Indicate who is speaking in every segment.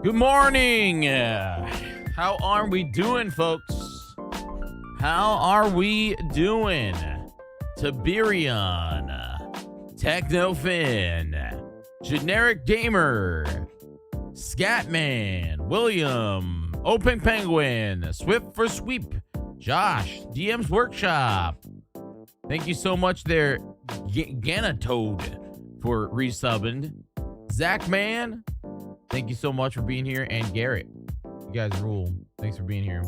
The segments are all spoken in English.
Speaker 1: Good morning. How are we doing, folks? How are we doing? Tiberion, Technofin, Generic Gamer, Scatman, William, Open Penguin, Swift for Sweep, Josh, DM's Workshop. Thank you so much there, Ganatoad, for resubbing. Zach Man, thank you so much for being here. And Garrett, you guys rule. Thanks for being here.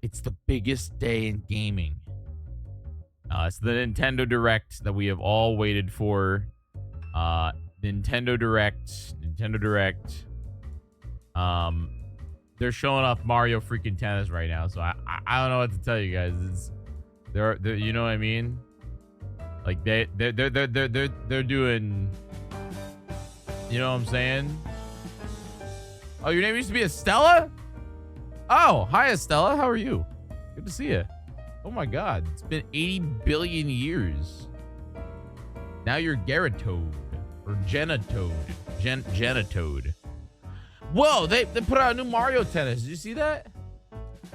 Speaker 1: It's the biggest day in gaming. It's the Nintendo Direct that we have all waited for. Nintendo Direct. They're showing off Mario freaking Tennis right now, so I don't know what to tell you guys. They're you know what I mean? Like they're doing, you know what I'm saying? Oh, your name used to be Estella? Oh, hi Estella, how are you? Good to see you. Oh my god, it's been 80 billion years. Now you're Garatoad or Genatoad. Genatoad. Whoa, they put out a new Mario Tennis. Did you see that?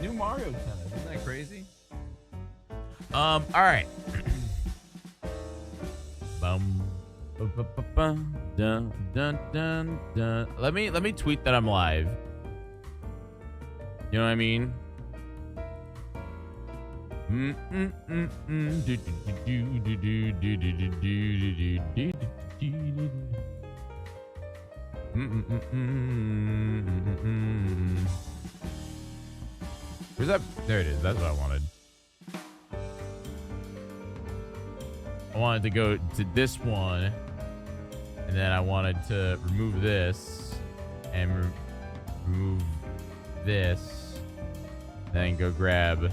Speaker 1: New Mario Tennis. Isn't that crazy? All right. Dun, dun, dun, dun. Let me tweet that I'm live. You know what I mean? Where's that? There it is. That's what I wanted. I wanted to go to this one, and then I wanted to remove this and remove this, then go grab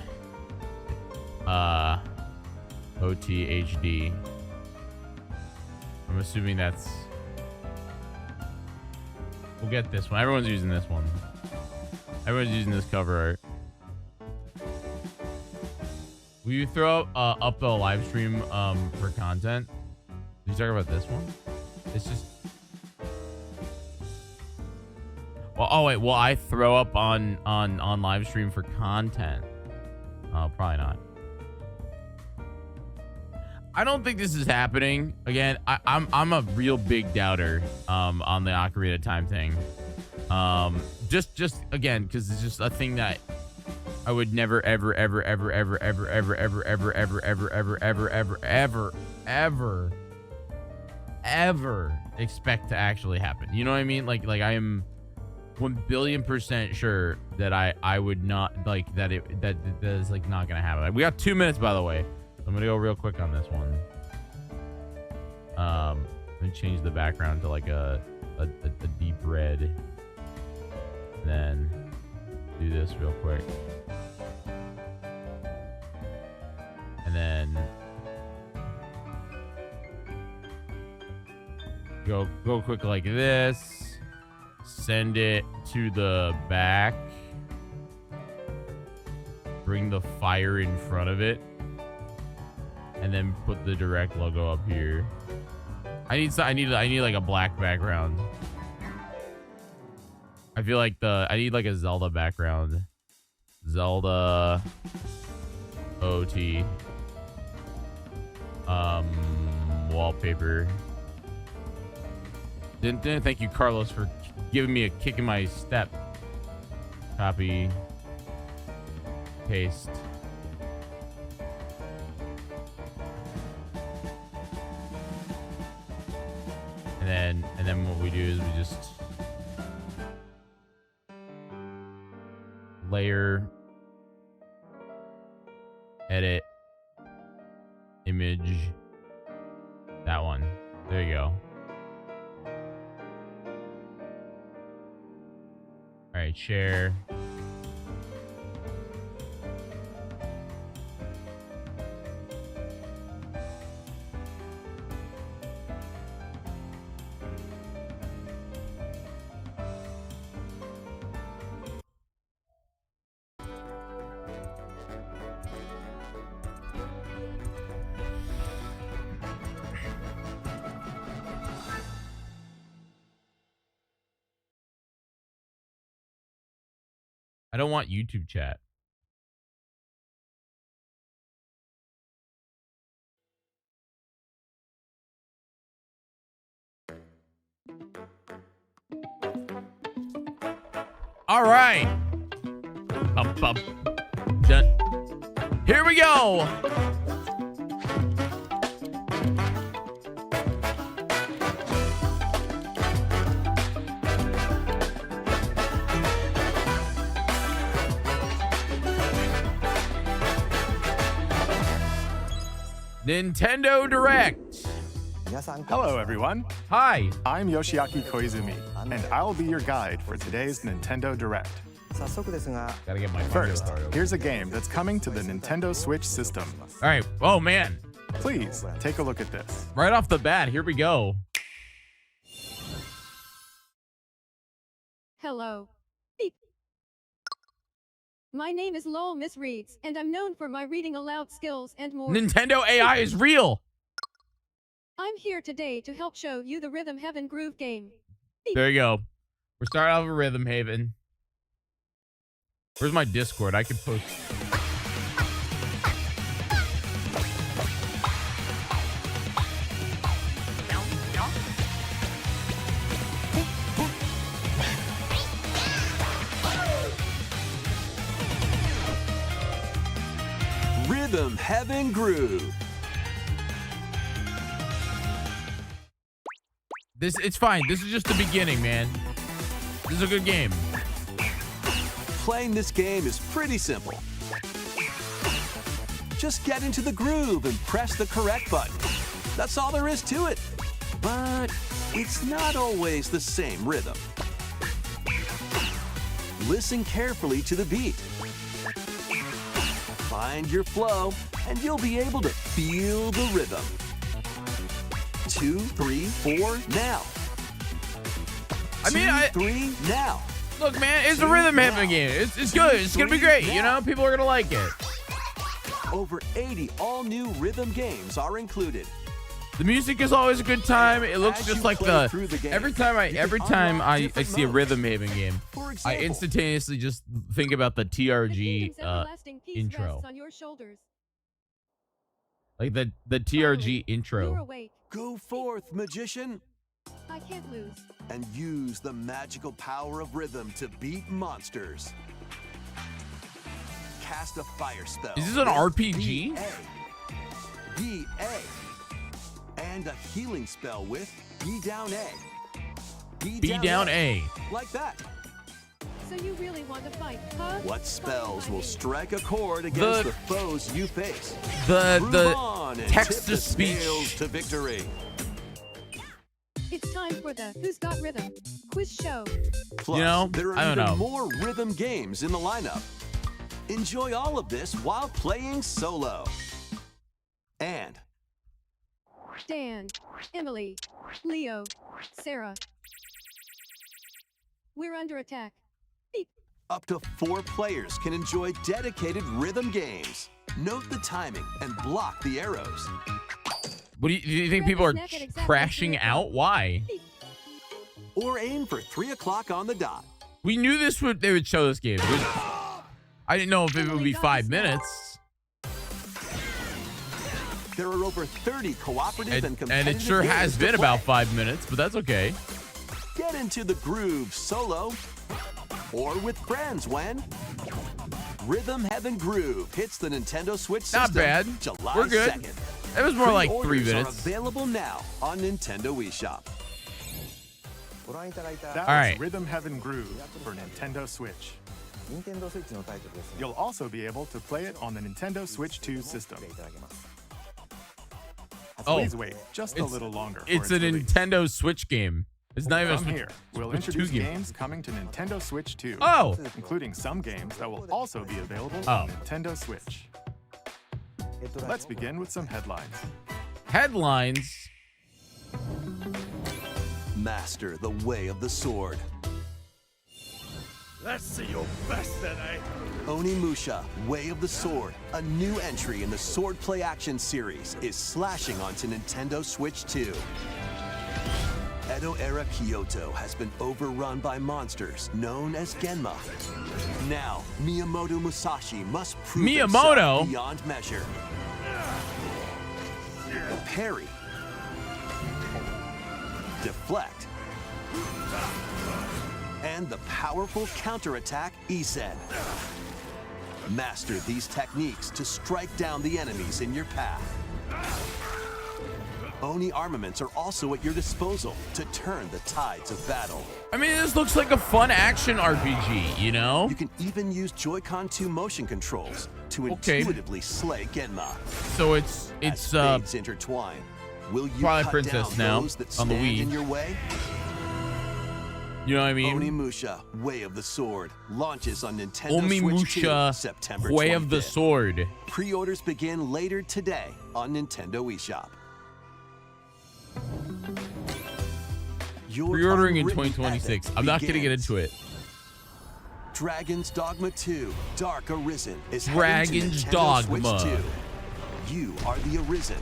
Speaker 1: OTHD. I'm assuming that's, we'll get this one. Everyone's using this one. Everyone's using this cover art. Will you throw up the live stream for content? Did you talk about this one? It's just, well, oh wait, will I throw up on live stream for content? Probably not. I don't think this is happening. Again, I'm a real big doubter on the Ocarina of Time thing. Just again, because it's just a thing that I would never, ever expect to actually happen. You know what I mean? Like I am 1,000,000,000% sure that I would not like that is like not gonna happen. We got 2 minutes, by the way. I'm gonna go real quick on this one. Let me change the background to like a deep red. And then do this real quick. And then go quick like this. Send it to the back. Bring the fire in front of it. And then put the direct logo up here. I need like a black background. I feel like I need like a Zelda background. Zelda OT wallpaper. Thank you, Carlos, for giving me a kick in my step. Copy. Paste. And then what we do is we just layer, edit, image, that one. There you go. All right, share. I don't want YouTube chat. All right. Bum, bum. Done. Here we go. Nintendo Direct.
Speaker 2: Hello, everyone.
Speaker 1: Hi.
Speaker 2: I'm Yoshiaki Koizumi, and I'll be your guide for today's Nintendo Direct.
Speaker 1: Gotta get my
Speaker 2: First,
Speaker 1: started over.
Speaker 2: here's a game that's coming to the Nintendo Switch system.
Speaker 1: All right. Oh, man.
Speaker 2: Please, take a look at this.
Speaker 1: Right off the bat, here we go.
Speaker 3: Hello. Beep. My name is Lowell Miss Reeds, and I'm known for my reading aloud skills and more.
Speaker 1: Nintendo AI is real.
Speaker 3: I'm here today to help show you the Rhythm Heaven Groove game. Beep.
Speaker 1: There you go. We're starting off with Rhythm Haven. Where's my Discord? I could post.
Speaker 4: Rhythm Heaven Groove.
Speaker 1: It's fine. This is just the beginning, man. This is a good game.
Speaker 4: Playing this game is pretty simple. Just get into the groove and press the correct button. That's all there is to it. But it's not always the same rhythm. Listen carefully to the beat. Find your flow, and you'll be able to feel the rhythm. 2, 3, 4, now.
Speaker 1: I mean,
Speaker 4: 2, 3, now.
Speaker 1: Look, man, it's a Rhythm Heaven game. It's good. It's gonna be great. You know, people are gonna like it.
Speaker 4: Over 80 all-new rhythm games are included.
Speaker 1: The music is always a good time. It looks
Speaker 4: As
Speaker 1: just
Speaker 4: you
Speaker 1: like
Speaker 4: play through the game,
Speaker 1: every time I
Speaker 4: different
Speaker 1: see a
Speaker 4: modes.
Speaker 1: Rhythm Haven game,
Speaker 4: For
Speaker 1: I
Speaker 4: example,
Speaker 1: instantaneously just think about the
Speaker 3: The
Speaker 1: TRG
Speaker 3: kingdom's everlasting peace
Speaker 1: intro.
Speaker 3: rests on your shoulders.
Speaker 1: Like the TRG
Speaker 3: Finally, You're
Speaker 1: intro.
Speaker 3: awake.
Speaker 4: go forth, magician,
Speaker 3: I can't lose.
Speaker 4: and use the magical power of rhythm to beat monsters. Cast a fire spell.
Speaker 1: Is this an
Speaker 4: with
Speaker 1: RPG?
Speaker 4: B-A. And a healing spell with B down A.
Speaker 1: B down A.
Speaker 4: Like that.
Speaker 3: So you really want to fight, huh?
Speaker 4: What spells will strike a chord
Speaker 1: The-
Speaker 4: against the foes you face?
Speaker 1: The
Speaker 4: Move on and tip
Speaker 1: text
Speaker 4: the
Speaker 1: to speech.
Speaker 4: scales to victory.
Speaker 3: It's time for the Who's Got Rhythm quiz show.
Speaker 4: Plus,
Speaker 1: You know,
Speaker 4: there are
Speaker 1: I don't
Speaker 4: even
Speaker 1: know.
Speaker 4: more rhythm games in the lineup. Enjoy all of this while playing solo. And
Speaker 3: Dan, Emily, Leo, Sarah. We're under attack. Beep.
Speaker 4: up to 4 players can enjoy dedicated rhythm games. Note the timing and block the arrows.
Speaker 1: What do you think people are crashing out? Why?
Speaker 4: Or aim for 3 o'clock on the dot.
Speaker 1: We knew they would show this game. I didn't know if it would be 5 minutes.
Speaker 4: There are over 30 cooperative and competitive
Speaker 1: And it sure
Speaker 4: games
Speaker 1: has
Speaker 4: to
Speaker 1: been
Speaker 4: play.
Speaker 1: about 5 minutes, but that's okay.
Speaker 4: Get into the groove solo or with friends when Rhythm Heaven Groove hits the Nintendo Switch system.
Speaker 1: Not bad.
Speaker 4: July
Speaker 1: We're good.
Speaker 4: 2nd.
Speaker 1: It was more like 3
Speaker 4: Pre-orders
Speaker 1: minutes.
Speaker 4: are available now on Nintendo eShop.
Speaker 2: That was
Speaker 1: right.
Speaker 2: Rhythm Heaven Groove for Nintendo Switch. You'll also be able to play it on the Nintendo Switch 2 system.
Speaker 1: Oh,
Speaker 2: Please wait just a
Speaker 1: it's-
Speaker 2: little longer for
Speaker 1: It's a
Speaker 2: its release.
Speaker 1: Nintendo Switch game. It's not even a
Speaker 2: Come
Speaker 1: Switch,
Speaker 2: here. We'll
Speaker 1: Switch 2
Speaker 2: introduce
Speaker 1: game.
Speaker 2: games coming to Nintendo Switch 2.
Speaker 1: Oh,
Speaker 2: Including some games that will also be available
Speaker 1: Oh.
Speaker 2: on Nintendo Switch. Let's begin with some headlines.
Speaker 1: headlines.
Speaker 4: Master the way of the sword.
Speaker 5: Let's see your best then, eh?
Speaker 4: Onimusha, Way of the Sword, a new entry in the Sword Play Action series, is slashing onto Nintendo Switch 2. Edo-era Kyoto has been overrun by monsters known as Genma. Now, Miyamoto Musashi must prove himself beyond measure. Parry. Deflect. And the powerful counterattack Isen. Master these techniques to strike down the enemies in your path. Oni armaments are also at your disposal to turn the tides of battle.
Speaker 1: I mean, this looks like a fun action RPG, you know?
Speaker 4: You can even use Joy-Con 2 motion controls to intuitively slay Genma.
Speaker 1: So it's
Speaker 4: fates intertwine. Will you
Speaker 1: probably
Speaker 4: cut
Speaker 1: Princess
Speaker 4: down
Speaker 1: now
Speaker 4: those that
Speaker 1: on the
Speaker 4: stand
Speaker 1: Wii.
Speaker 4: in your way?
Speaker 1: You know what I mean?
Speaker 4: Onimusha, Way of the Sword, launches on Nintendo Switch 2, September 25th.
Speaker 1: Way of the Sword.
Speaker 4: Pre-orders begin later today on Nintendo eShop.
Speaker 1: Pre-ordering in 2026. I'm not gonna get into it.
Speaker 4: Dragon's Dogma 2, Dark Arisen is
Speaker 1: Dragon's Dogma.
Speaker 4: Switch 2. You are the Arisen,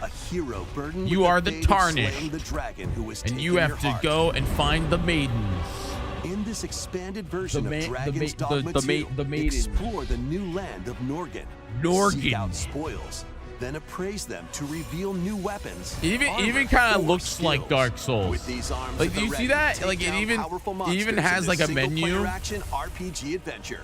Speaker 4: a hero burdened
Speaker 1: You
Speaker 4: with
Speaker 1: are
Speaker 4: the
Speaker 1: the
Speaker 4: fate of
Speaker 1: Tarnished,
Speaker 4: slaying the dragon who was
Speaker 1: and
Speaker 4: taking
Speaker 1: you have
Speaker 4: your
Speaker 1: to
Speaker 4: heart.
Speaker 1: go and find the maidens.
Speaker 4: In this expanded version
Speaker 1: The
Speaker 4: of Dragon's Dogma
Speaker 1: the
Speaker 4: 2,
Speaker 1: maidens.
Speaker 4: explore the new land of Norgan.
Speaker 1: Norgan.
Speaker 4: Seek out spoils, then appraise them to reveal new weapons.
Speaker 1: Even
Speaker 4: armor,
Speaker 1: kind of
Speaker 4: or
Speaker 1: looks
Speaker 4: skills.
Speaker 1: like Dark Souls.
Speaker 4: With these arms
Speaker 1: Like,
Speaker 4: at
Speaker 1: do
Speaker 4: the
Speaker 1: you see
Speaker 4: ready,
Speaker 1: that?
Speaker 4: take
Speaker 1: Like, it
Speaker 4: down
Speaker 1: even
Speaker 4: powerful
Speaker 1: has
Speaker 4: monsters
Speaker 1: like
Speaker 4: in
Speaker 1: a
Speaker 4: this
Speaker 1: menu.
Speaker 4: single-player action RPG adventure.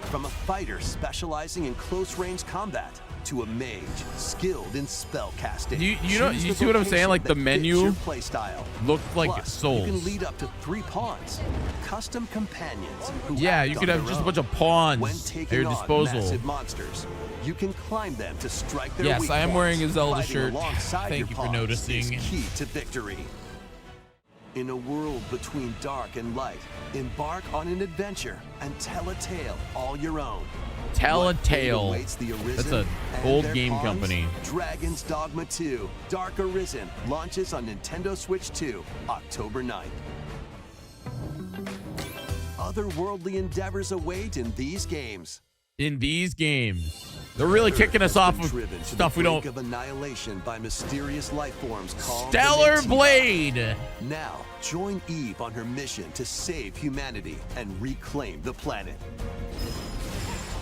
Speaker 4: From a fighter specializing in close-range combat to a mage skilled in spell casting.
Speaker 1: You
Speaker 4: Choose the
Speaker 1: see what I'm saying?
Speaker 4: vocation
Speaker 1: Like, the
Speaker 4: that fits
Speaker 1: menu
Speaker 4: your play style.
Speaker 1: looked like
Speaker 4: Plus,
Speaker 1: Souls.
Speaker 4: You can lead up to 3 pawns, custom companions. Who
Speaker 1: Yeah,
Speaker 4: act
Speaker 1: you
Speaker 4: on
Speaker 1: could have
Speaker 4: their
Speaker 1: just a
Speaker 4: own.
Speaker 1: bunch of pawns
Speaker 4: When
Speaker 1: at
Speaker 4: taking
Speaker 1: your
Speaker 4: on
Speaker 1: disposal.
Speaker 4: massive monsters, you can climb them to strike their
Speaker 1: Yes,
Speaker 4: weak
Speaker 1: I am
Speaker 4: points.
Speaker 1: wearing a Zelda
Speaker 4: Fighting
Speaker 1: shirt.
Speaker 4: alongside
Speaker 1: Thank
Speaker 4: your
Speaker 1: you for
Speaker 4: pawns
Speaker 1: noticing.
Speaker 4: is key to victory. In a world between dark and light, embark on an adventure and tell a tale all your own.
Speaker 1: Tell a
Speaker 4: What fate
Speaker 1: tale.
Speaker 4: awaits the Arisen
Speaker 1: That's an
Speaker 4: and
Speaker 1: old
Speaker 4: their
Speaker 1: game
Speaker 4: pawns?
Speaker 1: company.
Speaker 4: Dragon's Dogma 2, Dark Arisen, launches on Nintendo Switch 2, October 9th. Otherworldly endeavors await in these games.
Speaker 1: In these games, they're really kicking us off of
Speaker 4: Driven to
Speaker 1: stuff
Speaker 4: the
Speaker 1: we
Speaker 4: brink
Speaker 1: don't.
Speaker 4: of annihilation by mysterious life forms called
Speaker 1: Stellar
Speaker 4: the Nintendo.
Speaker 1: Blade.
Speaker 4: Now, join Eve on her mission to save humanity and reclaim the planet.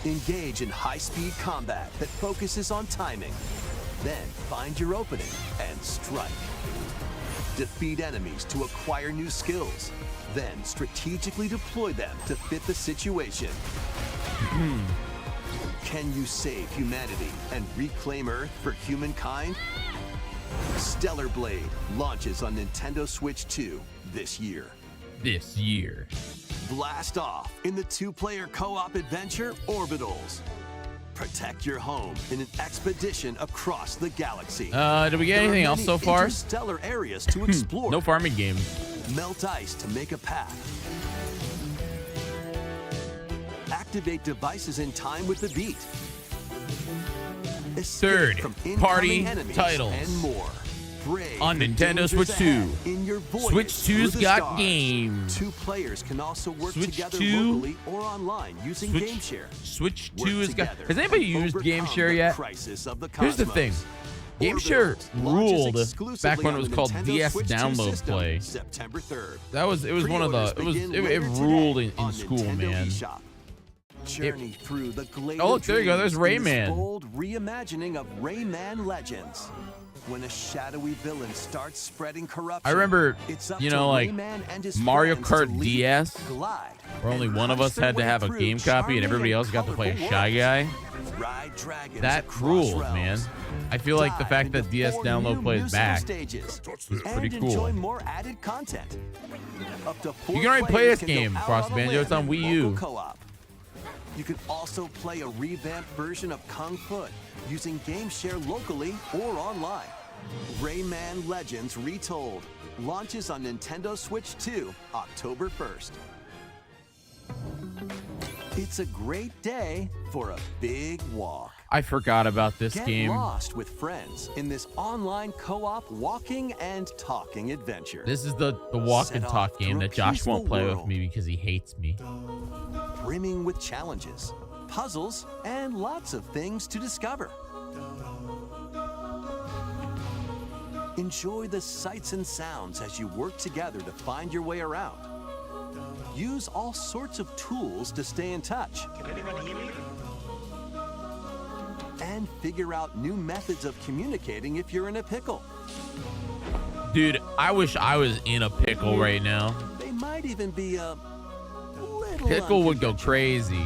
Speaker 4: Engage in high-speed combat that focuses on timing. Then find your opening and strike. Defeat enemies to acquire new skills. Then strategically deploy them to fit the situation. Can you save humanity and reclaim Earth for humankind? Stellar Blade launches on Nintendo Switch 2 this year.
Speaker 1: This year.
Speaker 4: Blast off in the 2-player co-op adventure Orbitals. Protect your home in an expedition across the galaxy.
Speaker 1: Did we get
Speaker 4: There are
Speaker 1: anything else
Speaker 4: many
Speaker 1: so far?
Speaker 4: interstellar areas to explore.
Speaker 1: No farming games.
Speaker 4: Melt ice to make a path. Activate devices in time with the beat. Escape
Speaker 1: Third
Speaker 4: from
Speaker 1: party
Speaker 4: incoming enemies
Speaker 1: titles.
Speaker 4: and more. Brave
Speaker 1: On
Speaker 4: the
Speaker 1: Nintendo
Speaker 4: dangers
Speaker 1: Switch 2.
Speaker 4: ahead in your voyage
Speaker 1: Switch
Speaker 4: through
Speaker 1: 2's
Speaker 4: the
Speaker 1: got
Speaker 4: stars.
Speaker 1: games.
Speaker 4: 2 players can also work
Speaker 1: Switch
Speaker 4: together
Speaker 1: 2
Speaker 4: locally or online using
Speaker 1: Switch-
Speaker 4: GameShare.
Speaker 1: Switch
Speaker 4: Work
Speaker 1: 2 is got.
Speaker 4: together
Speaker 1: Has anybody
Speaker 4: and
Speaker 1: used
Speaker 4: overcome
Speaker 1: GameShare
Speaker 4: the
Speaker 1: yet?
Speaker 4: crisis of the
Speaker 1: Here's the
Speaker 4: cosmos.
Speaker 1: thing. GameShare
Speaker 4: Orbitals launches
Speaker 1: ruled
Speaker 4: exclusively
Speaker 1: back when it
Speaker 4: on
Speaker 1: was
Speaker 4: the
Speaker 1: called
Speaker 4: Nintendo
Speaker 1: DS
Speaker 4: Switch 2
Speaker 1: Download
Speaker 4: system,
Speaker 1: Play.
Speaker 4: September 3rd.
Speaker 1: It was one of the.
Speaker 4: Pre-orders begin
Speaker 1: It
Speaker 4: later
Speaker 1: ruled
Speaker 4: today
Speaker 1: in
Speaker 4: on
Speaker 1: school,
Speaker 4: Nintendo
Speaker 1: man.
Speaker 4: eShop. Journey through the glade
Speaker 1: Oh,
Speaker 4: of
Speaker 1: look, there you go. There's
Speaker 4: dreams in this
Speaker 1: Rayman.
Speaker 4: bold reimagining of Rayman Legends. When a shadowy villain starts spreading corruption,
Speaker 1: I remember,
Speaker 4: it's up
Speaker 1: you
Speaker 4: to
Speaker 1: know, like
Speaker 4: Rayman and his
Speaker 1: Mario
Speaker 4: friends to
Speaker 1: Kart
Speaker 4: lead,
Speaker 1: DS,
Speaker 4: glide,
Speaker 1: where only
Speaker 4: and
Speaker 1: one of
Speaker 4: punch
Speaker 1: us
Speaker 4: their
Speaker 1: had to
Speaker 4: way
Speaker 1: have a
Speaker 4: through
Speaker 1: game copy and everybody else got to play a
Speaker 4: colorful
Speaker 1: Shy
Speaker 4: worlds.
Speaker 1: Guy.
Speaker 4: Ride dragons
Speaker 1: That
Speaker 4: across
Speaker 1: ruled,
Speaker 4: realms.
Speaker 1: man. I feel like the
Speaker 4: Dive
Speaker 1: fact that
Speaker 4: into
Speaker 1: DS
Speaker 4: 4
Speaker 1: Download
Speaker 4: new
Speaker 1: Play is
Speaker 4: musical
Speaker 1: back
Speaker 4: stages,
Speaker 1: was pretty
Speaker 4: and
Speaker 1: cool.
Speaker 4: enjoy more added content. Up to 4
Speaker 1: You can already play
Speaker 4: players
Speaker 1: this
Speaker 4: can go
Speaker 1: game,
Speaker 4: out
Speaker 1: Cross
Speaker 4: on a
Speaker 1: Banjo. It's
Speaker 4: limb
Speaker 1: on
Speaker 4: in
Speaker 1: Wii
Speaker 4: local
Speaker 1: U.
Speaker 4: Co-op. You can also play a revamped version of Kung Fu using GameShare locally or online. Rayman Legends Retold launches on Nintendo Switch 2, October 1st. It's a great day for a big walk.
Speaker 1: I forgot about this
Speaker 4: Get
Speaker 1: game.
Speaker 4: lost with friends in this online co-op walking and talking adventure.
Speaker 1: This is the walk
Speaker 4: Set
Speaker 1: and
Speaker 4: off
Speaker 1: talk game
Speaker 4: through a
Speaker 1: that Josh won't
Speaker 4: peaceful
Speaker 1: play with
Speaker 4: world.
Speaker 1: me because he hates me.
Speaker 4: Brimming with challenges, puzzles, and lots of things to discover. Enjoy the sights and sounds as you work together to find your way around. Use all sorts of tools to stay in touch. And figure out new methods of communicating if you're in a pickle.
Speaker 1: Dude, I wish I was in a pickle right now.
Speaker 4: They might even be a little
Speaker 1: Pickle would go crazy.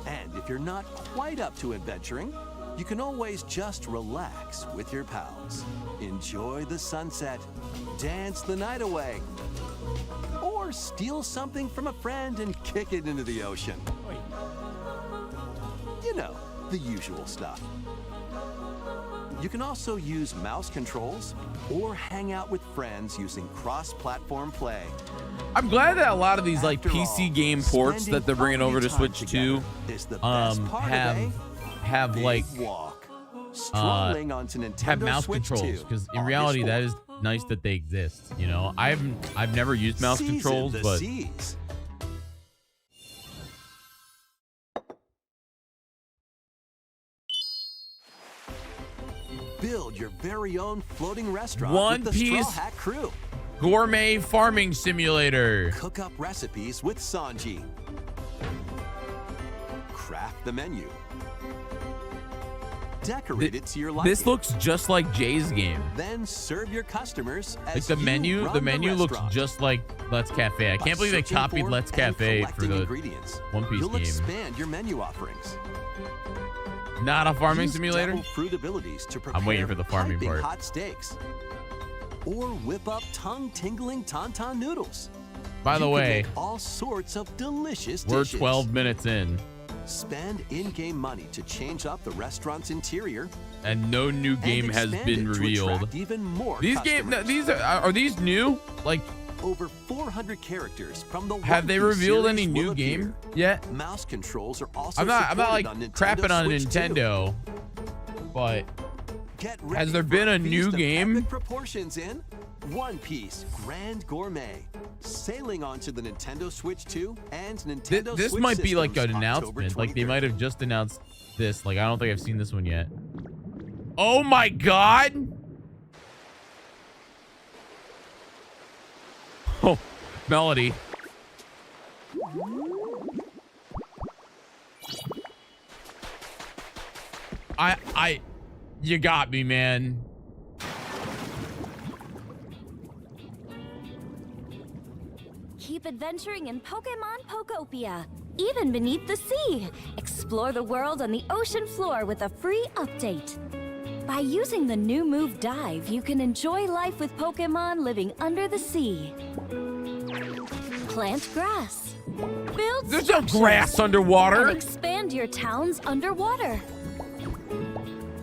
Speaker 4: And if you're not quite up to adventuring, you can always just relax with your pals. Enjoy the sunset, dance the night away, or steal something from a friend and kick it into the ocean. You know, the usual stuff. You can also use mouse controls or hang out with friends using cross-platform play.
Speaker 1: I'm glad that a lot of these like
Speaker 4: After
Speaker 1: PC
Speaker 4: all,
Speaker 1: game ports
Speaker 4: spending
Speaker 1: that they're bringing over to
Speaker 4: quality
Speaker 1: Switch
Speaker 4: time
Speaker 1: 2
Speaker 4: together is the best part of
Speaker 1: have
Speaker 4: Big
Speaker 1: like
Speaker 4: Walk. Strolling onto
Speaker 1: have
Speaker 4: Nintendo
Speaker 1: mouse
Speaker 4: Switch
Speaker 1: controls,
Speaker 4: 2
Speaker 1: because in
Speaker 4: August
Speaker 1: reality that
Speaker 4: 4th.
Speaker 1: is nice that they exist. You know, I've never used mouse
Speaker 4: Season
Speaker 1: controls,
Speaker 4: the
Speaker 1: but
Speaker 4: seas. Build your very own floating restaurant
Speaker 1: One
Speaker 4: with the Straw
Speaker 1: Piece
Speaker 4: Hat crew.
Speaker 1: gourmet farming simulator.
Speaker 4: Cook up recipes with Sanji. Craft the menu. Decorate it to your liking.
Speaker 1: This looks just like Jay's game.
Speaker 4: Then serve your customers as
Speaker 1: Like the
Speaker 4: you
Speaker 1: menu,
Speaker 4: run
Speaker 1: the menu looks
Speaker 4: restaurant.
Speaker 1: just like Let's Cafe. I
Speaker 4: By
Speaker 1: can't believe they
Speaker 4: searching
Speaker 1: copied
Speaker 4: for
Speaker 1: Let's
Speaker 4: and
Speaker 1: Cafe for
Speaker 4: collecting
Speaker 1: the
Speaker 4: ingredients,
Speaker 1: One Piece
Speaker 4: you'll
Speaker 1: game.
Speaker 4: expand your menu offerings.
Speaker 1: Not a farming
Speaker 4: Use
Speaker 1: simulator.
Speaker 4: double fruit abilities to prepare
Speaker 1: I'm waiting for the farming
Speaker 4: piping
Speaker 1: part.
Speaker 4: hot steaks. Or whip up tongue-tingling tauntaun noodles.
Speaker 1: By the
Speaker 4: You can
Speaker 1: way,
Speaker 4: make all sorts of delicious
Speaker 1: we're
Speaker 4: dishes.
Speaker 1: 12 minutes in,
Speaker 4: Spend in-game money to change up the restaurant's interior.
Speaker 1: and no new game
Speaker 4: and
Speaker 1: has
Speaker 4: expand
Speaker 1: been
Speaker 4: it to
Speaker 1: revealed.
Speaker 4: attract even more
Speaker 1: These
Speaker 4: customers.
Speaker 1: games, are these new? Like,
Speaker 4: Over 400 characters from the
Speaker 1: have
Speaker 4: One
Speaker 1: they
Speaker 4: Piece
Speaker 1: revealed
Speaker 4: series
Speaker 1: any
Speaker 4: will
Speaker 1: new
Speaker 4: appear.
Speaker 1: game yet?
Speaker 4: Mouse controls are also
Speaker 1: I'm not
Speaker 4: supported
Speaker 1: like
Speaker 4: on Nintendo
Speaker 1: crapping on
Speaker 4: Switch 2.
Speaker 1: Nintendo, but
Speaker 4: Get
Speaker 1: has
Speaker 4: ready
Speaker 1: there
Speaker 4: for
Speaker 1: been a
Speaker 4: feast
Speaker 1: new
Speaker 4: of
Speaker 1: game?
Speaker 4: epic proportions in One Piece Grand Gourmet, sailing onto the Nintendo Switch 2 and Nintendo
Speaker 1: This
Speaker 4: Switch
Speaker 1: might be like
Speaker 4: systems
Speaker 1: an
Speaker 4: October
Speaker 1: announcement. Like they
Speaker 4: 23rd.
Speaker 1: might have just announced this. Like I don't think I've seen this one yet. Oh my god! Oh, Melody. You got me, man.
Speaker 6: Keep adventuring in Pokemon Pokopia, even beneath the sea. Explore the world on the ocean floor with a free update. By using the new move Dive, you can enjoy life with Pokemon living under the sea. Plant grass. Build
Speaker 1: There's no
Speaker 6: structures,
Speaker 1: grass underwater.
Speaker 6: and expand your towns underwater.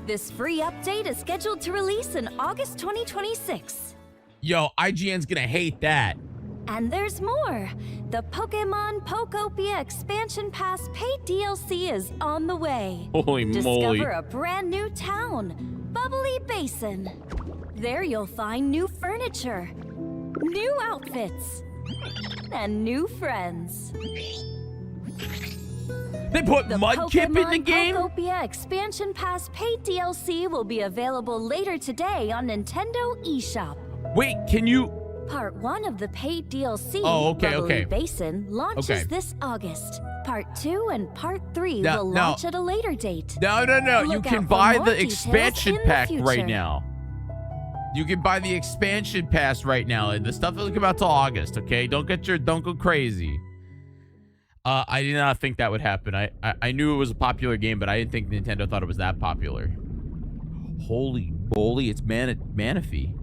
Speaker 6: This free update is scheduled to release in August 2026.
Speaker 1: Yo, IGN's gonna hate that.
Speaker 6: And there's more. The Pokemon Pokopia Expansion Pass paid DLC is on the way.
Speaker 1: Holy moly.
Speaker 6: Discover a brand new town, Bubbly Basin. There you'll find new furniture, new outfits, and new friends.
Speaker 1: They put
Speaker 6: The
Speaker 1: Mudkip in the
Speaker 6: Pokemon
Speaker 1: game?
Speaker 6: Pokopia Expansion Pass paid DLC will be available later today on Nintendo eShop.
Speaker 1: Wait, can you...
Speaker 6: Part 1 of the paid DLC,
Speaker 1: Oh, okay,
Speaker 6: Bubbly
Speaker 1: okay.
Speaker 6: Basin, launches
Speaker 1: Okay.
Speaker 6: this August. Part 2 and Part 3
Speaker 1: Now-
Speaker 6: will
Speaker 1: now-
Speaker 6: launch at a later date.
Speaker 1: No. You
Speaker 6: Look
Speaker 1: can
Speaker 6: out for
Speaker 1: buy
Speaker 6: more
Speaker 1: the
Speaker 6: details
Speaker 1: expansion
Speaker 6: in the
Speaker 1: pack right
Speaker 6: future.
Speaker 1: now. You can buy the expansion pass right now. And the stuff doesn't come out till August, okay? Don't go crazy. I did not think that would happen. I knew it was a popular game, but I didn't think Nintendo thought it was that popular. Holy moly, it's Manaphy.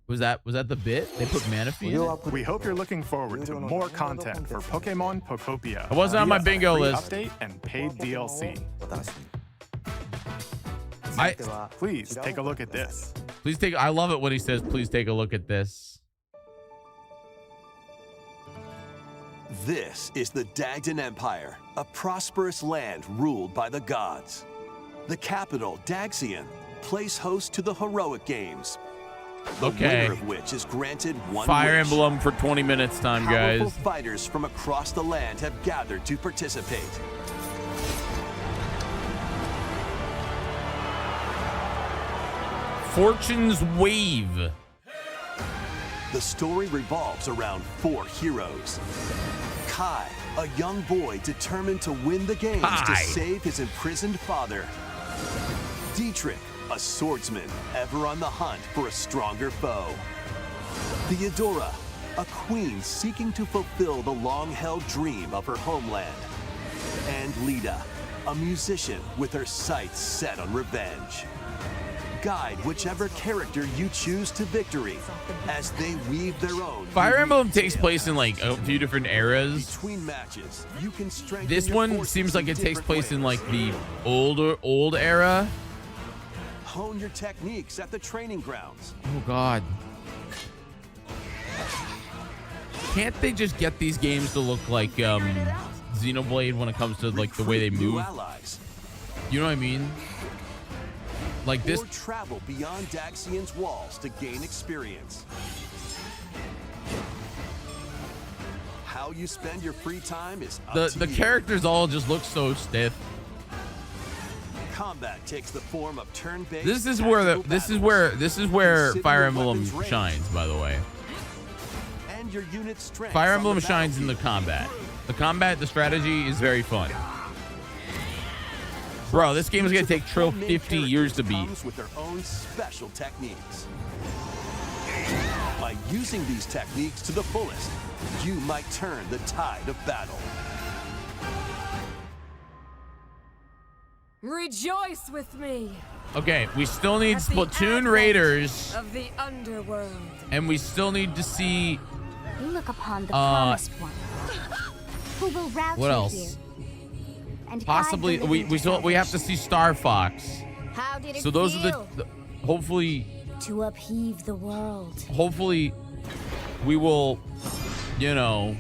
Speaker 1: Was that the bit? They put Manaphy in it?
Speaker 2: We hope you're looking forward to more content for Pokemon Pokopia.
Speaker 1: It wasn't on my
Speaker 2: via a
Speaker 1: bingo
Speaker 2: free
Speaker 1: list.
Speaker 2: Update and paid DLC. Please take a look at this.
Speaker 1: Please take... I love it when he says, please take a look at this.
Speaker 4: This is the Dagdan Empire, a prosperous land ruled by the gods. The capital, Daxian, plays host to the heroic games. The
Speaker 1: Okay.
Speaker 4: winner of which is granted one
Speaker 1: Fire
Speaker 4: wish.
Speaker 1: Emblem for 20 minutes time,
Speaker 4: Powerful
Speaker 1: guys.
Speaker 4: fighters from across the land have gathered to participate.
Speaker 1: Fortune's Wave.
Speaker 4: The story revolves around 4 heroes. Kai, a young boy determined to win the games to save his imprisoned father. Dietrich, a swordsman ever on the hunt for a stronger foe. Theodora, a queen seeking to fulfill the long-held dream of her homeland. And Lita, a musician with her sights set on revenge. Guide whichever character you choose to victory as they weave their own.
Speaker 1: Fire Emblem takes place in like a few different eras.
Speaker 4: Between matches, you can strengthen
Speaker 1: This
Speaker 4: your
Speaker 1: one
Speaker 4: forces
Speaker 1: seems like
Speaker 4: in
Speaker 1: it takes
Speaker 4: different
Speaker 1: place in
Speaker 4: ways.
Speaker 1: like the old era.
Speaker 4: Hone your techniques at the training grounds.
Speaker 1: Oh God. Can't they just get these games to look like Xenoblade when it comes to like the way they
Speaker 4: Recruit new
Speaker 1: move?
Speaker 4: allies.
Speaker 1: You know what I mean? Like this.
Speaker 4: Or travel beyond Daxian's walls to gain experience. How you spend your free time is up to
Speaker 1: The
Speaker 4: you.
Speaker 1: characters all just look so stiff.
Speaker 4: Combat takes the form of turn-based.
Speaker 1: This is where Fire Emblem shines, by the way.
Speaker 4: And your unit strength
Speaker 1: Fire
Speaker 4: on
Speaker 1: Emblem
Speaker 4: the
Speaker 1: shines in the combat. The strategy is very fun. Bro, this game is gonna take Trill 50 years to beat.
Speaker 4: Comes with their own special techniques. By using these techniques to the fullest, you might turn the tide of battle.
Speaker 7: Rejoice with me
Speaker 1: Okay, we still need
Speaker 7: at the
Speaker 1: Splatoon
Speaker 7: advent
Speaker 1: Raiders,
Speaker 7: of the underworld.
Speaker 1: and we still need to see
Speaker 6: You look upon the promised one, who will route
Speaker 1: what
Speaker 6: you
Speaker 1: else?
Speaker 6: here and
Speaker 1: Possibly
Speaker 6: guide the
Speaker 1: we
Speaker 6: living
Speaker 1: have to see Star Fox.
Speaker 6: How did it
Speaker 1: So those are
Speaker 6: feel
Speaker 1: the hopefully
Speaker 6: to upheave the world?
Speaker 1: we will, you know,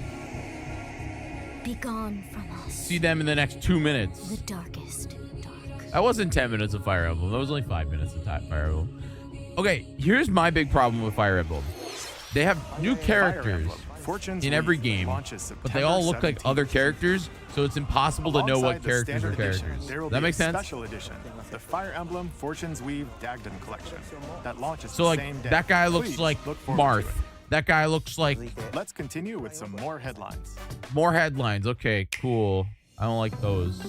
Speaker 6: Be gone from us.
Speaker 1: see them in the next 2 minutes.
Speaker 6: The darkest dark.
Speaker 1: That wasn't 10 minutes of Fire Emblem. That was only 5 minutes of Fire Emblem. Okay, here's my big problem with Fire Emblem. They have new characters
Speaker 2: Fortune's
Speaker 1: in every
Speaker 2: Weave
Speaker 1: game,
Speaker 2: launches
Speaker 1: but they all look like
Speaker 2: September
Speaker 1: other
Speaker 2: 17th.
Speaker 1: characters, so it's impossible to know what
Speaker 2: Alongside the
Speaker 1: characters are
Speaker 2: standard edition,
Speaker 1: characters.
Speaker 2: there will
Speaker 1: That
Speaker 2: be
Speaker 1: makes
Speaker 2: a
Speaker 1: sense?
Speaker 2: Special edition, the Fire Emblem Fortune's Weave Dagden collection that launches
Speaker 1: So
Speaker 2: the
Speaker 1: like
Speaker 2: same day.
Speaker 1: that guy looks
Speaker 2: Please
Speaker 1: like
Speaker 2: look forward to
Speaker 1: Marth.
Speaker 2: it.
Speaker 1: That guy looks like
Speaker 2: Let's continue with some more headlines.
Speaker 1: more headlines. Okay, cool. I don't like those.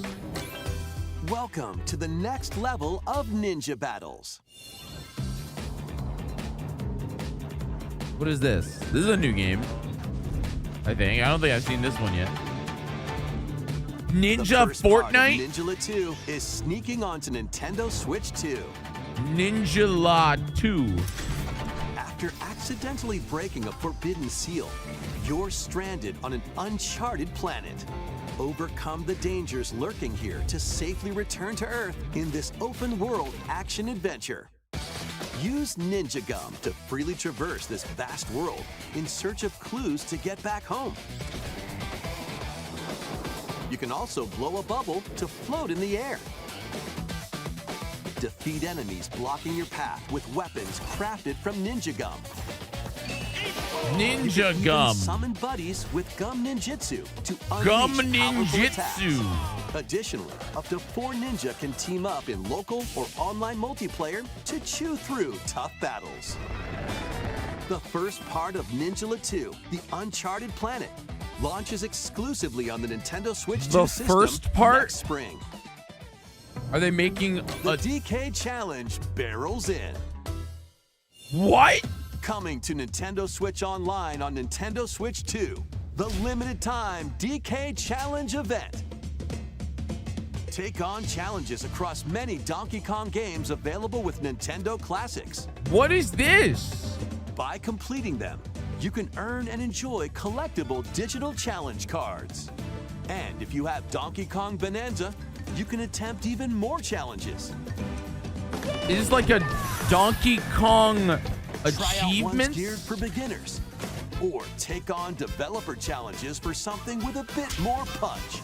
Speaker 4: Welcome to the next level of ninja battles.
Speaker 1: What is this? This is a new game, I think. I don't think I've seen this one yet.
Speaker 4: The
Speaker 1: Ninja
Speaker 4: first part of
Speaker 1: Fortnite?
Speaker 4: Ninja 2 is sneaking onto Nintendo Switch 2.
Speaker 1: Ninja La 2.
Speaker 4: After accidentally breaking a forbidden seal, you're stranded on an uncharted planet. Overcome the dangers lurking here to safely return to Earth in this open-world action-adventure. Use Ninja Gum to freely traverse this vast world in search of clues to get back home. You can also blow a bubble to float in the air. Defeat enemies blocking your path with weapons crafted from Ninja Gum.
Speaker 1: Ninja
Speaker 4: Even
Speaker 1: Gum.
Speaker 4: Summon buddies with Gum Ninjutsu to
Speaker 1: Gum
Speaker 4: unleash powerful attacks.
Speaker 1: Ninjutsu.
Speaker 4: Additionally, up to 4 ninja can team up in local or online multiplayer to chew through tough battles. The first part of Ninja 2, The Uncharted Planet, launches exclusively on the Nintendo Switch 2
Speaker 1: The
Speaker 4: system
Speaker 1: first part?
Speaker 4: next spring.
Speaker 1: Are they making
Speaker 4: The
Speaker 1: a
Speaker 4: DK Challenge barrels in.
Speaker 1: what?
Speaker 4: Coming to Nintendo Switch Online on Nintendo Switch 2, the limited time DK Challenge event. Take on challenges across many Donkey Kong games available with Nintendo Classics.
Speaker 1: What is this?
Speaker 4: By completing them, you can earn and enjoy collectible digital challenge cards. And if you have Donkey Kong Bonanza, you can attempt even more challenges.
Speaker 1: Is this like a Donkey Kong
Speaker 4: Try out ones
Speaker 1: achievement?
Speaker 4: geared for beginners. Or take on developer challenges for something with a bit more punch.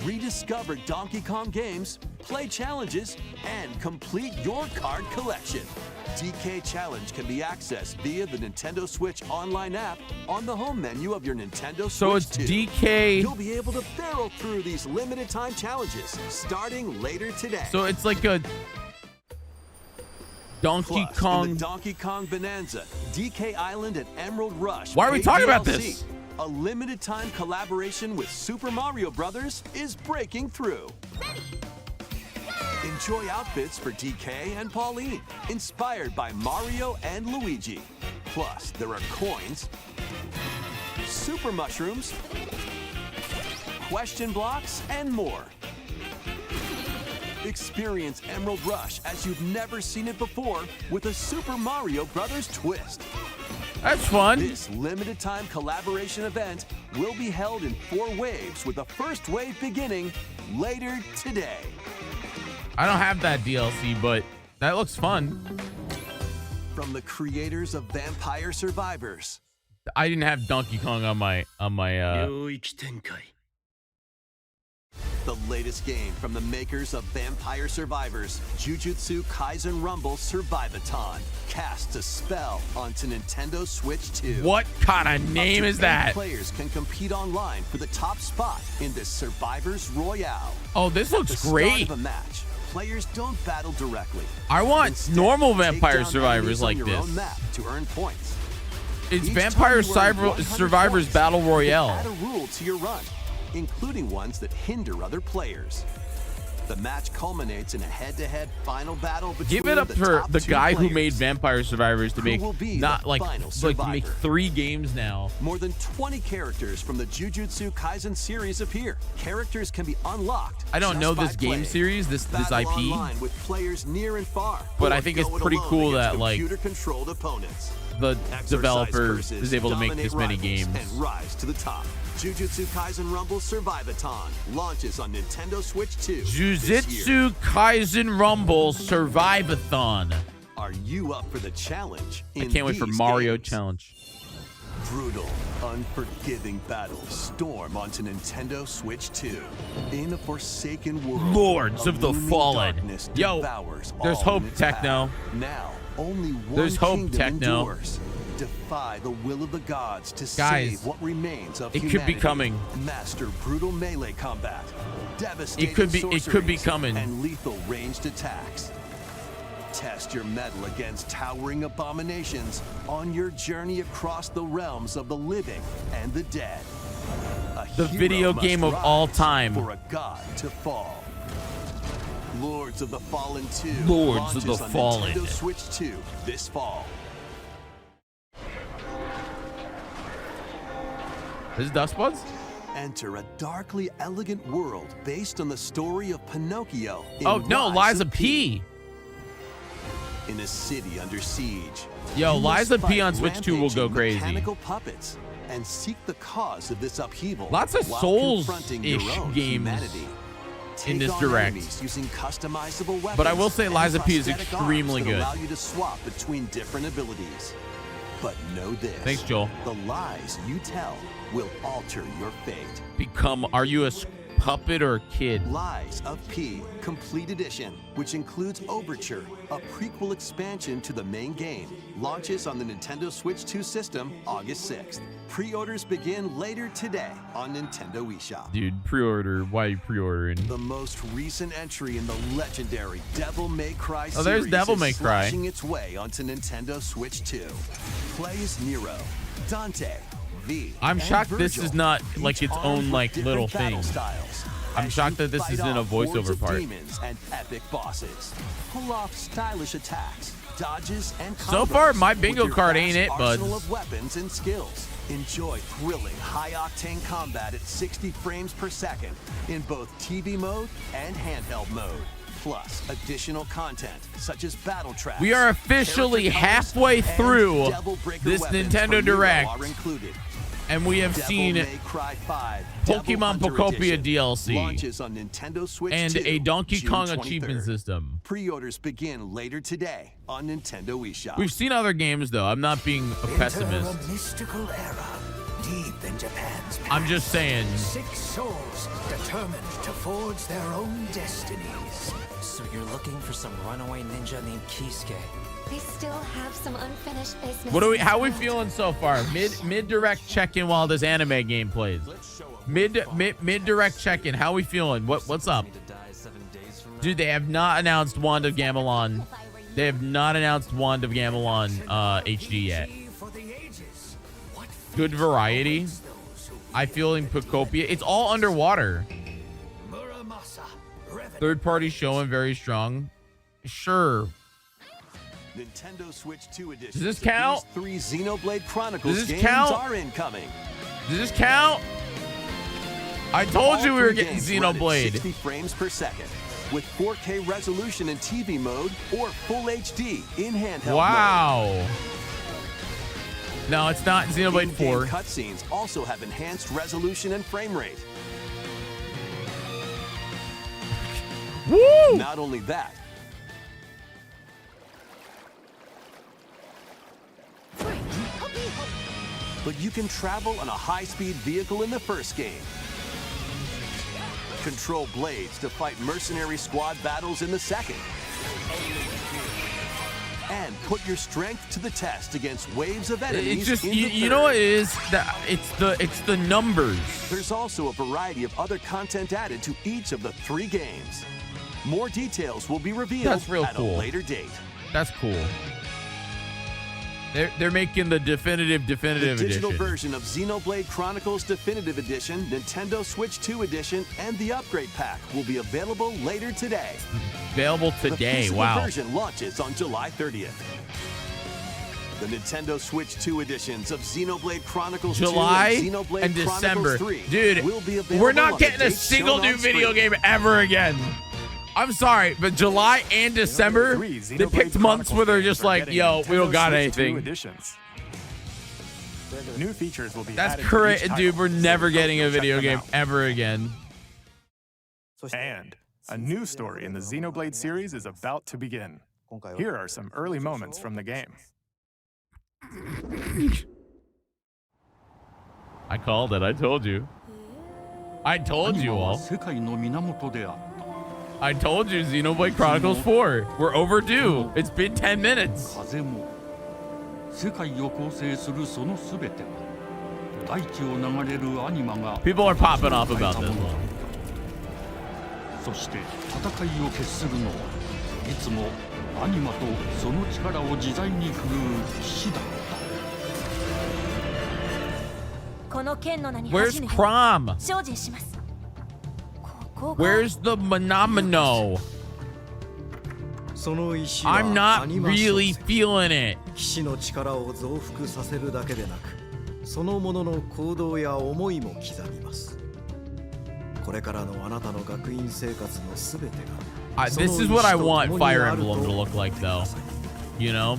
Speaker 4: Rediscover Donkey Kong games, play challenges, and complete your card collection. DK Challenge can be accessed via the Nintendo Switch Online app on the home menu of your Nintendo Switch
Speaker 1: So it's
Speaker 4: 2.
Speaker 1: DK.
Speaker 4: You'll be able to barrel through these limited time challenges starting later today.
Speaker 1: So it's like a Donkey
Speaker 4: Plus, in
Speaker 1: Kong.
Speaker 4: the Donkey Kong Bonanza, DK Island and Emerald Rush.
Speaker 1: Why are we
Speaker 4: paid
Speaker 1: talking about
Speaker 4: DLC.
Speaker 1: this?
Speaker 4: A limited time collaboration with Super Mario Brothers is breaking through. Enjoy outfits for DK and Pauline, inspired by Mario and Luigi. Plus, there are coins, super mushrooms, question blocks, and more. Experience Emerald Rush as you've never seen it before with a Super Mario Brothers twist.
Speaker 1: That's fun.
Speaker 4: This limited time collaboration event will be held in 4 waves with the first wave beginning later today.
Speaker 1: I don't have that DLC, but that looks fun.
Speaker 4: From the creators of Vampire Survivors.
Speaker 1: I didn't have Donkey Kong on my
Speaker 4: The latest game from the makers of Vampire Survivors, Jujutsu Kaisen Rumble Survivathon, casts a spell onto Nintendo Switch 2.
Speaker 1: What kind of name is that?
Speaker 4: Players can compete online for the top spot in this Survivors Royale.
Speaker 1: Oh, this looks
Speaker 4: At the
Speaker 1: great.
Speaker 4: start of a match, players don't battle directly.
Speaker 1: I want
Speaker 4: Instead,
Speaker 1: normal
Speaker 4: take
Speaker 1: Vampire
Speaker 4: down
Speaker 1: Survivors
Speaker 4: enemies on
Speaker 1: like
Speaker 4: your
Speaker 1: this.
Speaker 4: own map to earn points.
Speaker 1: It's
Speaker 4: Each
Speaker 1: Vampire
Speaker 4: time you earn 100
Speaker 1: Survivors
Speaker 4: points,
Speaker 1: Battle
Speaker 4: you can
Speaker 1: Royale.
Speaker 4: Add a rule to your run, including ones that hinder other players. The match culminates in a head-to-head final battle between
Speaker 1: Give it up for
Speaker 4: top
Speaker 1: the
Speaker 4: 2
Speaker 1: guy who
Speaker 4: players.
Speaker 1: made Vampire Survivors to
Speaker 4: Who
Speaker 1: make
Speaker 4: will be
Speaker 1: not
Speaker 4: the
Speaker 1: like
Speaker 4: final
Speaker 1: to make
Speaker 4: survivor?
Speaker 1: 3 games now.
Speaker 4: More than 20 characters from the Jujutsu Kaisen series appear. Characters can be unlocked.
Speaker 1: I don't
Speaker 4: just
Speaker 1: know
Speaker 4: by
Speaker 1: this game
Speaker 4: playing.
Speaker 1: series, this
Speaker 4: Battle
Speaker 1: IP.
Speaker 4: online with players near and far.
Speaker 1: But
Speaker 4: or
Speaker 1: I think it's
Speaker 4: go it
Speaker 1: pretty
Speaker 4: alone
Speaker 1: cool
Speaker 4: against
Speaker 1: that, like,
Speaker 4: computer-controlled opponents.
Speaker 1: The
Speaker 4: Exercise
Speaker 1: developer
Speaker 4: curses,
Speaker 1: is able to make
Speaker 4: dominate
Speaker 1: this many
Speaker 4: rivals,
Speaker 1: games.
Speaker 4: and rise to the top. Jujutsu Kaisen Rumble Survivathon launches on Nintendo Switch 2 this year.
Speaker 1: Jujutsu Kaisen Rumble Survivathon.
Speaker 4: Are you up for the challenge?
Speaker 1: I can't wait for
Speaker 4: these
Speaker 1: Mario
Speaker 4: games?
Speaker 1: Challenge.
Speaker 4: Brutal, unforgiving battles storm onto Nintendo Switch 2. In a forsaken world,
Speaker 1: Lords
Speaker 4: a
Speaker 1: of the
Speaker 4: looming
Speaker 1: Fallen.
Speaker 4: darkness
Speaker 1: Yo,
Speaker 4: devours
Speaker 1: there's
Speaker 4: all
Speaker 1: hope,
Speaker 4: in its
Speaker 1: Techno.
Speaker 4: path. Now, only one
Speaker 1: There's hope,
Speaker 4: kingdom
Speaker 1: Techno.
Speaker 4: endures. Defy the will of the gods to
Speaker 1: Guys,
Speaker 4: save what remains of
Speaker 1: it could
Speaker 4: humanity.
Speaker 1: be coming.
Speaker 4: Master brutal melee combat, devastating
Speaker 1: It could be
Speaker 4: sorceries,
Speaker 1: coming.
Speaker 4: and lethal ranged attacks. Test your mettle against towering abominations on your journey across the realms of the living and the dead. A
Speaker 1: The
Speaker 4: hero
Speaker 1: video
Speaker 4: must
Speaker 1: game of
Speaker 4: rise
Speaker 1: all time.
Speaker 4: for a god to fall. Lords of the Fallen 2
Speaker 1: Lords of the
Speaker 4: launches on
Speaker 1: Fallen.
Speaker 4: Nintendo Switch 2 this fall.
Speaker 1: This is Dust Buds?
Speaker 4: Enter a darkly elegant world based on the story of Pinocchio. in
Speaker 1: Oh, no,
Speaker 4: Rise
Speaker 1: Liza
Speaker 4: of
Speaker 1: P.
Speaker 4: In a city under siege.
Speaker 1: Yo,
Speaker 4: you must
Speaker 1: Liza P
Speaker 4: fight
Speaker 1: on Switch 2 will go
Speaker 4: rampaging
Speaker 1: crazy.
Speaker 4: Mechanical puppets and seek the cause of this upheaval.
Speaker 1: Lots of
Speaker 4: while
Speaker 1: Souls-ish
Speaker 4: confronting your own
Speaker 1: games
Speaker 4: humanity.
Speaker 1: in
Speaker 4: Take
Speaker 1: this
Speaker 4: on
Speaker 1: direct.
Speaker 4: enemies using customizable weapons
Speaker 1: But I will say
Speaker 4: and
Speaker 1: Liza P is
Speaker 4: prosthetic arms
Speaker 1: extremely
Speaker 4: that
Speaker 1: good.
Speaker 4: Allow you to swap between different abilities. But know this.
Speaker 1: Thanks, Joel.
Speaker 4: The lies you tell will alter your fate.
Speaker 1: Are you a puppet or a kid?
Speaker 4: Lies of P Complete Edition, which includes Overture, a prequel expansion to the main game, launches on the Nintendo Switch 2 system August 6th. Pre-orders begin later today on Nintendo eShop.
Speaker 1: Dude, pre-order. Why are you pre-ordering?
Speaker 4: The most recent entry in the legendary Devil May Cry series
Speaker 1: there's Devil
Speaker 4: is
Speaker 1: May Cry.
Speaker 4: slashing its way onto Nintendo Switch 2. Play as Nero, Dante, V,
Speaker 1: I'm
Speaker 4: and
Speaker 1: shocked this
Speaker 4: Virgil,
Speaker 1: is not like
Speaker 4: each
Speaker 1: its
Speaker 4: armed
Speaker 1: own
Speaker 4: with
Speaker 1: like
Speaker 4: different
Speaker 1: little
Speaker 4: battle
Speaker 1: thing.
Speaker 4: styles.
Speaker 1: I'm
Speaker 4: As
Speaker 1: shocked
Speaker 4: you
Speaker 1: that this
Speaker 4: fight
Speaker 1: isn't a
Speaker 4: off hordes
Speaker 1: voiceover
Speaker 4: of
Speaker 1: part.
Speaker 4: demons and epic bosses. Pull off stylish attacks, dodges, and
Speaker 1: So
Speaker 4: combos
Speaker 1: far, my
Speaker 4: with
Speaker 1: bingo
Speaker 4: your
Speaker 1: card
Speaker 4: vast
Speaker 1: ain't it, buds.
Speaker 4: arsenal of weapons and skills. Enjoy thrilling, high-octane combat at 60 frames per second in both TV mode and handheld mode. Plus, additional content such as battle tracks.
Speaker 1: We are officially
Speaker 4: character colors,
Speaker 1: halfway
Speaker 4: and
Speaker 1: through
Speaker 4: Devil Breaker
Speaker 1: this
Speaker 4: weapons
Speaker 1: Nintendo
Speaker 4: from Nero
Speaker 1: Direct.
Speaker 4: are included.
Speaker 1: And we have
Speaker 4: Devil
Speaker 1: seen
Speaker 4: May Cry 5 Devil
Speaker 1: Pokemon
Speaker 4: Hunter
Speaker 1: Pokopia
Speaker 4: Edition
Speaker 1: DLC
Speaker 4: launches on Nintendo Switch
Speaker 1: and
Speaker 4: 2,
Speaker 1: a Donkey
Speaker 4: June
Speaker 1: Kong
Speaker 4: 23rd.
Speaker 1: achievement system.
Speaker 4: Pre-orders begin later today on Nintendo eShop.
Speaker 1: We've seen other games though. I'm not being a pessimist.
Speaker 8: Enter a mystical era, deep in Japan's past.
Speaker 1: I'm just saying.
Speaker 8: 6 souls determined to forge their own destinies.
Speaker 9: So you're looking for some runaway ninja named Kisuke.
Speaker 10: They still have some unfinished business.
Speaker 1: How are we feeling so far? Mid direct check-in while this anime game plays. Mid direct check-in. How are we feeling? What's up? Dude, they have not announced Wanda Gamelon. They have not announced Wand of Gamelon HD yet. Good variety. I feel in Pocopia. It's all underwater. Third party showing very strong. Sure.
Speaker 4: Nintendo Switch 2 edition.
Speaker 1: Does this count?
Speaker 4: These 3 Xenoblade Chronicles
Speaker 1: Does this
Speaker 4: games
Speaker 1: count?
Speaker 4: are incoming.
Speaker 1: Does this count? I told you we were getting
Speaker 4: Games run at
Speaker 1: Xenoblade.
Speaker 4: 60 frames per second with 4K resolution in TV mode or Full HD in handheld
Speaker 1: Wow. No, it's not Xenoblade 4.
Speaker 4: Cutscenes also have enhanced resolution and frame rate.
Speaker 1: Woo!
Speaker 4: Not only that, but you can travel on a high-speed vehicle in the first game. Control blades to fight mercenary squad battles in the second. And put your strength to the test against waves of enemies.
Speaker 1: It's just
Speaker 4: in the
Speaker 1: you know what
Speaker 4: third.
Speaker 1: it is? It's the numbers.
Speaker 4: There's also a variety of other content added to each of the 3 games. More details will be revealed
Speaker 1: That's real
Speaker 4: at
Speaker 1: cool.
Speaker 4: a later date.
Speaker 1: That's cool. They're making the definitive
Speaker 4: The digital
Speaker 1: edition.
Speaker 4: version of Xenoblade Chronicles Definitive Edition, Nintendo Switch 2 Edition, and the upgrade pack will be available later today.
Speaker 1: Available
Speaker 4: The
Speaker 1: today.
Speaker 4: physical
Speaker 1: Wow.
Speaker 4: version launches on July 30th. The Nintendo Switch 2 editions of Xenoblade Chronicles 2
Speaker 1: July
Speaker 4: and Xenoblade
Speaker 1: and
Speaker 4: Chronicles
Speaker 1: December.
Speaker 4: 3
Speaker 1: Dude,
Speaker 4: will be available
Speaker 1: we're not
Speaker 4: on the
Speaker 1: getting a
Speaker 4: dates
Speaker 1: single
Speaker 4: shown
Speaker 1: new
Speaker 4: on
Speaker 1: video
Speaker 4: screen.
Speaker 1: game ever again. I'm sorry, but July and December, they picked months where they're just like, yo, we don't got anything.
Speaker 2: New features will be
Speaker 1: That's
Speaker 2: added to
Speaker 1: correct,
Speaker 2: each
Speaker 1: dude.
Speaker 2: title,
Speaker 1: We're
Speaker 2: so
Speaker 1: never
Speaker 2: hope
Speaker 1: getting
Speaker 2: you'll
Speaker 1: a
Speaker 2: check
Speaker 1: video
Speaker 2: them
Speaker 1: game
Speaker 2: out.
Speaker 1: ever again.
Speaker 2: And a new story in the Xenoblade series is about to begin. Here are some early moments from the game.
Speaker 1: I called it. I told you. I told you all. I told you Xenoblade Chronicles 4. We're overdue. It's been 10 minutes. People are popping off about this one.
Speaker 11: そして戦いを決するのはいつもアニマとその力を自在に振るう騎士だった。
Speaker 6: この剣の名に
Speaker 1: Where's Crom?
Speaker 6: 精進します。ここが
Speaker 1: Where's the Monomino? I'm not really feeling it.
Speaker 12: 騎士の力を増幅させるだけでなく、そのものの行動や思いも刻みます。これからのあなたの学院生活のすべてが。
Speaker 1: This is what I want Fire Emblem to look like, though. You know?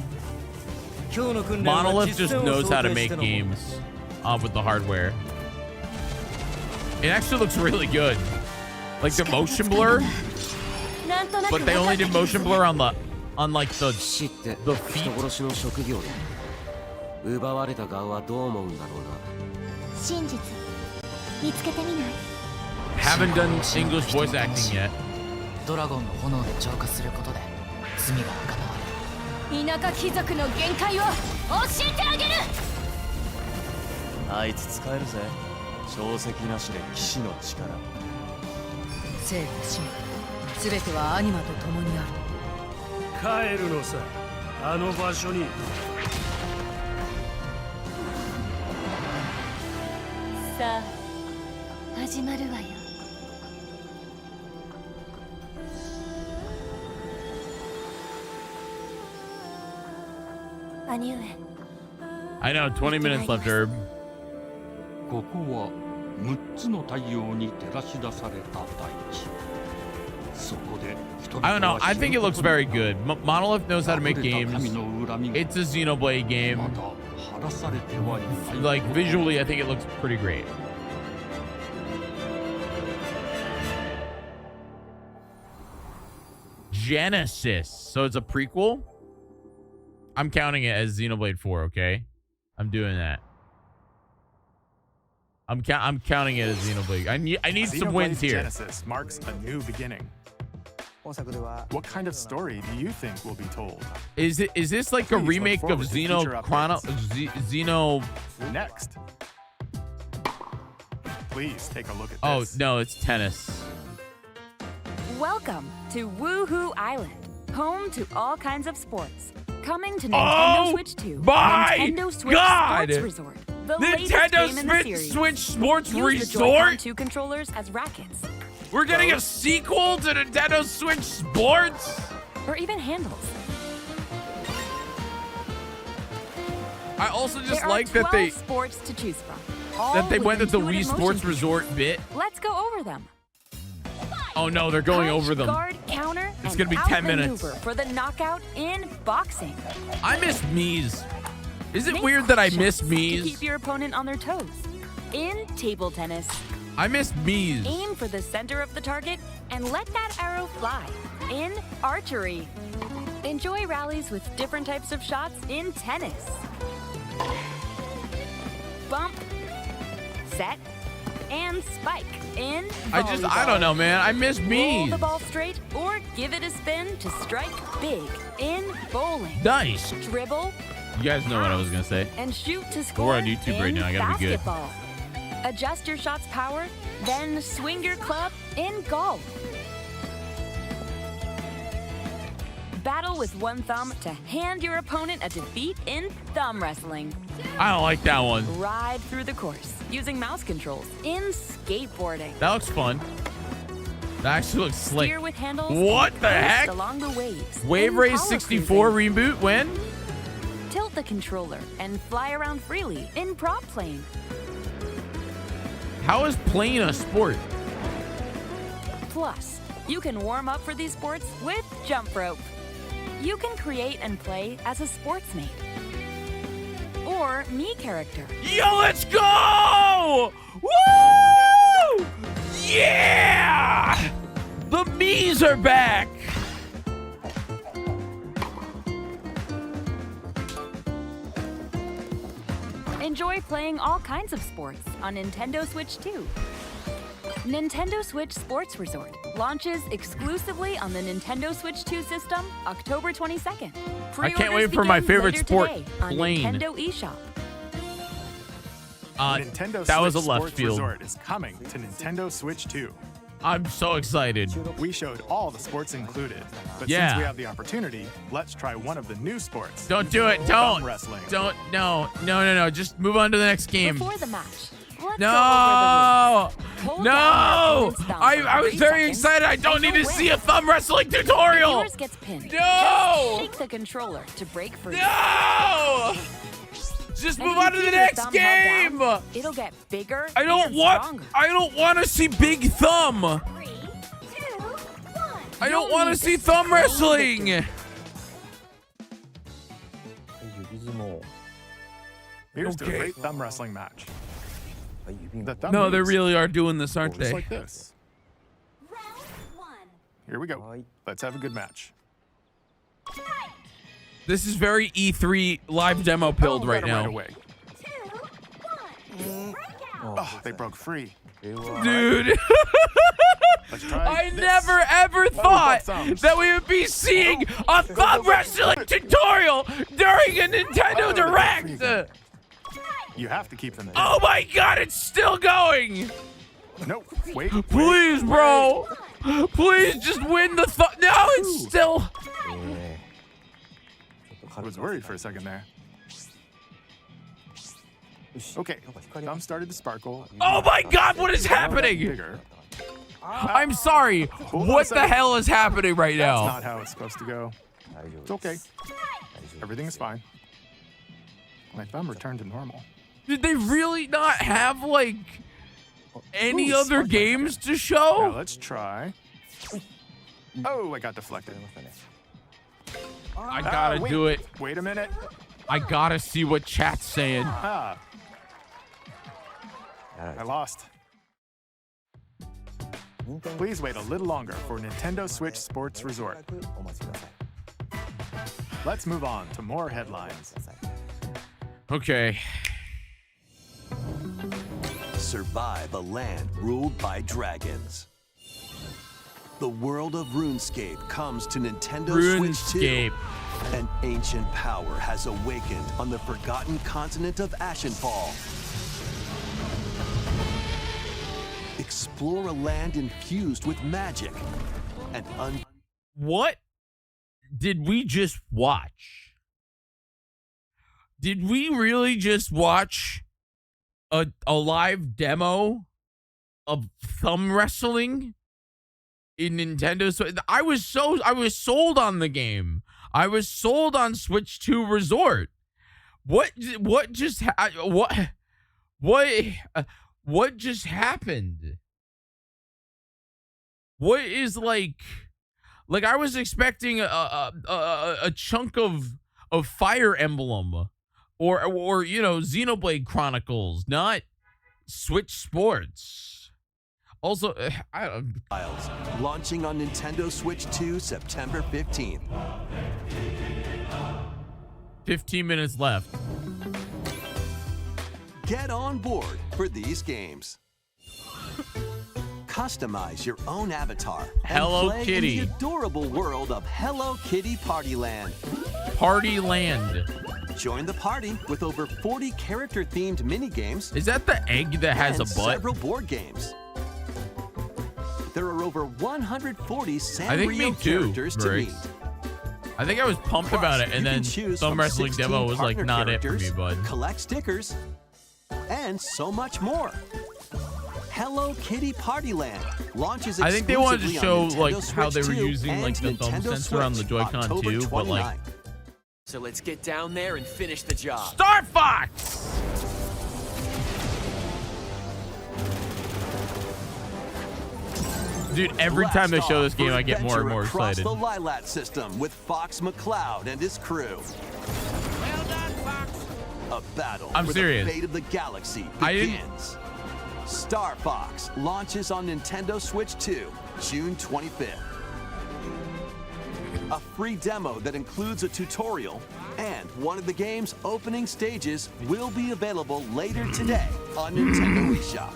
Speaker 1: Monolith just knows how to make games with the hardware. It actually looks really good. Like the motion blur, but they only did motion blur on the feet.
Speaker 13: 奪われた側はどう思うんだろうな。
Speaker 6: 真実見つけてみない？
Speaker 1: Haven't done English voice acting yet.
Speaker 9: ドラゴンの炎で浄化することで罪が賄われる。
Speaker 6: 田舎貴族の限界を教えてあげる。
Speaker 14: あいつ使えるぜ。証石なしで騎士の力。
Speaker 15: 生と死すべてはアニマと共にある。
Speaker 5: 帰るのさ、あの場所に。
Speaker 6: さあ始まるわよ。兄上。
Speaker 1: I know, 20 minutes left, Herb.
Speaker 11: ここは6つの太陽に照らし出された大地。そこで
Speaker 1: I don't know. I think it looks very good. Monolith knows how to make games. It's a Xenoblade game. Like, visually, I think it looks pretty great. Genesis. So it's a prequel? I'm counting it as Xenoblade 4, okay? I'm doing that. I'm counting it as Xenoblade. I need some wins here.
Speaker 2: Genesis marks a new beginning. What kind of story do you think will be told?
Speaker 1: Is this like a remake of Xeno?
Speaker 2: Next. Please take a look at
Speaker 1: this. Oh,
Speaker 2: this.
Speaker 1: no, it's tennis.
Speaker 16: Welcome to Woohoo Island. Home to all kinds of sports. Coming to Nintendo Switch 2.
Speaker 1: My
Speaker 16: Nintendo Switch
Speaker 1: God!
Speaker 16: Sports Resort. The latest
Speaker 1: Nintendo
Speaker 16: game in the series.
Speaker 1: Switch Sports
Speaker 16: Use the
Speaker 1: Resort?
Speaker 16: Joy-Con 2 controllers as rackets.
Speaker 1: We're getting a sequel to Nintendo Switch Sports?
Speaker 16: Or even handles.
Speaker 1: I also just
Speaker 16: There
Speaker 1: like
Speaker 16: are
Speaker 1: that
Speaker 16: 12 sports to choose from. All
Speaker 1: that they went with the Wii
Speaker 16: intuitive
Speaker 1: Sports
Speaker 16: motion
Speaker 1: Resort bit.
Speaker 16: Let's go over them.
Speaker 1: Oh no, they're going
Speaker 16: Punch,
Speaker 1: over them.
Speaker 16: Guard, counter,
Speaker 1: It's
Speaker 16: and
Speaker 1: gonna be 10 minutes.
Speaker 16: outmaneuver for the knockout in boxing.
Speaker 1: I miss Mii's. Is it
Speaker 16: Make
Speaker 1: weird that I
Speaker 16: quick
Speaker 1: miss
Speaker 16: shots to
Speaker 1: Mii's?
Speaker 16: keep your opponent on their toes. In table tennis,
Speaker 1: I miss Mii's.
Speaker 16: aim for the center of the target and let that arrow fly. In archery, enjoy rallies with different types of shots in tennis. Bump, set, and spike in volleyball.
Speaker 1: I don't know, man. I miss
Speaker 16: Roll
Speaker 1: Mii's.
Speaker 16: the ball straight or give it a spin to strike big in bowling.
Speaker 1: Nice.
Speaker 16: Dribble
Speaker 1: You guys know what I was gonna say.
Speaker 16: and shoot to score.
Speaker 1: We're on YouTube right
Speaker 16: in
Speaker 1: now. I gotta be good.
Speaker 16: basketball. Adjust your shot's power, then swing your club in golf. Battle with one thumb to hand your opponent a defeat in thumb wrestling.
Speaker 1: I don't like that one.
Speaker 16: Ride through the course using mouse controls in skateboarding.
Speaker 1: That looks fun. That actually looks slick.
Speaker 16: Steer with handles
Speaker 1: What
Speaker 16: and
Speaker 1: the
Speaker 16: coast
Speaker 1: heck?
Speaker 16: along the waves.
Speaker 1: Wave
Speaker 16: in
Speaker 1: Race
Speaker 16: power
Speaker 1: 64
Speaker 16: cruising.
Speaker 1: reboot when?
Speaker 16: Tilt the controller and fly around freely in prop plane.
Speaker 1: How is playing a sport?
Speaker 16: Plus, you can warm up for these sports with jump rope. You can create and play as a sportsmate or me character.
Speaker 1: Yo, let's go! Woo! Yeah! The Mii's are back!
Speaker 16: Enjoy playing all kinds of sports on Nintendo Switch 2. Nintendo Switch Sports Resort launches exclusively on the Nintendo Switch 2 system October 22nd.
Speaker 1: I can't wait for my
Speaker 16: Pre-orders
Speaker 1: favorite
Speaker 16: begin
Speaker 1: sport,
Speaker 16: later today on
Speaker 1: plane.
Speaker 16: Nintendo eShop.
Speaker 2: Nintendo
Speaker 1: that was a
Speaker 2: Switch
Speaker 1: left
Speaker 2: Sports
Speaker 1: field.
Speaker 2: Resort is coming to Nintendo Switch 2.
Speaker 1: I'm so excited.
Speaker 2: We showed all the sports included, but
Speaker 1: Yeah.
Speaker 2: since we have the opportunity, let's try one of the new sports.
Speaker 1: Don't do it.
Speaker 2: Thumb
Speaker 1: Don't.
Speaker 2: wrestling.
Speaker 1: Don't. No. Just move on to the next game.
Speaker 16: Before the match, let's
Speaker 1: No!
Speaker 16: go over the rules. Hold down your
Speaker 1: No!
Speaker 16: opponent's thumb
Speaker 1: I
Speaker 16: for
Speaker 1: was
Speaker 16: 3
Speaker 1: very
Speaker 16: seconds,
Speaker 1: excited. I don't
Speaker 16: and
Speaker 1: need
Speaker 16: you'll
Speaker 1: to see a
Speaker 16: win.
Speaker 1: thumb wrestling tutorial.
Speaker 16: Yours gets pinned.
Speaker 1: No!
Speaker 16: Just shake the controller to break free.
Speaker 1: No! Just
Speaker 16: And
Speaker 1: move
Speaker 16: if
Speaker 1: on
Speaker 16: you
Speaker 1: to the
Speaker 16: keep your
Speaker 1: next
Speaker 16: thumb held
Speaker 1: game.
Speaker 16: down, it'll get bigger
Speaker 1: I don't
Speaker 16: and
Speaker 1: want.
Speaker 16: stronger.
Speaker 1: I don't want to see big thumb. I don't
Speaker 16: You'll
Speaker 1: want to
Speaker 16: need
Speaker 1: see
Speaker 16: to
Speaker 1: thumb
Speaker 16: claim
Speaker 1: wrestling.
Speaker 2: Here's to a
Speaker 1: Okay.
Speaker 2: great thumb wrestling match. The thumb
Speaker 1: No, they
Speaker 2: moves
Speaker 1: really are doing this, aren't
Speaker 2: just
Speaker 1: they?
Speaker 2: like this. Here we go. Let's have a good match.
Speaker 1: This is very E3 live demo build right now.
Speaker 2: Right away. Oh, they broke free.
Speaker 1: Dude.
Speaker 2: Let's try
Speaker 1: I
Speaker 2: this.
Speaker 1: never ever thought
Speaker 2: thumbs.
Speaker 1: that we would be seeing a thumb wrestling tutorial during a Nintendo Direct.
Speaker 2: You have to keep them in.
Speaker 1: Oh my god, it's still going.
Speaker 2: No, wait.
Speaker 1: Please, bro. Please just win the thumb. No, it's still.
Speaker 2: I was worried for a second there. Okay, thumb started to sparkle.
Speaker 1: Oh my god, what is happening?
Speaker 2: Bigger.
Speaker 1: I'm sorry.
Speaker 2: on a
Speaker 1: What the
Speaker 2: second.
Speaker 1: hell is happening right
Speaker 2: That's
Speaker 1: now?
Speaker 2: not how it's supposed to go. It's okay. Everything is fine. My thumb returned to normal.
Speaker 1: Did they really not have like any other games to
Speaker 2: Now
Speaker 1: show?
Speaker 2: let's try. Oh, I got deflected.
Speaker 1: I gotta
Speaker 2: wait.
Speaker 1: do it.
Speaker 2: Wait a minute.
Speaker 1: I gotta see what chat's saying.
Speaker 2: Ah. I lost. Please wait a little longer for Nintendo Switch Sports Resort. Let's move on to more headlines.
Speaker 1: Okay.
Speaker 4: Survive a land ruled by dragons. The world of RuneScape comes to Nintendo Switch 2.
Speaker 1: RuneScape.
Speaker 4: An ancient power has awakened on the forgotten continent of Ashenfall. Explore a land infused with magic and
Speaker 1: What? did we just watch? Did we really just watch a live demo of thumb wrestling in Nintendo Switch? I was sold on the game. I was sold on Switch 2 Resort. What just happened? What is like I was expecting a chunk of Fire Emblem or you know, Xenoblade Chronicles, not Switch Sports. Also,
Speaker 4: launching on Nintendo Switch 2 September 15th.
Speaker 1: 15 minutes left.
Speaker 4: Get on board for these games. Customize your own avatar
Speaker 1: Hello
Speaker 4: and play
Speaker 1: Kitty.
Speaker 4: in the adorable world of Hello Kitty Party Land.
Speaker 1: Party Land.
Speaker 4: Join the party with over 40 character-themed mini-games.
Speaker 1: Is that the egg that has a butt?
Speaker 4: Several board games. There are over 140 Sanrio characters to meet.
Speaker 1: I think I was pumped about it, and then some wrestling demo was like, not it for me, bud.
Speaker 4: Collect stickers, and so much more. Hello Kitty Party Land launches.
Speaker 1: I think they wanted to show like
Speaker 4: Switch
Speaker 1: how they were
Speaker 4: 2
Speaker 1: using like the
Speaker 4: and
Speaker 1: thumb
Speaker 4: Nintendo
Speaker 1: sensor on the
Speaker 4: Switch,
Speaker 1: Joy-Con
Speaker 4: October
Speaker 1: too, but like.
Speaker 4: 29.
Speaker 17: So let's get down there and finish the job.
Speaker 1: Star Fox! Dude, every time they show this game, I get more and more excited.
Speaker 4: The Lilat system with Fox McCloud and his crew.
Speaker 17: Well done, Fox.
Speaker 4: A battle
Speaker 1: I'm
Speaker 4: for
Speaker 1: serious.
Speaker 4: the fate of the galaxy begins. Star Fox launches on Nintendo Switch 2, June 25th. A free demo that includes a tutorial and one of the game's opening stages will be available later today on Nintendo eShop.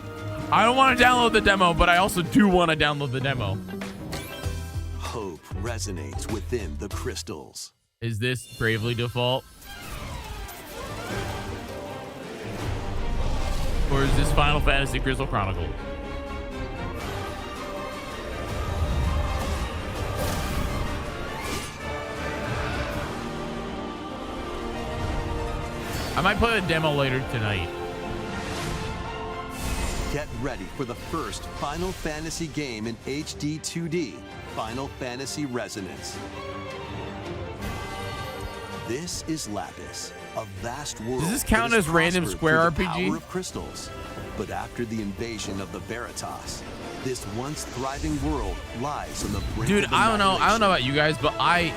Speaker 1: I don't want to download the demo, but I also do want to download the demo.
Speaker 4: Hope resonates within the crystals.
Speaker 1: Is this Bravely Default? Or is this Final Fantasy Crystal Chronicles? I might play the demo later tonight.
Speaker 4: Get ready for the first Final Fantasy game in HD 2D, Final Fantasy Resonance. This is Lapis, a vast world.
Speaker 1: Does this count as random Square RPG?
Speaker 4: Power of crystals. But after the invasion of the Veritas, this once thriving world lies on the brink
Speaker 1: Dude,
Speaker 4: of
Speaker 1: I don't know about you guys, but I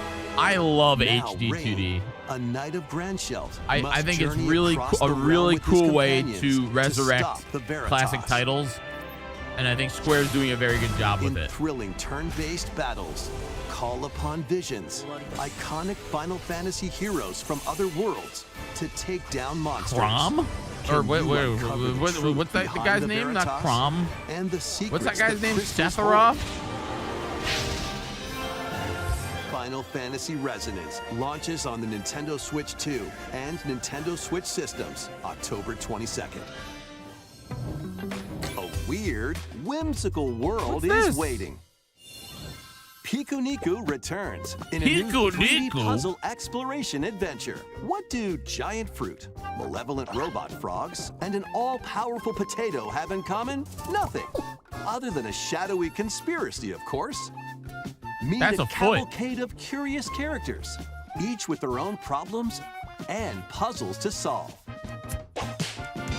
Speaker 1: love
Speaker 4: now
Speaker 1: HD
Speaker 4: Rain,
Speaker 1: 2D.
Speaker 4: A knight of Grandshelt.
Speaker 1: I think it's really a really cool way to resurrect classic titles, and I think Square's doing a very good job with it.
Speaker 4: Thrilling turn-based battles, call upon visions, iconic Final Fantasy heroes from other worlds to take down monsters.
Speaker 1: Crom? Or what's that the guy's name? Not Crom.
Speaker 4: And the
Speaker 1: what's that guy's name?
Speaker 4: crystals
Speaker 1: Sephiroth?
Speaker 4: Final Fantasy Resonance launches on the Nintendo Switch 2 and Nintendo Switch systems October 22nd. A weird, whimsical world is waiting. Piku Niku returns in a new 3D puzzle exploration adventure. What do giant fruit, malevolent robot frogs, and an all-powerful potato have in common? Nothing. Other than a shadowy conspiracy, of course. Meet a cavalcade of curious characters, each with their own problems and puzzles to solve.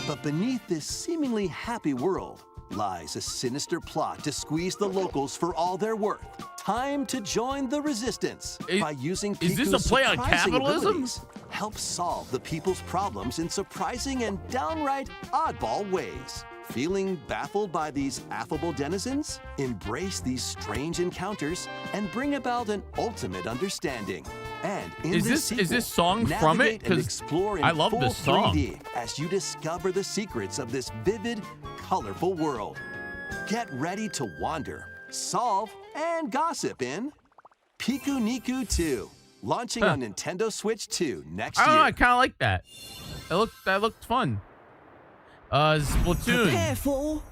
Speaker 4: But beneath this seemingly happy world lies a sinister plot to squeeze the locals for all they're worth. Time to join the resistance by using Piku's
Speaker 1: this a play on
Speaker 4: surprising
Speaker 1: capitalism?
Speaker 4: abilities. Help solve the people's problems in surprising and downright oddball ways. Feeling baffled by these affable denizens? Embrace these strange encounters and bring about an ultimate understanding. And in
Speaker 1: Is
Speaker 4: this
Speaker 1: this song from it?
Speaker 4: navigate and
Speaker 1: 'Cause
Speaker 4: explore in
Speaker 1: I love
Speaker 4: full
Speaker 1: this song.
Speaker 4: 3D as you discover the secrets of this vivid, colorful world. Get ready to wander, solve, and gossip in Piku Niku 2, launching on Nintendo Switch 2 next
Speaker 1: I don't know,
Speaker 4: year.
Speaker 1: I kind of like that. That looked fun. Splatoon.
Speaker 4: Prepare for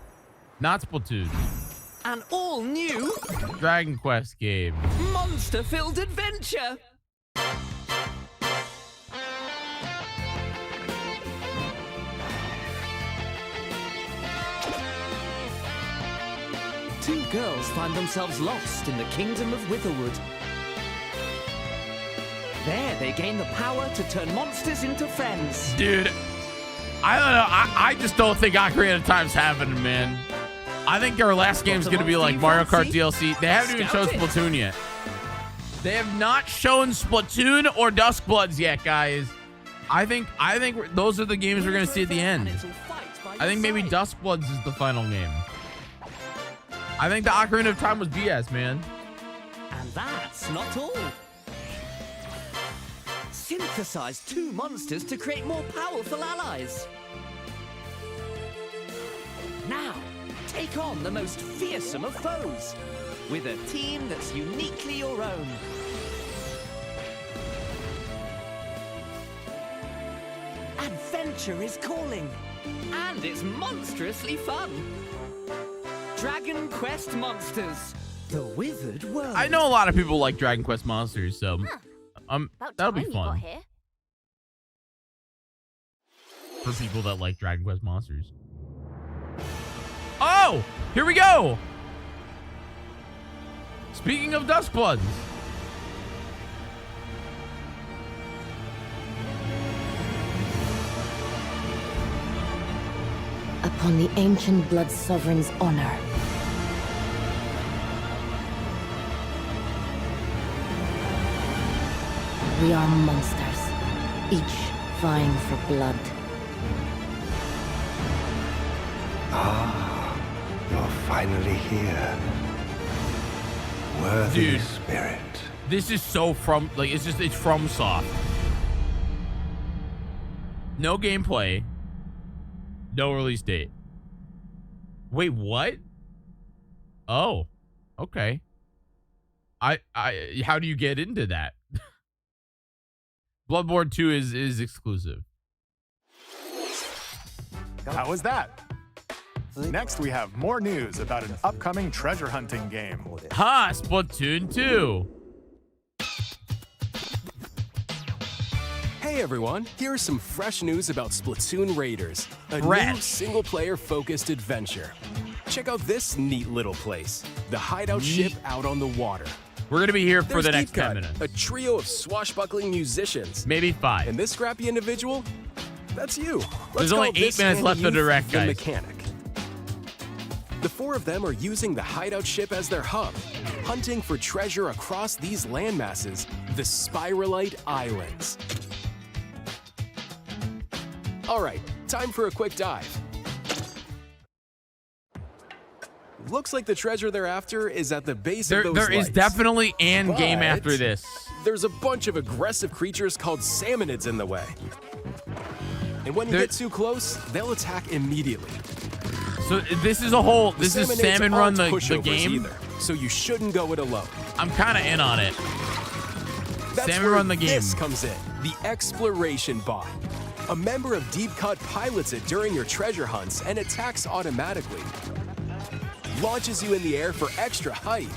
Speaker 1: Not Splatoon.
Speaker 18: An all-new
Speaker 1: Dragon Quest game.
Speaker 18: monster-filled adventure. Two girls find themselves lost in the kingdom of Witherwood. There, they gain the power to turn monsters into friends.
Speaker 1: Dude, I don't know. I just don't think Ocarina of Time's happening, man. I think our last game's going to be like Mario Kart DLC. They haven't even shown Splatoon yet. They have not shown Splatoon or Duskbloods yet, guys. I think those are the games we're going to see at the end. I think maybe Duskbloods is the final game. I think the Ocarina of Time was BS, man.
Speaker 18: And that's not all. Synthesize two monsters to create more powerful allies. Now, take on the most fearsome of foes with a team that's uniquely your own. Adventure is calling, and it's monstrously fun. Dragon Quest Monsters, the Withered World.
Speaker 1: I know a lot of people like Dragon Quest Monsters, so that'll be fun for people that like Dragon Quest Monsters. Oh, here we go. Speaking of Duskbloods.
Speaker 19: Upon the ancient blood sovereign's honor. We are monsters, each vying for blood.
Speaker 20: Ah, you're finally here. Worthy
Speaker 1: Dude,
Speaker 20: spirit.
Speaker 1: This is so from, like, it's from soft. No gameplay. No release date. Wait, what? Oh, okay. How do you get into that? Bloodborne 2 is exclusive.
Speaker 2: How was that? Next, we have more news about an upcoming treasure hunting game.
Speaker 1: Ha! Splatoon 2.
Speaker 21: Hey everyone, here's some fresh news about Splatoon Raiders, a new single-player focused adventure. Check out this neat little place, the hideout ship out on the water.
Speaker 1: We're gonna be here for
Speaker 21: There's
Speaker 1: the next
Speaker 21: Deep
Speaker 1: 10
Speaker 21: Cut,
Speaker 1: minutes.
Speaker 21: a trio of swashbuckling musicians.
Speaker 1: Maybe 5.
Speaker 21: And this scrappy individual, that's you.
Speaker 1: There's only 8 minutes left to direct,
Speaker 21: the
Speaker 1: guys.
Speaker 21: Mechanic. The 4 of them are using the hideout ship as their hub, hunting for treasure across these landmasses, the Spiralite Islands. All right, time for a quick dive. Looks like the treasure they're after is at the base of those
Speaker 1: There is
Speaker 21: lights.
Speaker 1: definitely an game
Speaker 21: But
Speaker 1: after this.
Speaker 21: There's a bunch of aggressive creatures called salmonids in the way. And when you get too close, they'll attack immediately.
Speaker 1: So this is a whole,
Speaker 21: The
Speaker 1: this is
Speaker 21: salmonids
Speaker 1: Salmon Run
Speaker 21: aren't
Speaker 1: the
Speaker 21: pushovers
Speaker 1: game?
Speaker 21: either, so you shouldn't go it alone.
Speaker 1: I'm kind of in on it.
Speaker 21: That's
Speaker 1: Salmon
Speaker 21: where
Speaker 1: Run the game.
Speaker 21: This comes in, the Exploration Bot. A member of Deep Cut pilots it during your treasure hunts and attacks automatically. Launches you in the air for extra height.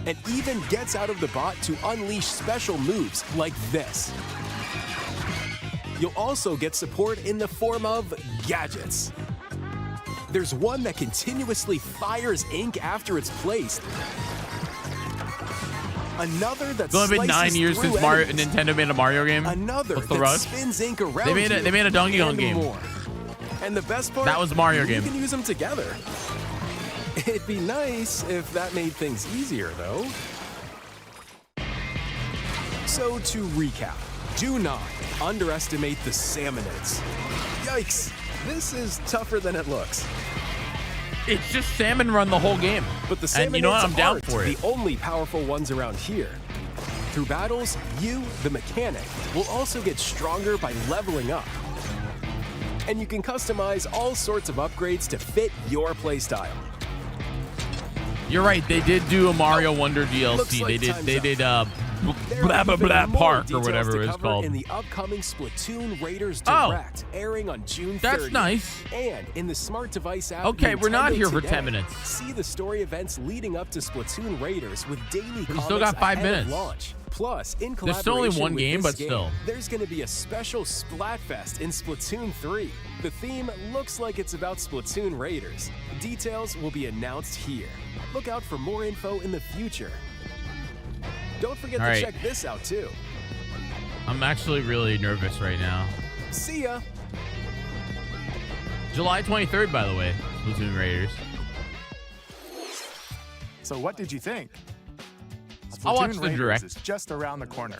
Speaker 21: And even gets out of the bot to unleash special moves like this. You'll also get support in the form of gadgets. There's one that continuously fires ink after it's placed. Another that
Speaker 1: It's only been 9 years since Nintendo made a Mario game.
Speaker 21: Another
Speaker 1: What's the
Speaker 21: that
Speaker 1: rush?
Speaker 21: spins ink around
Speaker 1: They made a Donkey Kong
Speaker 21: and
Speaker 1: game.
Speaker 21: more. And the best part,
Speaker 1: That was Mario
Speaker 21: you
Speaker 1: game.
Speaker 21: can use them together. It'd be nice if that made things easier, though. So to recap, do not underestimate the salmonids. Yikes, this is tougher than it looks.
Speaker 1: It's just Salmon Run the whole game.
Speaker 21: But the
Speaker 1: And you know what?
Speaker 21: salmonids
Speaker 1: I'm down
Speaker 21: aren't
Speaker 1: for it.
Speaker 21: the only powerful ones around here. Through battles, you, the mechanic, will also get stronger by leveling up. And you can customize all sorts of upgrades to fit your playstyle.
Speaker 1: You're right. They did do a Mario Wonder
Speaker 21: looks
Speaker 1: DLC.
Speaker 21: like
Speaker 1: They
Speaker 21: time's
Speaker 1: did blah blah blah park or whatever it's called.
Speaker 21: In the upcoming Splatoon Raiders
Speaker 1: Oh.
Speaker 21: Direct, airing on June 30th.
Speaker 1: That's nice.
Speaker 21: And in the smart device app.
Speaker 1: Okay, we're not
Speaker 21: Nintendo
Speaker 1: here for
Speaker 21: Today.
Speaker 1: 10 minutes.
Speaker 21: See the story events leading up to Splatoon Raiders with daily comics
Speaker 1: still got 5
Speaker 21: ahead of
Speaker 1: minutes.
Speaker 21: launch. Plus, in
Speaker 1: There's still only
Speaker 21: collaboration
Speaker 1: one
Speaker 21: with
Speaker 1: game,
Speaker 21: this
Speaker 1: but still.
Speaker 21: there's going to be a special Splatfest in Splatoon 3. The theme looks like it's about Splatoon Raiders. Details will be announced here. Look out for more info in the future. Don't forget
Speaker 1: All
Speaker 21: to
Speaker 1: right.
Speaker 21: check this out too.
Speaker 1: I'm actually really nervous right now.
Speaker 21: See ya!
Speaker 1: July 23rd, by the way, Splatoon Raiders.
Speaker 2: So what did you think?
Speaker 1: I'll watch
Speaker 2: Splatoon
Speaker 1: the
Speaker 2: Raiders
Speaker 1: direct.
Speaker 2: is just around the corner.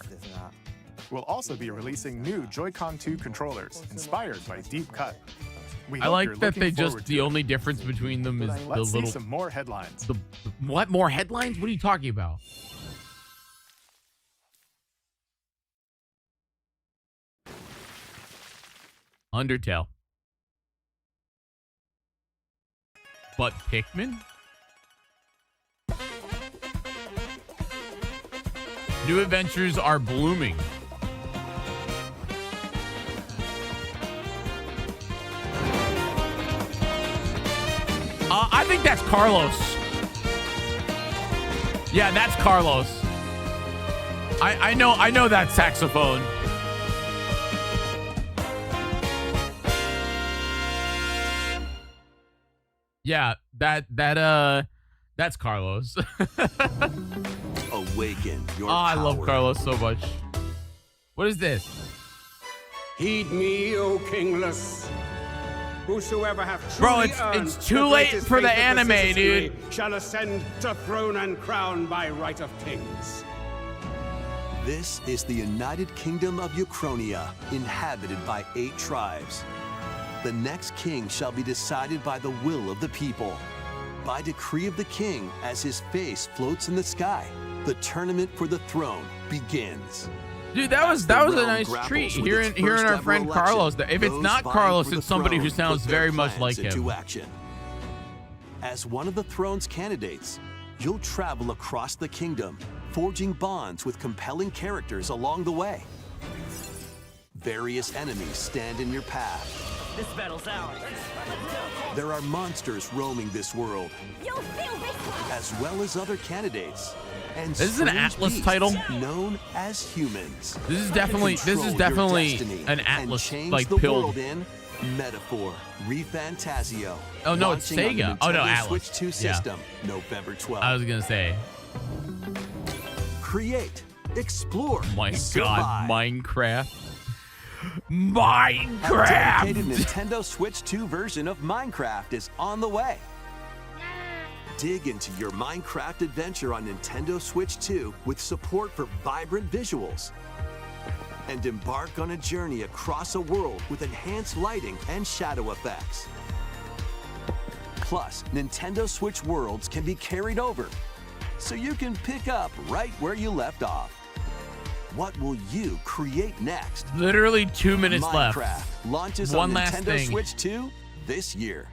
Speaker 2: We'll also be releasing new Joy-Con 2 controllers inspired by Deep Cut. We
Speaker 1: I
Speaker 2: hope
Speaker 1: like
Speaker 2: you're
Speaker 1: that
Speaker 2: looking
Speaker 1: they
Speaker 2: forward
Speaker 1: just,
Speaker 2: to
Speaker 1: the
Speaker 2: it.
Speaker 1: only difference between them is the
Speaker 2: Let's see
Speaker 1: little,
Speaker 2: some more headlines.
Speaker 1: what, more headlines? What are you talking about? Undertale. But Pikmin? New adventures are blooming. I think that's Carlos. Yeah, that's Carlos. I know that saxophone. Yeah, that's Carlos.
Speaker 4: Awaken your
Speaker 1: I love
Speaker 4: power.
Speaker 1: Carlos so much. What is this?
Speaker 5: Heed me, O kingless. Whosoever hath
Speaker 1: Bro,
Speaker 5: truly
Speaker 1: it's
Speaker 5: earned
Speaker 1: too
Speaker 5: the
Speaker 1: late
Speaker 5: greatest
Speaker 1: for the
Speaker 5: faith of
Speaker 1: anime,
Speaker 5: vicissitude
Speaker 1: dude.
Speaker 5: shall ascend to throne and crown by right of kings.
Speaker 4: This is the United Kingdom of Uchronia, inhabited by 8 tribes. The next king shall be decided by the will of the people. By decree of the king, as his face floats in the sky, the tournament for the throne begins.
Speaker 1: Dude, that was a nice treat hearing our friend Carlos. If it's not Carlos, it's somebody who sounds very much like him.
Speaker 4: Into action. As one of the throne's candidates, you'll travel across the kingdom, forging bonds with compelling characters along the way. Various enemies stand in your path.
Speaker 18: This battle's ours.
Speaker 4: There are monsters roaming this world, as well as other candidates. And
Speaker 1: This is an
Speaker 4: strange
Speaker 1: Atlas
Speaker 4: beasts
Speaker 1: title?
Speaker 4: known as humans.
Speaker 1: This is definitely
Speaker 4: Control your destiny
Speaker 1: an
Speaker 4: and
Speaker 1: Atlas
Speaker 4: change
Speaker 1: like
Speaker 4: the
Speaker 1: pilled.
Speaker 4: world in Metaphor Refantasio.
Speaker 1: Oh no, it's
Speaker 4: Launching on
Speaker 1: Sega.
Speaker 4: the
Speaker 1: Oh no,
Speaker 4: Nintendo
Speaker 1: Atlas.
Speaker 4: Switch 2
Speaker 1: Yeah.
Speaker 4: system, November 12th.
Speaker 1: I was gonna say.
Speaker 4: Create, explore,
Speaker 1: My
Speaker 4: survive.
Speaker 1: God, Minecraft.
Speaker 4: A
Speaker 1: Minecraft.
Speaker 4: dedicated Nintendo Switch 2 version of Minecraft is on the way. Dig into your Minecraft adventure on Nintendo Switch 2 with support for vibrant visuals. And embark on a journey across a world with enhanced lighting and shadow effects. Plus, Nintendo Switch worlds can be carried over, so you can pick up right where you left off. What will you create next?
Speaker 1: Literally 2 minutes
Speaker 4: Minecraft
Speaker 1: left.
Speaker 4: launches
Speaker 1: One
Speaker 4: on
Speaker 1: last
Speaker 4: Nintendo
Speaker 1: thing.
Speaker 4: Switch 2 this year.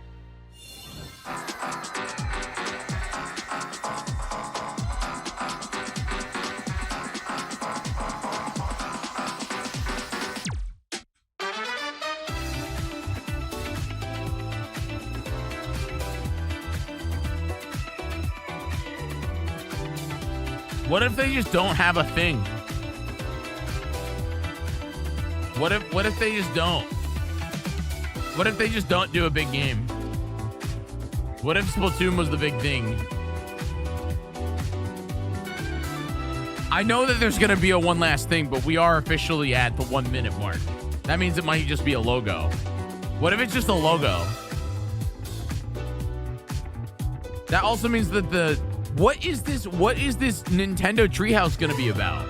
Speaker 1: What if they just don't have a thing? What if they just don't? What if they just don't do a big game? What if Splatoon was the big thing? I know that there's gonna be a one last thing, but we are officially at the 1 minute mark. That means it might just be a logo. What if it's just a logo? That also means that what is this Nintendo Treehouse gonna be about?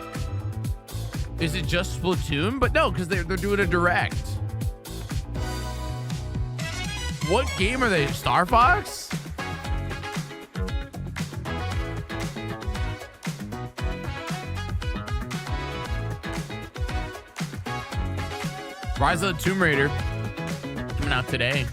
Speaker 1: Is it just Splatoon? But no, because they're doing a direct. What game are they? Star Fox? Rise of the Tomb Raider coming out today.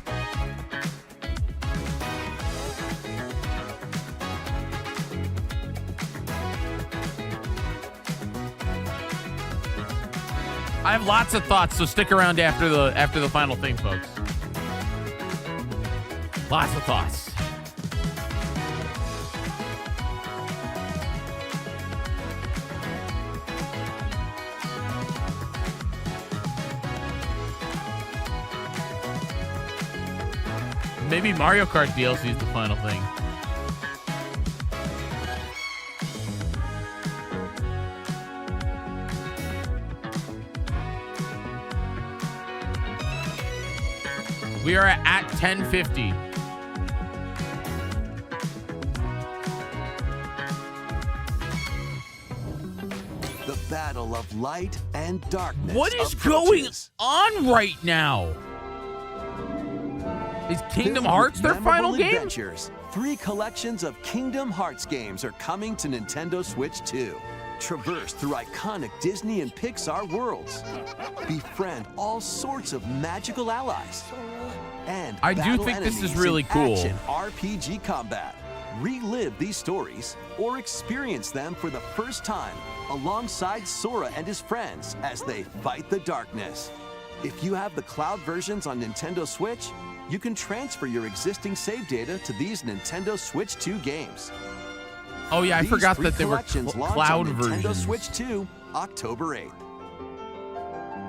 Speaker 1: I have lots of thoughts, so stick around after the final thing, folks. Lots of thoughts. Maybe Mario Kart DLC is the final thing. We are at 10:50.
Speaker 4: The battle of light and darkness.
Speaker 1: What is going on right now? Is Kingdom Hearts their final game?
Speaker 4: Adventures. 3 collections of Kingdom Hearts games are coming to Nintendo Switch 2. Traverse through iconic Disney and Pixar worlds. Befriend all sorts of magical allies. And
Speaker 1: I do think this is really cool.
Speaker 4: Action RPG combat. Relive these stories or experience them for the first time alongside Sora and his friends as they fight the darkness. If you have the cloud versions on Nintendo Switch, you can transfer your existing save data to these Nintendo Switch 2 games.
Speaker 1: Oh yeah, I forgot that they were
Speaker 4: collections launch
Speaker 1: cloud
Speaker 4: on Nintendo
Speaker 1: versions.
Speaker 4: Switch 2, October 8th.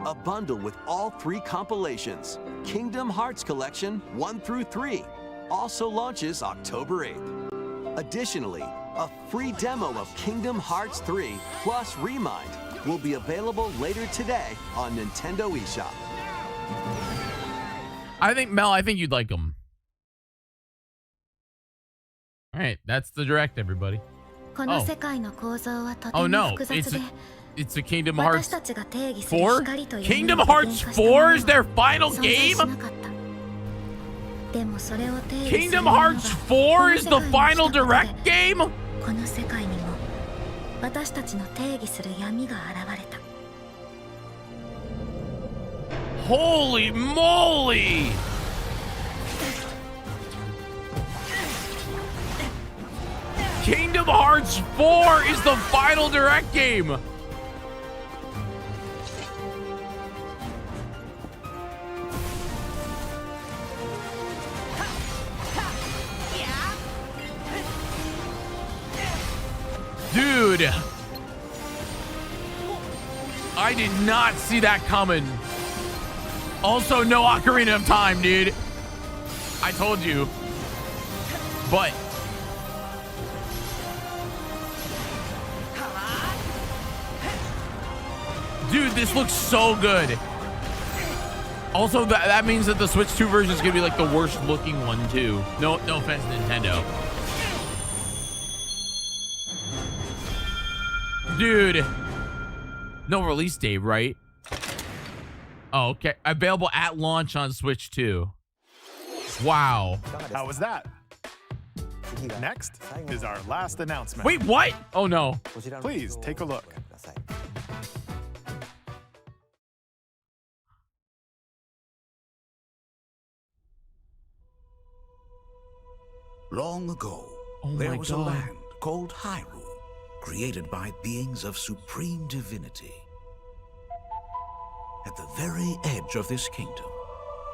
Speaker 4: A bundle with all 3 compilations, Kingdom Hearts Collection 1 through 3, also launches October 8th. Additionally, a free demo of Kingdom Hearts 3 plus Remind will be available later today on Nintendo eShop.
Speaker 1: I think, Mel, I think you'd like them. All right, that's the direct, everybody. Oh, oh no, it's a Kingdom Hearts 4? Kingdom Hearts 4 is their final game? Kingdom Hearts 4 is the final direct game? Holy moly! Kingdom Hearts 4 is the final direct game. Dude, I did not see that coming. Also, no Ocarina of Time, dude. I told you. But dude, this looks so good. Also, that means that the Switch 2 version is gonna be like the worst looking one too. No offense, Nintendo. Dude, no release date, right? Oh, okay. Available at launch on Switch 2. Wow.
Speaker 2: How was that? Next is our last announcement.
Speaker 1: Wait, what? Oh no.
Speaker 2: Please take a look.
Speaker 8: Long ago, there was a land called Hyrule, created by beings of supreme divinity. At the very edge of this kingdom,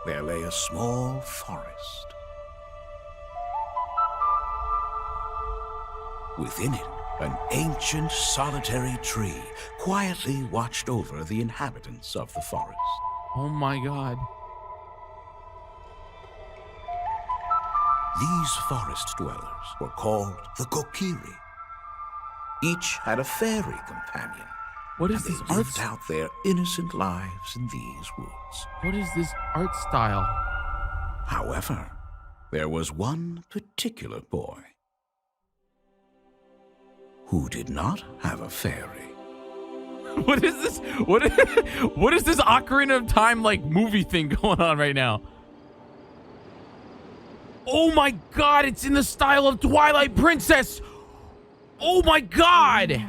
Speaker 8: there lay a small forest. Within it, an ancient solitary tree quietly watched over the inhabitants of the forest.
Speaker 1: Oh my god.
Speaker 8: These forest dwellers were called the Kokiri. Each had a fairy companion.
Speaker 1: What is this
Speaker 8: art? They lived out their innocent lives in these woods.
Speaker 1: What is this art style?
Speaker 8: However, there was one particular boy who did not have a fairy.
Speaker 1: What is this? What is this Ocarina of Time like movie thing going on right now? Oh my god, it's in the style of Twilight Princess. Oh my god.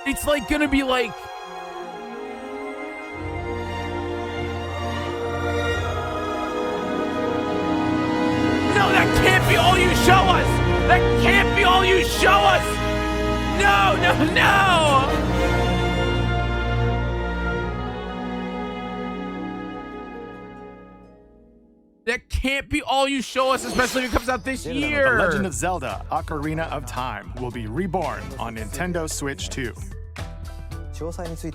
Speaker 1: It's like gonna be like no, that can't be all you show us. That can't be all you show us. No, no, no! That can't be all you show us, especially if it comes out this year.
Speaker 2: The Legend of Zelda: Ocarina of Time will be reborn on Nintendo Switch 2.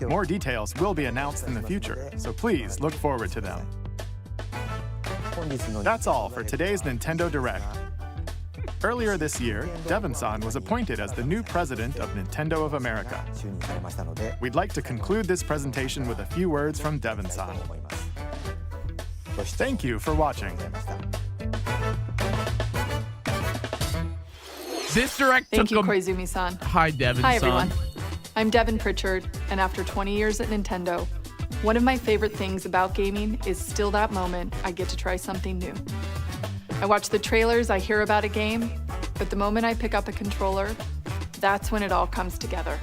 Speaker 2: More details will be announced in the future, so please look forward to them. That's all for today's Nintendo Direct. Earlier this year, Devon-san was appointed as the new president of Nintendo of America. We'd like to conclude this presentation with a few words from Devon-san. Thank you for watching.
Speaker 1: This direct
Speaker 3: Thank you,
Speaker 1: took
Speaker 3: Koizumi-san.
Speaker 1: Hi, Devon-san.
Speaker 3: Hi, everyone. I'm Devon Pritchard, and after 20 years at Nintendo, one of my favorite things about gaming is still that moment I get to try something new. I watch the trailers, I hear about a game, but the moment I pick up a controller, that's when it all comes together.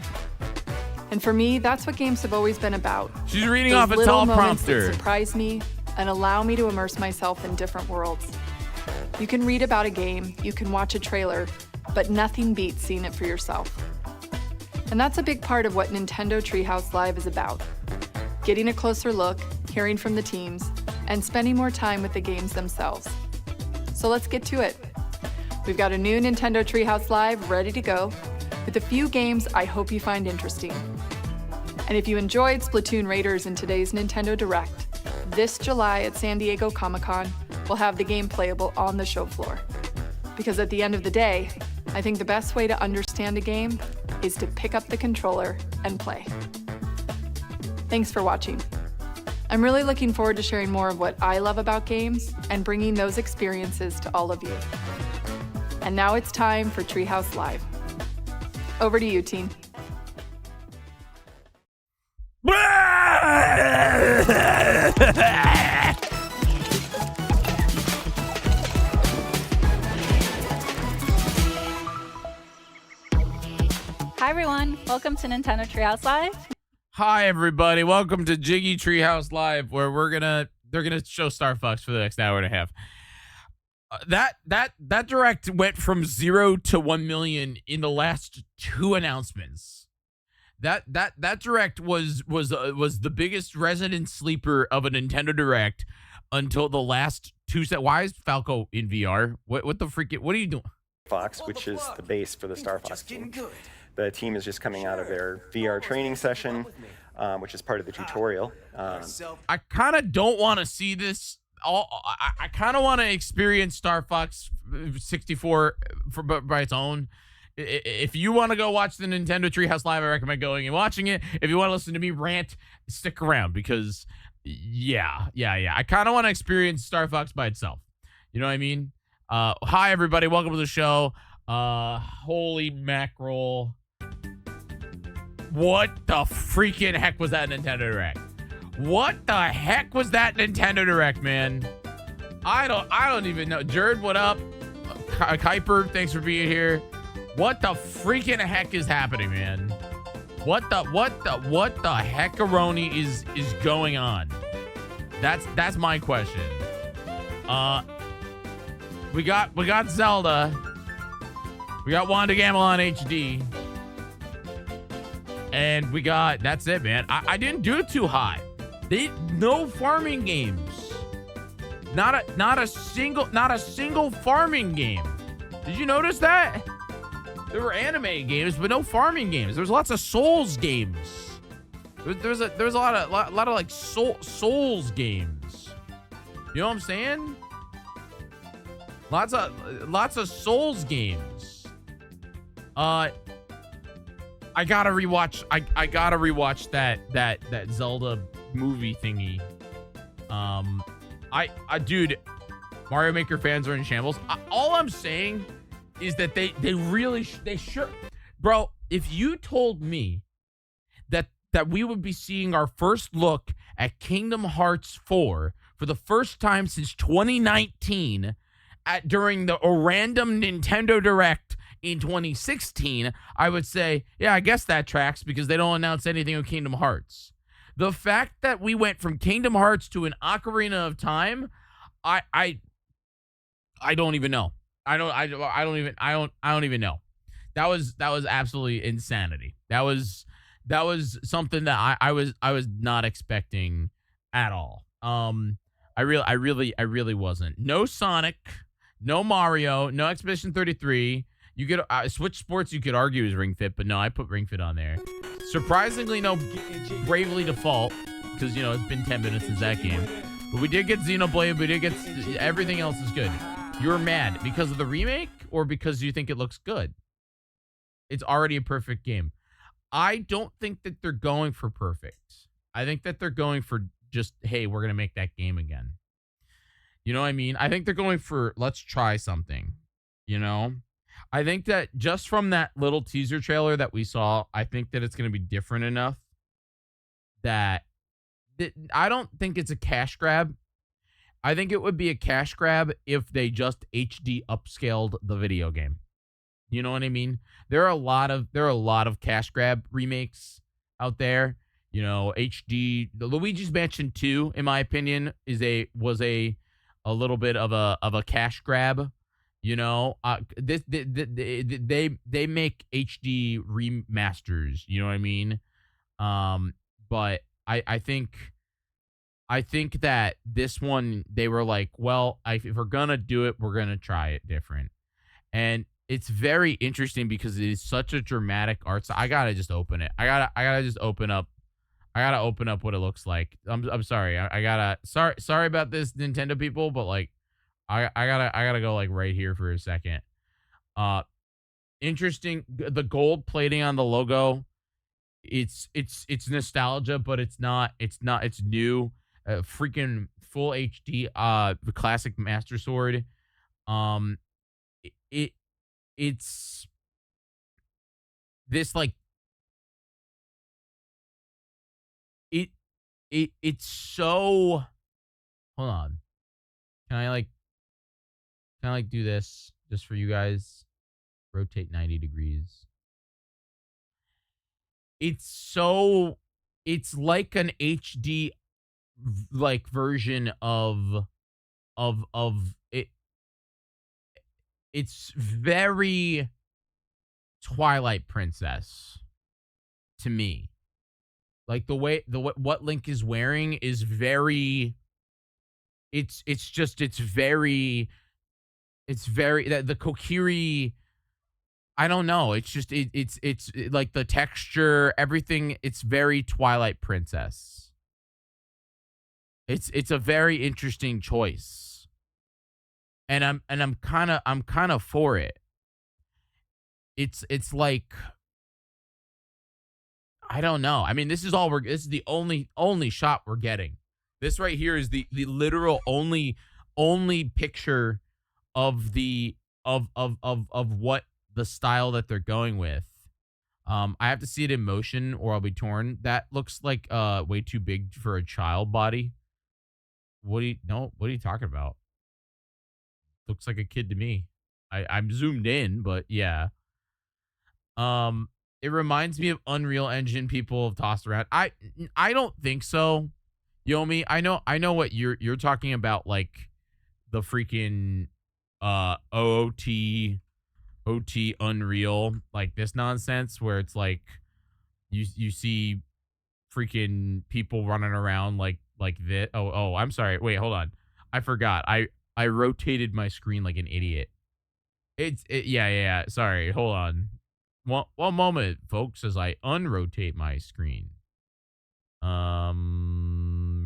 Speaker 3: And for me, that's what games have always been about.
Speaker 1: She's reading
Speaker 3: Those
Speaker 1: off a
Speaker 3: little moments
Speaker 1: teleprompter.
Speaker 3: that surprise me and allow me to immerse myself in different worlds. You can read about a game, you can watch a trailer, but nothing beats seeing it for yourself. And that's a big part of what Nintendo Treehouse Live is about. Getting a closer look, hearing from the teams, and spending more time with the games themselves. So let's get to it. We've got a new Nintendo Treehouse Live ready to go, with a few games I hope you find interesting. And if you enjoyed Splatoon Raiders in today's Nintendo Direct, this July at San Diego Comic-Con, we'll have the game playable on the show floor. Because at the end of the day, I think the best way to understand a game is to pick up the controller and play. Thanks for watching. I'm really looking forward to sharing more of what I love about games and bringing those experiences to all of you. And now it's time for Treehouse Live. Over to you, team.
Speaker 22: Hi everyone, welcome to Nintendo Treehouse Live.
Speaker 1: Hi everybody, welcome to Jyggy Treehouse Live, where they're gonna show Star Fox for the next hour and a half. That direct went from 0 to 1 million in the last 2 announcements. That direct was the biggest resident sleeper of a Nintendo Direct until the last 2 set. Why is Falco in VR? What the freak? What are you doing?
Speaker 23: Fox, which is the base for the Star Fox team. The team is just coming out of their VR training session, which is part of the tutorial.
Speaker 1: I kind of don't want to see this. I kind of want to experience Star Fox 64 by its own. If you want to go watch the Nintendo Treehouse Live, I recommend going and watching it. If you want to listen to me rant, stick around because, yeah. I kind of want to experience Star Fox by itself. You know what I mean? Hi, everybody. Welcome to the show. Holy mackerel. What the freaking heck was that Nintendo Direct? What the heck was that Nintendo Direct, man? I don't even know. Jerd, what up? Kuiper, thanks for being here. What the freaking heck is happening, man? What the heckaroni is going on? That's my question. We got Zelda. We got Wanda Gamelon HD. And we got, that's it, man. I didn't do too hot. No farming games. Not a single farming game. Did you notice that? There were anime games, but no farming games. There's lots of Souls games. There's a lot of like Souls games. You know what I'm saying? Lots of Souls games. I gotta rewatch. I gotta rewatch that Zelda movie thingy. Dude, Mario Maker fans are in shambles. All I'm saying is that they should, bro. If you told me that we would be seeing our first look at Kingdom Hearts 4 for the first time since 2019 during a random Nintendo Direct in 2016, I would say, yeah, I guess that tracks because they don't announce anything of Kingdom Hearts. The fact that we went from Kingdom Hearts to an Ocarina of Time, I don't even know. I don't even know. that was absolutely insanity. That was something that I was not expecting at all. I really wasn't. No Sonic, no Mario, no Expedition 33. You could Switch Sports. You could argue is Ring Fit, but no, I put Ring Fit on there. Surprisingly, no Bravely Default, because you know it's been 10 minutes since that game. But we did get Xenoblade. We did get everything else is good. You were mad because of the remake, or because you think it looks good? It's already a perfect game. I don't think that they're going for perfect. I think that they're going for just, hey, we're gonna make that game again. You know what I mean? I think they're going for, let's try something. You know? I think that just from that little teaser trailer that we saw, I think that it's going to be different enough that I don't think it's a cash grab. I think it would be a cash grab if they just HD upscaled the video game. You know what I mean? There are a lot of cash grab remakes out there. You know, HD, the Luigi's Mansion 2, in my opinion, was a little bit of a cash grab. You know, they make HD remasters. You know what I mean? But I think that this one, they were like, well, if we're gonna do it, we're gonna try it different. And it's very interesting because it is such a dramatic art style. I gotta just open it. I gotta just open up. I gotta open up what it looks like. I'm sorry. I gotta sorry about this, Nintendo people, but like I gotta go like right here for a second. Interesting. The gold plating on the logo. It's nostalgia, but it's not. It's new. Freaking full HD. The classic Master Sword. It's this like it's so. Hold on. Can I do this just for you guys? Rotate 90 degrees. It's like an HD like version of it. It's very Twilight Princess to me. Like what Link is wearing is very. It's very the Kokiri. I don't know. It's just it's like the texture, everything. It's very Twilight Princess. It's a very interesting choice, and I'm kind of for it. It's like, I don't know. I mean, this is the only shot we're getting. This right here is the literal only picture of what the style that they're going with. I have to see it in motion or I'll be torn. That looks like way too big for a child body. What are you talking about? Looks like a kid to me. I'm zoomed in, but yeah. It reminds me of Unreal Engine people have tossed around. I don't think so. Yomi, I know what you're talking about, like the freaking OT Unreal, like this nonsense where it's like you see freaking people running around like this. Oh, I'm sorry. Wait, hold on. I forgot. I rotated my screen like an idiot. Yeah. Sorry. Hold on. One moment, folks, as I unrotate my screen.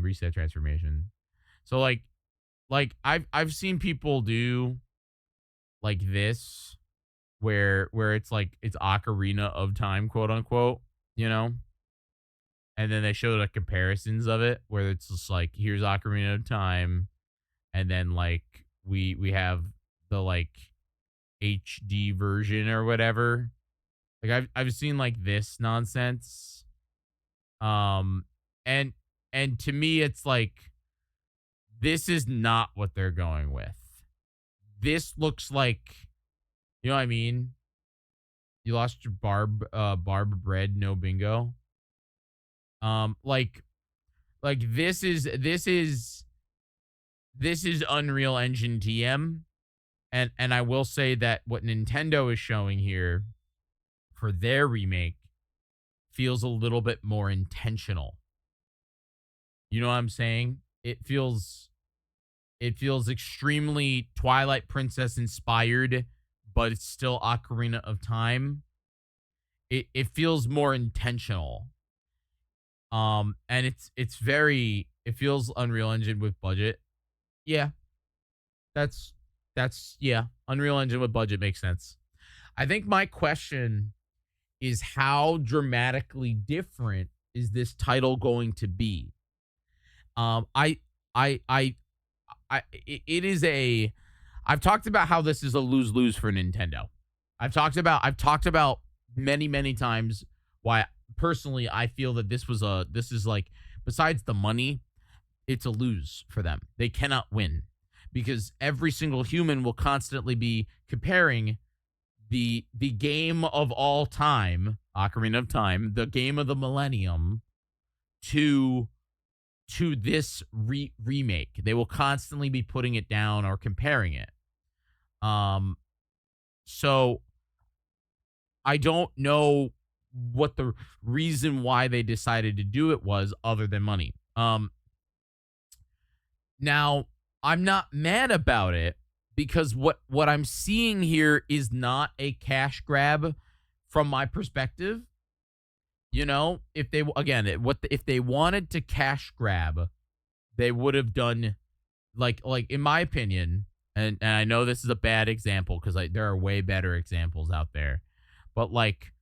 Speaker 1: Reset transformation. So like I've seen people do like this where it's like it's Ocarina of Time, quote unquote, you know? And then they show like comparisons of it where it's just like, here's Ocarina of Time, and then like we have the like HD version or whatever. Like I've seen like this nonsense. And to me it's like, this is not what they're going with. This looks like, you know what I mean? You lost your barb bread, no bingo. Like this is Unreal Engine TM. And I will say that what Nintendo is showing here for their remake feels a little bit more intentional. You know what I'm saying? It feels extremely Twilight Princess inspired, but it's still Ocarina of Time. It feels more intentional. And it feels Unreal Engine with budget. Yeah. That's yeah. Unreal Engine with budget makes sense. I think my question is, how dramatically different is this title going to be? It is a, I've talked about how this is a lose-lose for Nintendo. I've talked about many times why personally I feel that this is like, besides the money, it's a lose for them. They cannot win because every single human will constantly be comparing the game of all time, Ocarina of Time, the game of the millennium, to this remake. They will constantly be putting it down or comparing it. So I don't know what the reason why they decided to do it was, other than money. Now I'm not mad about it, because what I'm seeing here is not a cash grab from my perspective. You know, if they wanted to cash grab, they would have done like in my opinion, and I know this is a bad example because there are way better examples out there, but like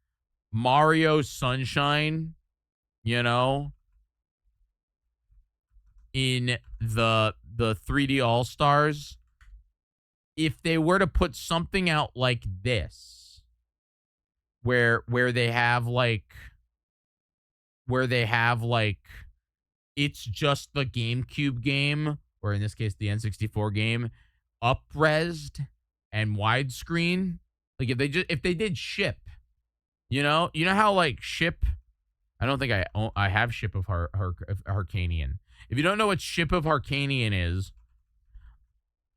Speaker 1: Mario Sunshine, you know, in the 3D All-Stars, if they were to put something out like this, where they have like it's just the GameCube game, or in this case the N64 game, up-resed and widescreen, like if they did Ship, you know how like Ship, I don't think I have Ship of Harkanian. If you don't know what Ship of Harkanian is,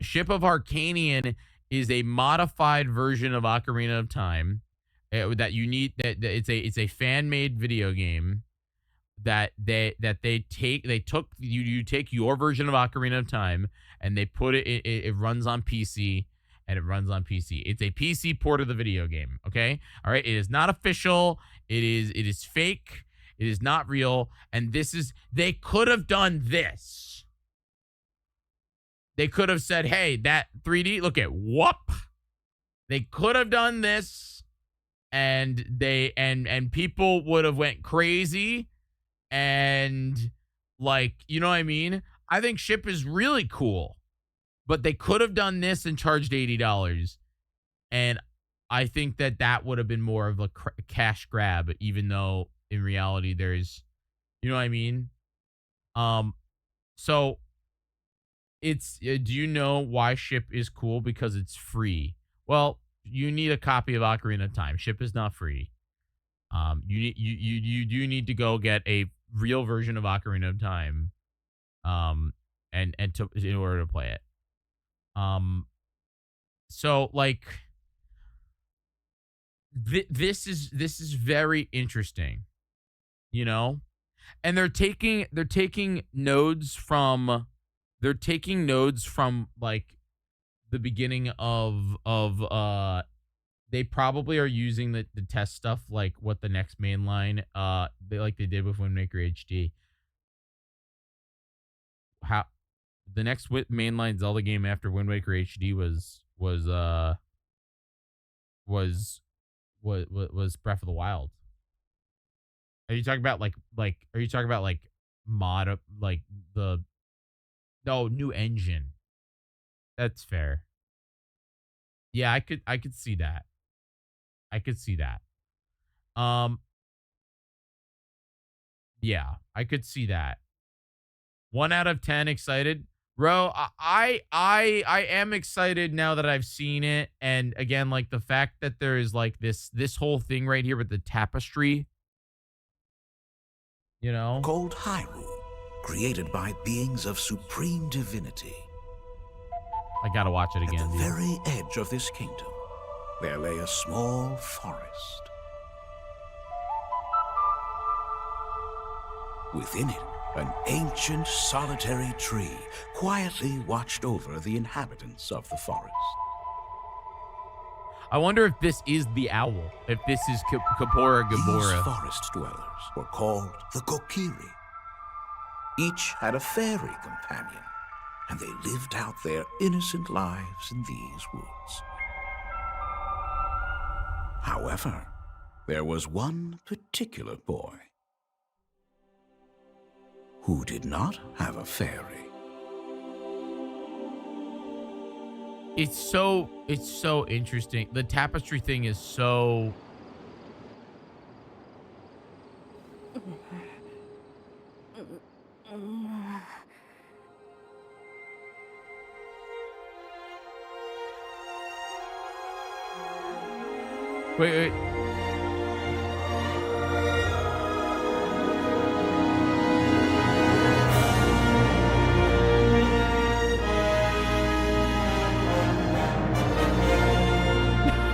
Speaker 1: Ship of Harkanian is a modified version of Ocarina of Time that you need. That it's a fan-made video game that they take your version of Ocarina of Time and they put it runs on PC, and it runs on PC. It's a PC port of the video game. Okay, all right. It is not official. It is fake. It is not real. And they could have done this. They could have said, hey, that 3D, look at whoop. They could have done this, and people would have went crazy, and like, you know what I mean? I think Ship is really cool, but they could have done this and charged $80. And I think that would have been more of a cash grab, even though in reality there's, you know what I mean? So it's, do you know why Ship is cool? Because it's free. Well, you need a copy of Ocarina of Time. Ship is not free. You do need to go get a real version of Ocarina of Time, in order to play it. So like, this is very interesting, you know, and they're taking nodes from like the beginning of they probably are using the test stuff, like what the next main line they did with Wind Waker HD. How the next mainline Zelda game after Wind Waker HD was Breath of the Wild. Are you talking about like mod, like new engine? That's fair. Yeah, I could see that. Yeah, I could see that. 1 out of 10 excited. Bro, I am excited now that I've seen it. And again, like the fact that there is like this whole thing right here with the tapestry, you know,
Speaker 8: called Hyrule, created by beings of supreme divinity.
Speaker 1: I gotta watch it again.
Speaker 8: At the very edge of this kingdom, there lay a small forest. Within it, an ancient solitary tree quietly watched over the inhabitants of the forest.
Speaker 1: I wonder if this is the owl. If this is Kapora Gabora.
Speaker 8: These forest dwellers were called the Kokiri. Each had a fairy companion, and they lived out their innocent lives in these woods. However, there was one particular boy who did not have a fairy.
Speaker 1: It's so interesting. The tapestry thing is so... Wait.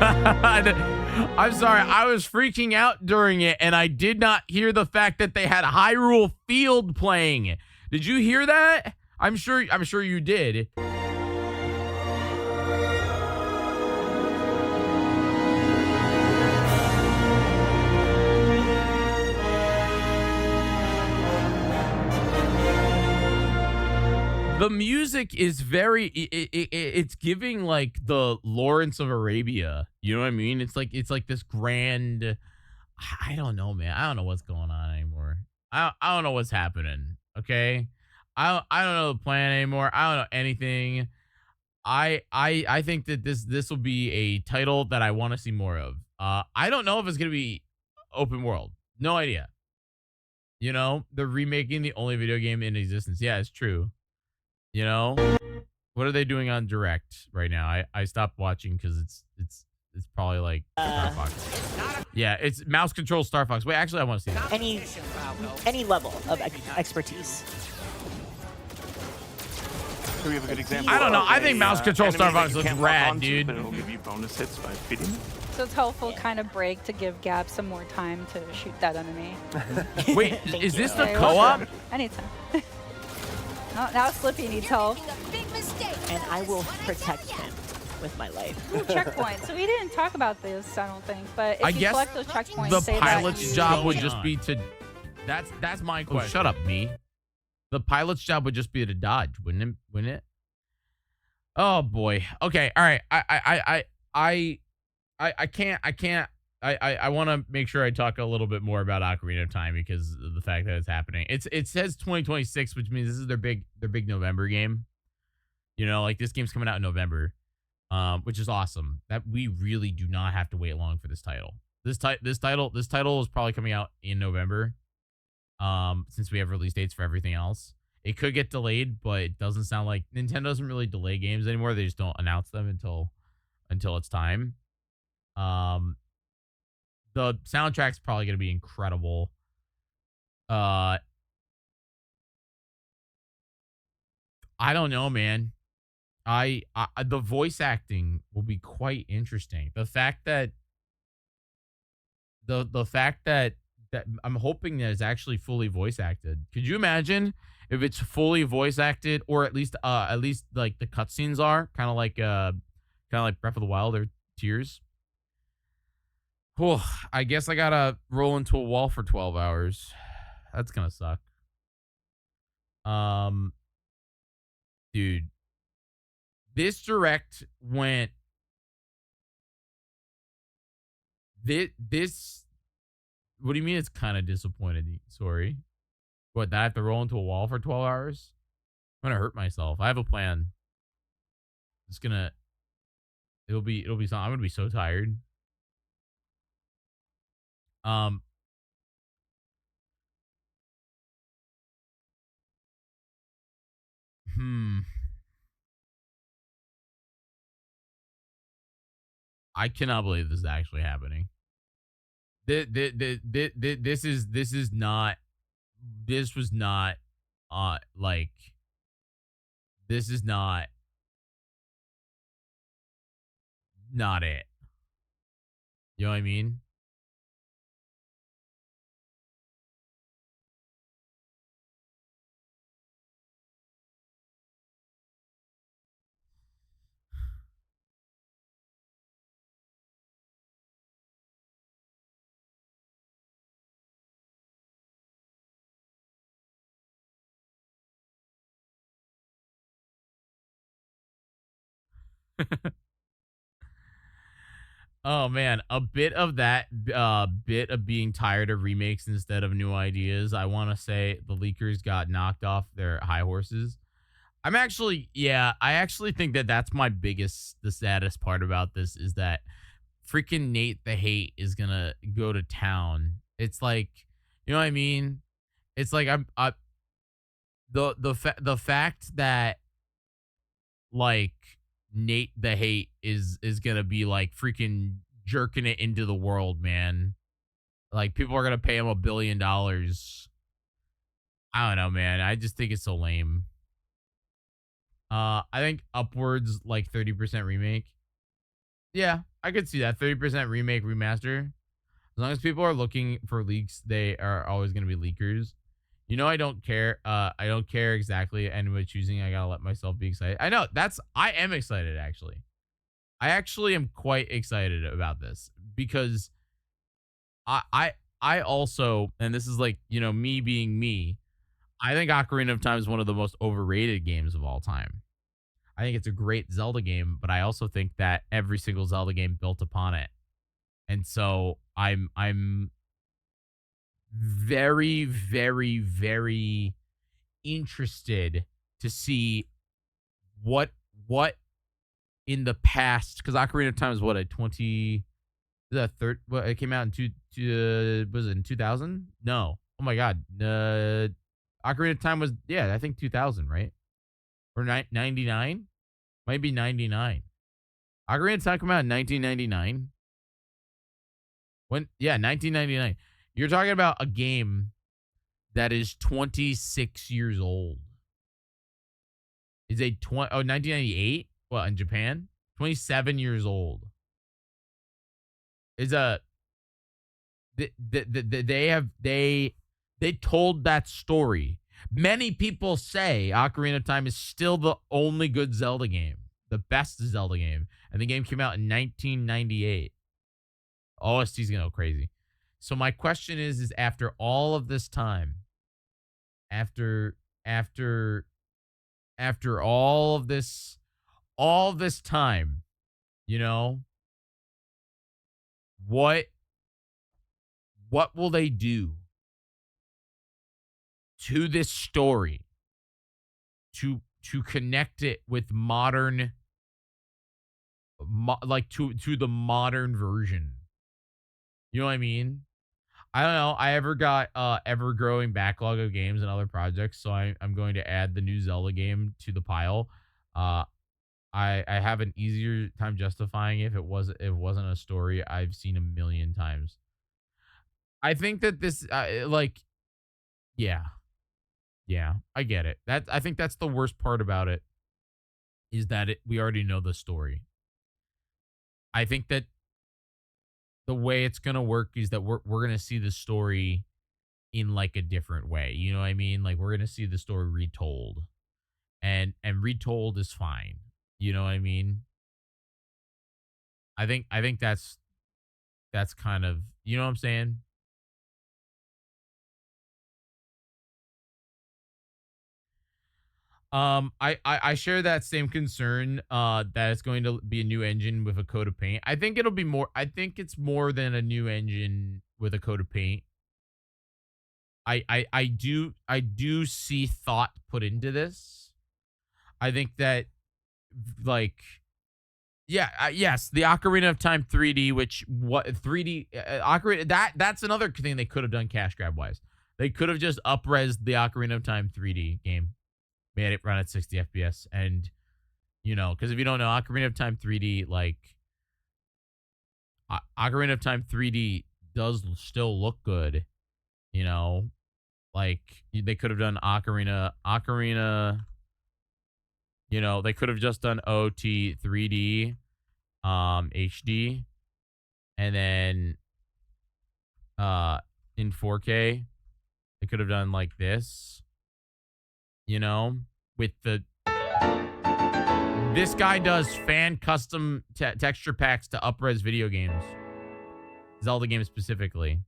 Speaker 1: I'm sorry, I was freaking out during it, and I did not hear the fact that they had Hyrule Field playing. Did you hear that? I'm sure you did. The music is very, it's giving like the Lawrence of Arabia. You know what I mean? It's like this grand, I don't know, man. I don't know what's going on anymore. I don't know what's happening. Okay. I don't know the plan anymore. I don't know anything. I think that this will be a title that I want to see more of. I don't know if it's going to be open world. No idea. You know, they're remaking the only video game in existence. Yeah, it's true. You know, what are they doing on Direct right now? I stopped watching because it's probably like Star Fox. Yeah, it's mouse control Star Fox. Wait, actually, I want to see that.
Speaker 7: Any level of expertise.
Speaker 2: Do we have a good example?
Speaker 1: I don't know. I think mouse control Star Fox looks rad, dude.
Speaker 2: But it'll give you bonus hits by beating them.
Speaker 22: So it's helpful kind of break to give Gab some more time to shoot that enemy.
Speaker 1: Wait, is this the co-op?
Speaker 22: Anytime. Now Slippy needs help.
Speaker 7: And I will protect him with my life.
Speaker 22: Ooh, checkpoint. So we didn't talk about this, I don't think. But if
Speaker 1: I
Speaker 22: you
Speaker 1: guess
Speaker 22: collect those checkpoints,
Speaker 1: the
Speaker 22: say
Speaker 1: pilot's
Speaker 22: that
Speaker 1: job would just be to... That's my question. Oh, shut up, me. The pilot's job would just be to dodge, wouldn't it? Oh, boy. Okay, all right. I can't. I want to make sure I talk a little bit more about Ocarina of Time because of the fact that it's happening. It says 2026, which means this is their big November game. You know, like this game's coming out in November, which is awesome. That we really do not have to wait long for this title. This title is probably coming out in November. Since we have release dates for everything else, it could get delayed, but it doesn't sound like Nintendo doesn't really delay games anymore. They just don't announce them until it's time. The soundtrack's probably going to be incredible. I don't know, man. The voice acting will be quite interesting. The fact that I'm hoping that it's actually fully voice acted. Could you imagine if it's fully voice acted, or at least like the cutscenes are kind of like Breath of the Wild or Tears? Oh, I guess I gotta roll into a wall for 12 hours. That's gonna suck. Dude, this direct went. This. What do you mean? It's kind of disappointing. Sorry. What? That I have to roll into a wall for 12 hours? I'm gonna hurt myself. I have a plan. It's gonna. It'll be something. I'm gonna be so tired. I cannot believe this is actually happening. This was not this is not it. You know what I mean? Oh man, a bit of that bit of being tired of remakes instead of new ideas. I want to say the leakers got knocked off their high horses. I actually think that that's the saddest part about this is that freaking Nate the Hate is gonna go to town. It's like, you know what I mean? It's like the fact that like Nate the Hate is gonna be like freaking jerking it into the world, man. Like people are gonna pay him $1 billion. I don't know, man. I just think it's so lame. I think upwards like 30% remake. Yeah, I could see that 30% remake remaster. As long as people are looking for leaks, they are always gonna be leakers. You know, I don't care. I don't care exactly anyway choosing. I gotta let myself be excited. I am excited actually. I actually am quite excited about this because I I I also, and this is like, you know, me being me, I think Ocarina of Time is one of the most overrated games of all time. I think it's a great Zelda game, but I also think that every single Zelda game built upon it. And so I'm very, very, very interested to see what in the past, because Ocarina of Time is what, a 20, the third, what, it came out in was it in 2000? No. Oh my god. Ocarina of Time was, yeah, I think 2000, right? Or 99? Might be 99. Ocarina of Time came out in 1999. When, yeah, 1999. You're talking about a game that is 26 years old. Is a 1998? Well, in Japan? 27 years old. Is a they told that story. Many people say Ocarina of Time is still the only good Zelda game, the best Zelda game, and the game came out in 1998. OST's gonna go crazy. So my question is after all of this time, after all of this time, you know, what will they do to this story to connect it with modern, to the modern version? You know what I mean? I don't know. I ever got ever growing backlog of games and other projects, so I'm going to add the new Zelda game to the pile. I have an easier time justifying if it wasn't a story I've seen a million times. I think that this yeah, I get it. I think that's the worst part about it is that we already know the story. I think that the way it's gonna work is that we're gonna see the story in like a different way. You know what I mean? Like we're gonna see the story retold, and retold is fine. You know what I mean? I think that's kind of, you know what I'm saying. I share that same concern. That it's going to be a new engine with a coat of paint. I think it'll be more. I think it's more than a new engine with a coat of paint. I do see thought put into this. I think that like yeah, yes, the Ocarina of Time 3D, which what 3D Ocarina, that's another thing they could have done cash grab wise. They could have just up-resed the Ocarina of Time 3D game, made it run at 60 FPS, and you know, because if you don't know, Ocarina of Time 3D, like Ocarina of Time 3D does still look good, you know, like they could have done Ocarina. You know, they could have just done OT 3D, HD, and then in 4K, they could have done like this, you know, with this guy does fan custom texture packs to up-res video games, Zelda games specifically.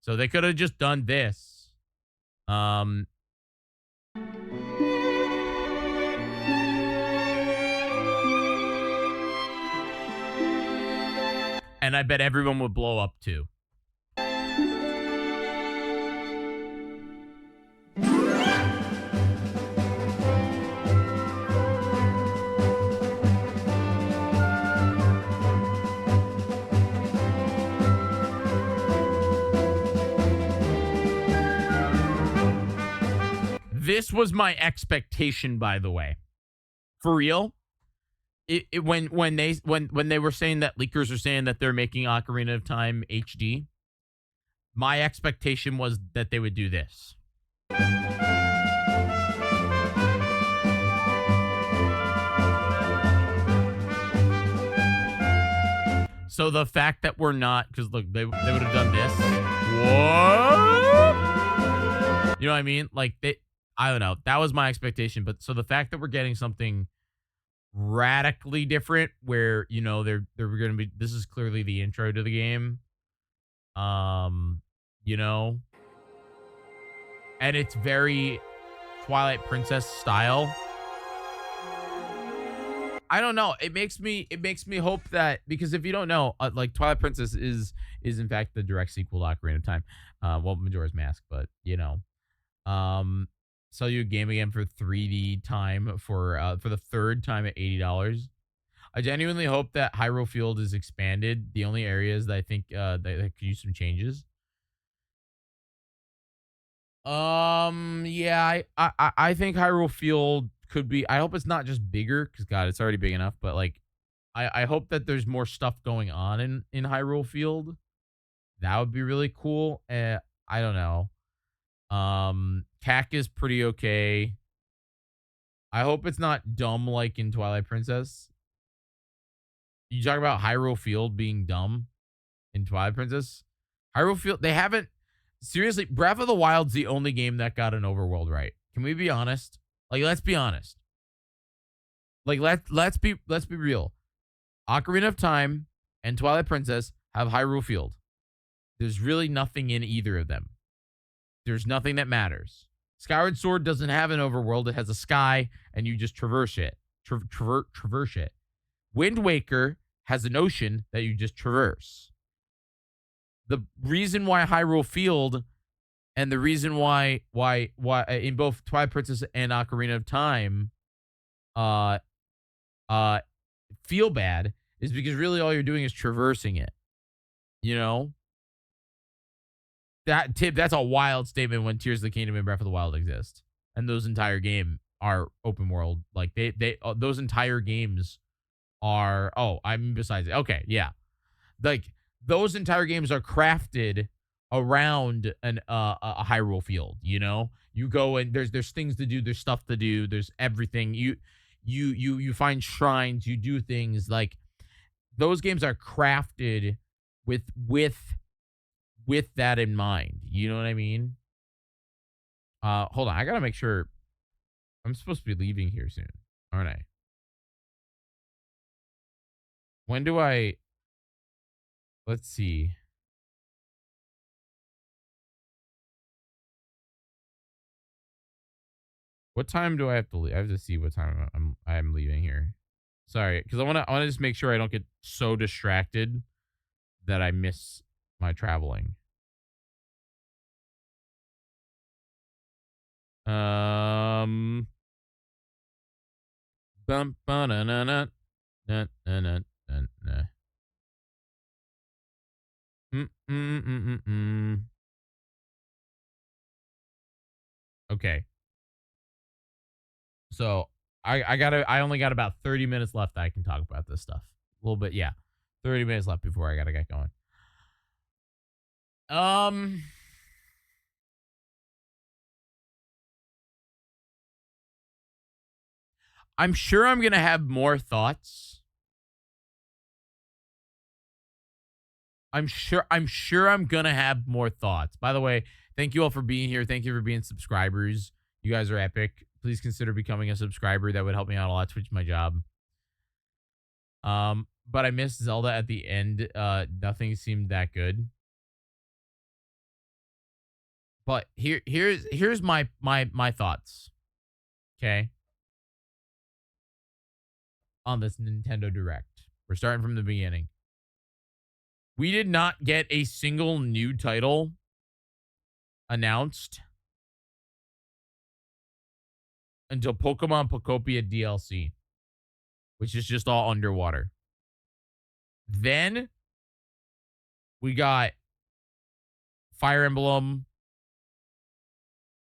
Speaker 1: So they could have just done this. and I bet everyone would blow up too. This was my expectation, by the way. For real. When they were saying that leakers are saying that they're making Ocarina of Time HD, my expectation was that they would do this. So the fact that we're not, because look, they would have done this. What? You know what I mean? Like I don't know. That was my expectation. But so the fact that we're getting something radically different, where they're going to be, this is clearly the intro to the game. And it's very Twilight Princess style. I don't know. It makes me hope that, because if you don't know, like Twilight Princess is in fact the direct sequel to Ocarina of Time. Well, Majora's Mask, but sell you a game again for 3D time for the third time at $80. I genuinely hope that Hyrule Field is expanded. The only areas that I think that could use some changes. Yeah, I think Hyrule Field could be. I hope it's not just bigger, because God, it's already big enough. But like, I hope that there's more stuff going on in Hyrule Field. That would be really cool. I don't know. CAC is pretty okay. I hope it's not dumb like in Twilight Princess. You talk about Hyrule Field being dumb in Twilight Princess. Hyrule Field, they haven't. Seriously, Breath of the Wild's the only game that got an overworld right. Can we be honest? Like, let's be honest. Like, let's be real. Ocarina of Time and Twilight Princess have Hyrule Field. There's really nothing in either of them. There's nothing that matters. Skyward Sword doesn't have an overworld. It has a sky, and you just traverse it. Traverse it. Wind Waker has an ocean that you just traverse. The reason why Hyrule Field, and the reason why in both Twilight Princess and Ocarina of Time feel bad, is because really all you're doing is traversing it. That's a wild statement when Tears of the Kingdom and Breath of the Wild exist, and those entire game are open world. Like those entire games are. Oh, I'm besides it. Okay, yeah, like those entire games are crafted around a Hyrule Field. You go and there's things to do, there's stuff to do, there's everything. You find shrines, you do things. Like those games are crafted with that in mind. You know what I mean? Hold on. I gotta make sure. I'm supposed to be leaving here soon, aren't I? When do I? Let's see. What time do I have to leave? I have to see what time I'm leaving here. Sorry, because I want to just make sure I don't get so distracted that I miss my traveling. Bum ba na na na na na na na. Okay. So I only got about 30 minutes left that I can talk about this stuff. A little bit, yeah. 30 minutes left before I gotta get going. I'm sure I'm gonna have more thoughts. I'm sure I'm gonna have more thoughts. By the way, thank you all for being here. Thank you for being subscribers. You guys are epic. Please consider becoming a subscriber. That would help me out a lot. Switch my job. But I missed Zelda at the end. Nothing seemed that good. But here's my thoughts. Okay. On this Nintendo Direct. We're starting from the beginning. We did not get a single new title announced until Pokemon Pokopia DLC, which is just all underwater. Then we got Fire Emblem.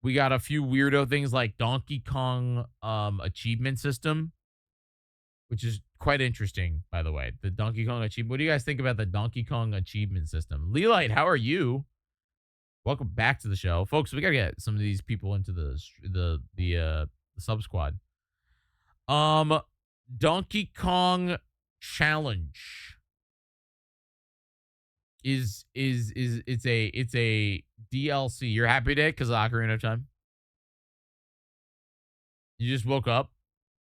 Speaker 1: We got a few weirdo things like Donkey Kong achievement system, which is quite interesting, by the way. The Donkey Kong achievement. What do you guys think about the Donkey Kong achievement system? Leelite, how are you? Welcome back to the show, folks. We gotta get some of these people into the sub squad. Donkey Kong challenge is it's a DLC. You're happy today because of Ocarina of Time? You just woke up?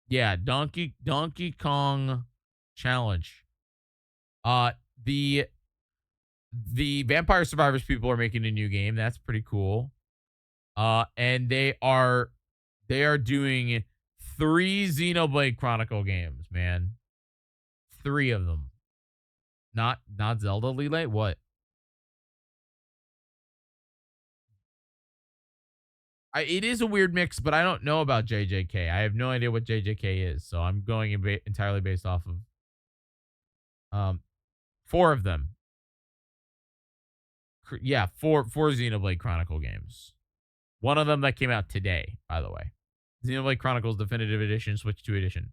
Speaker 1: Yeah, Donkey Kong challenge. The Vampire Survivors people are making a new game. That's pretty cool. And they are doing 3 Xenoblade Chronicle games, man. 3 of them. Not Zelda, Lele? What? It is a weird mix, but I don't know about JJK. I have no idea what JJK is, so I'm going entirely based off of 4 of them. Yeah, 4 Xenoblade Chronicle games. One of them that came out today, by the way. Xenoblade Chronicles Definitive Edition, Switch 2 Edition.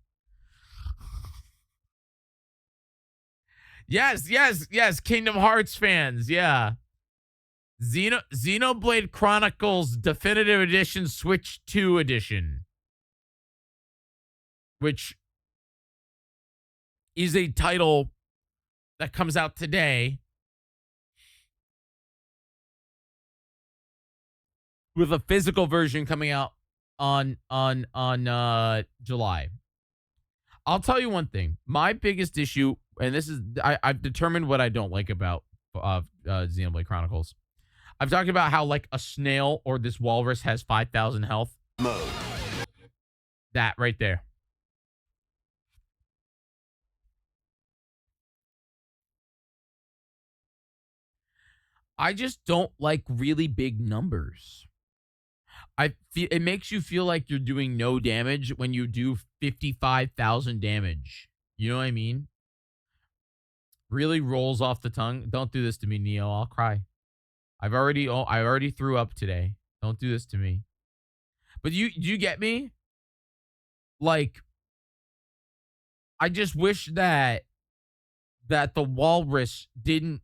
Speaker 1: Yes, Kingdom Hearts fans, yeah. Xenoblade Chronicles Definitive Edition, Switch 2 Edition. Which is a title that comes out today with a physical version coming out on July. I'll tell you one thing. My biggest issue, and this is I've determined what I don't like about Xenoblade Chronicles. I've talked about how like a snail or this walrus has 5,000 health.
Speaker 4: Mode.
Speaker 1: That right there. I just don't like really big numbers. I feel it makes you feel like you're doing no damage when you do 55,000 damage. You know what I mean? Really rolls off the tongue. Don't do this to me, Neo. I'll cry. I already threw up today. Don't do this to me. But do you get me? Like, I just wish that the walrus didn't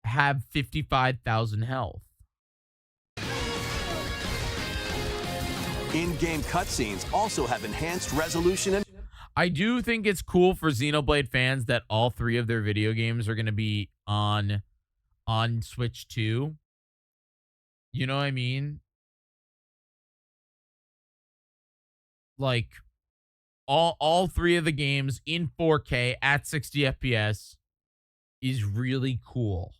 Speaker 1: have 55,000 health.
Speaker 4: In-game cutscenes also have enhanced resolution and...
Speaker 1: I do think it's cool for Xenoblade fans that all 3 of their video games are going to be on Switch 2. You know what I mean? Like, all 3 of the games in 4K at 60 FPS is really cool.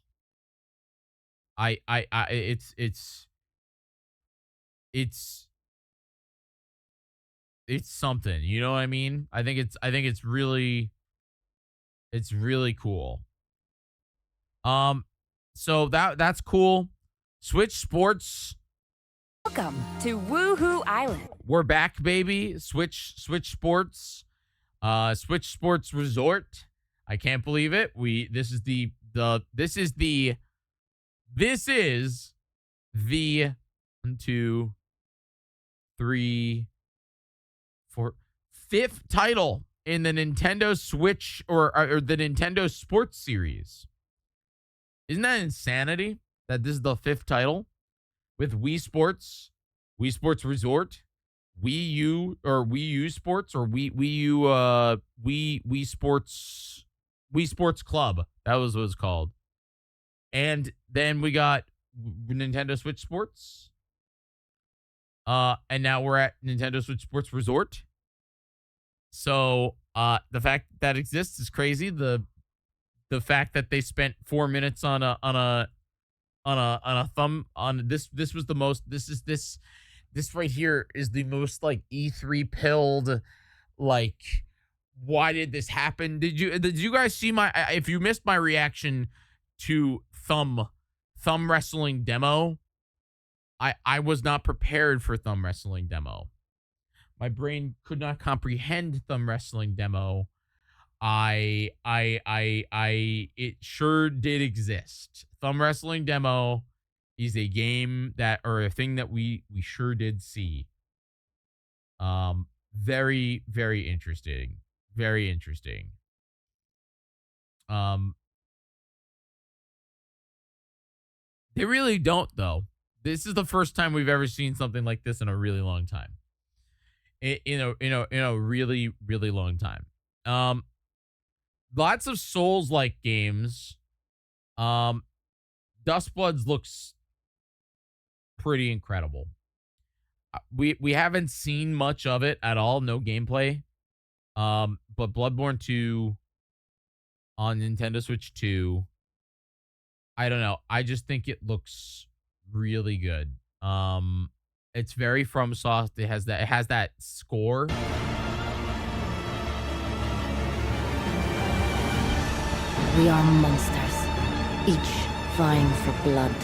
Speaker 1: It's something, you know what I mean? I think it's really cool. So that's cool. Switch Sports.
Speaker 16: Welcome to Woohoo Island.
Speaker 1: We're back, baby. Switch Sports. Switch Sports Resort. I can't believe it. This is the 1, 2, 3, 4, 5th title in the Nintendo Switch or the Nintendo Sports series. Isn't that insanity that this is the 5th title with Wii Sports Resort, Wii U Sports, or Wii Sports Club. That was what it was called. And then we got Nintendo Switch Sports. And now we're at Nintendo Switch Sports Resort. So, the fact that exists is crazy. The fact that they spent 4 minutes on a thumb on this was the most. This right here is the most like E3 pilled. Like, why did this happen? Did you guys see my? If you missed my reaction to thumb wrestling demo. I was not prepared for thumb wrestling demo. My brain could not comprehend thumb wrestling demo. It sure did exist. Thumb wrestling demo is a game that, or a thing that we sure did see. Very, very interesting. Very interesting. They really don't, though. This is the first time we've ever seen something like this in a really long time. In a really, really long time. Lots of Souls-like games. Dustbloods looks pretty incredible. We haven't seen much of it at all. No gameplay. But Bloodborne 2 on Nintendo Switch 2. I don't know. I just think it looks really good. It's very FromSoft. It has that score.
Speaker 19: We are monsters, each vying for blood.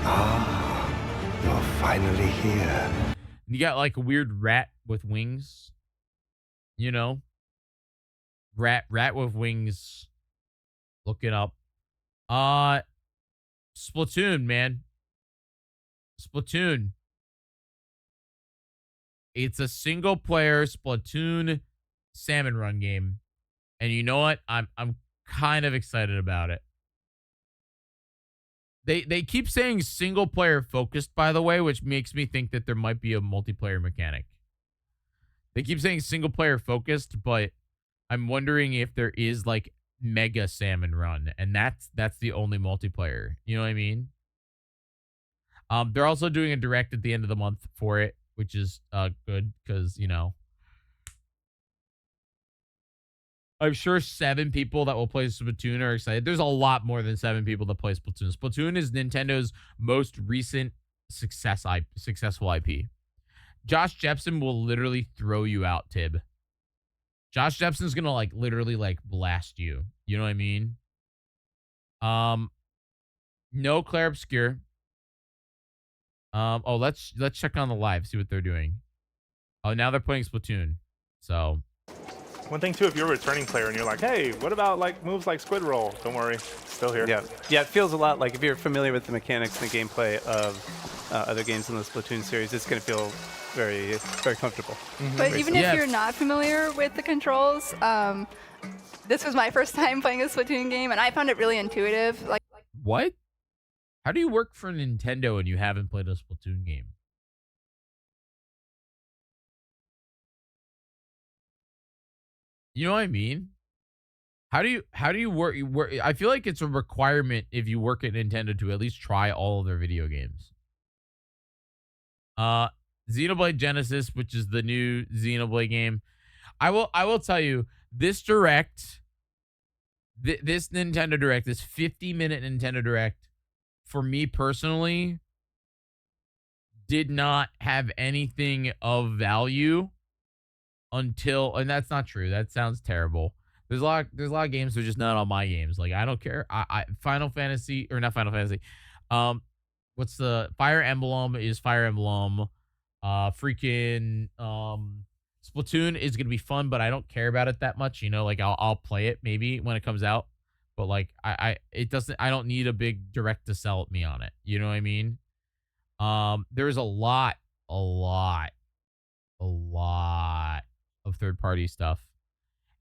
Speaker 20: Ah, you're finally here.
Speaker 1: You got like a weird rat with wings. You know? Rat with wings. Looking up. Splatoon, man. Splatoon. It's a single player Splatoon salmon run game. And you know what? I'm kind of excited about it. They keep saying single player focused, by the way, which makes me think that there might be a multiplayer mechanic. They keep saying single player focused, but I'm wondering if there is like mega salmon run, and that's the only multiplayer. You know what I mean? They're also doing a direct at the end of the month for it, which is good because, you know, I'm sure 7 people that will play Splatoon are excited. There's a lot more than 7 people that play Splatoon. Splatoon is Nintendo's most recent successful IP. Josh Jepson will literally throw you out, Tib. Josh Jepson's gonna like literally like blast you. You know what I mean? No Claire Obscure. Oh, let's check on the live, see what they're doing. Oh, now they're playing Splatoon. So
Speaker 10: one thing too, if you're a returning player and you're like, hey, what about like moves like Squid Roll? Don't worry, still here.
Speaker 12: Yeah, it feels a lot like if you're familiar with the mechanics and the gameplay of other games in the Splatoon series, it's going to feel very, very comfortable.
Speaker 3: But even if you're not familiar with the controls, this was my first time playing a Splatoon game, and I found it really intuitive. Like
Speaker 1: what? How do you work for Nintendo and you haven't played a Splatoon game? You know what I mean? How do you work? I feel like it's a requirement if you work at Nintendo to at least try all of their video games. Xenoblade Genesis, which is the new Xenoblade game. I will tell you, this direct, this Nintendo Direct, this 50-minute Nintendo Direct, for me personally, did not have anything of value until, and that's not true. That sounds terrible. There's a lot of games that are just not on my games. Like, I don't care. Final Fantasy, or not Final Fantasy. What's the Fire Emblem is Fire Emblem. Freaking Splatoon is gonna be fun, but I don't care about it that much. You know, like I'll play it maybe when it comes out, but like I don't need a big direct to sell me on it. You know what I mean? There's a lot of third-party stuff.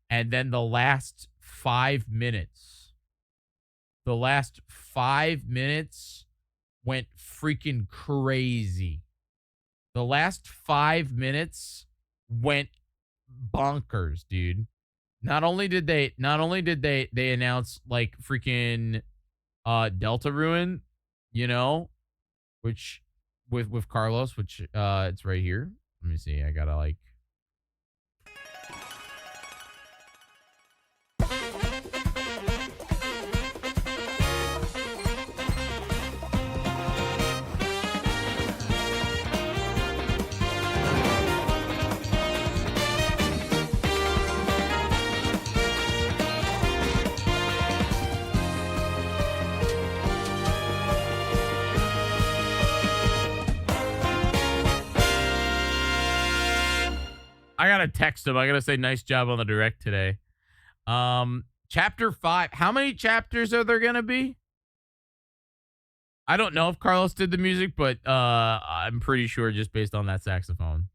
Speaker 1: And then the last 5 minutes went freaking crazy. The last 5 minutes went bonkers, dude. Not only did they announce like freaking Deltarune, you know, which with Carlos, which it's right here. Let me see. I gotta like. I gotta text him. I gotta say nice job on the direct today. Chapter 5. How many chapters are there gonna be? I don't know if Carlos did the music, but I'm pretty sure just based on that saxophone.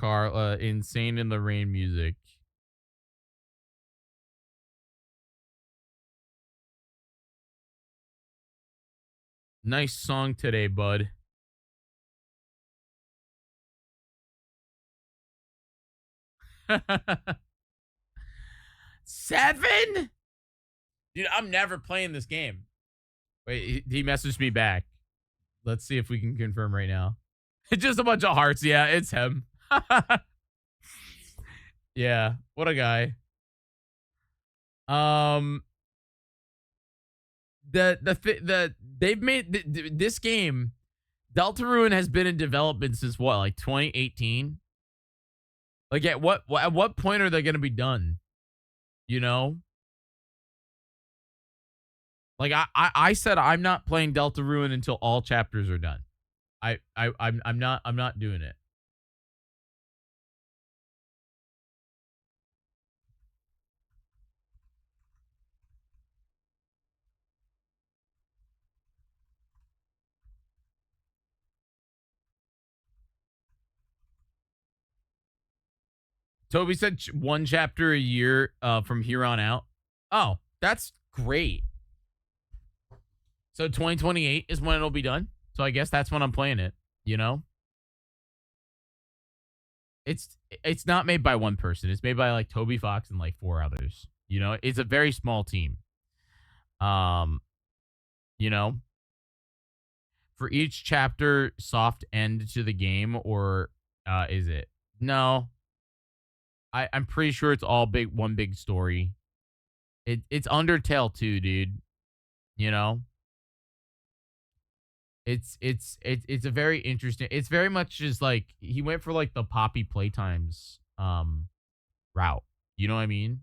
Speaker 1: Insane in the Rain music. Nice song today, bud. Seven? Dude, I'm never playing this game. Wait, he messaged me back. Let's see if we can confirm right now. It's just a bunch of hearts. Yeah, it's him. Yeah, what a guy. They've made this game. Deltarune has been in development since what, like 2018? Like at what point are they going to be done? You know? Like I said I'm not playing Deltarune until all chapters are done. I'm not doing it. Toby said one chapter a year from here on out. Oh, that's great. So 2028 is when it'll be done. So I guess that's when I'm playing it, you know? It's not made by one person. It's made by like Toby Fox and like 4 others. You know, it's a very small team. You know, for each chapter soft end to the game, or is it? No. I'm pretty sure it's all one big story. It's Undertale too, dude. You know? It's a very interesting. It's very much just like he went for like the Poppy Playtimes route. You know what I mean?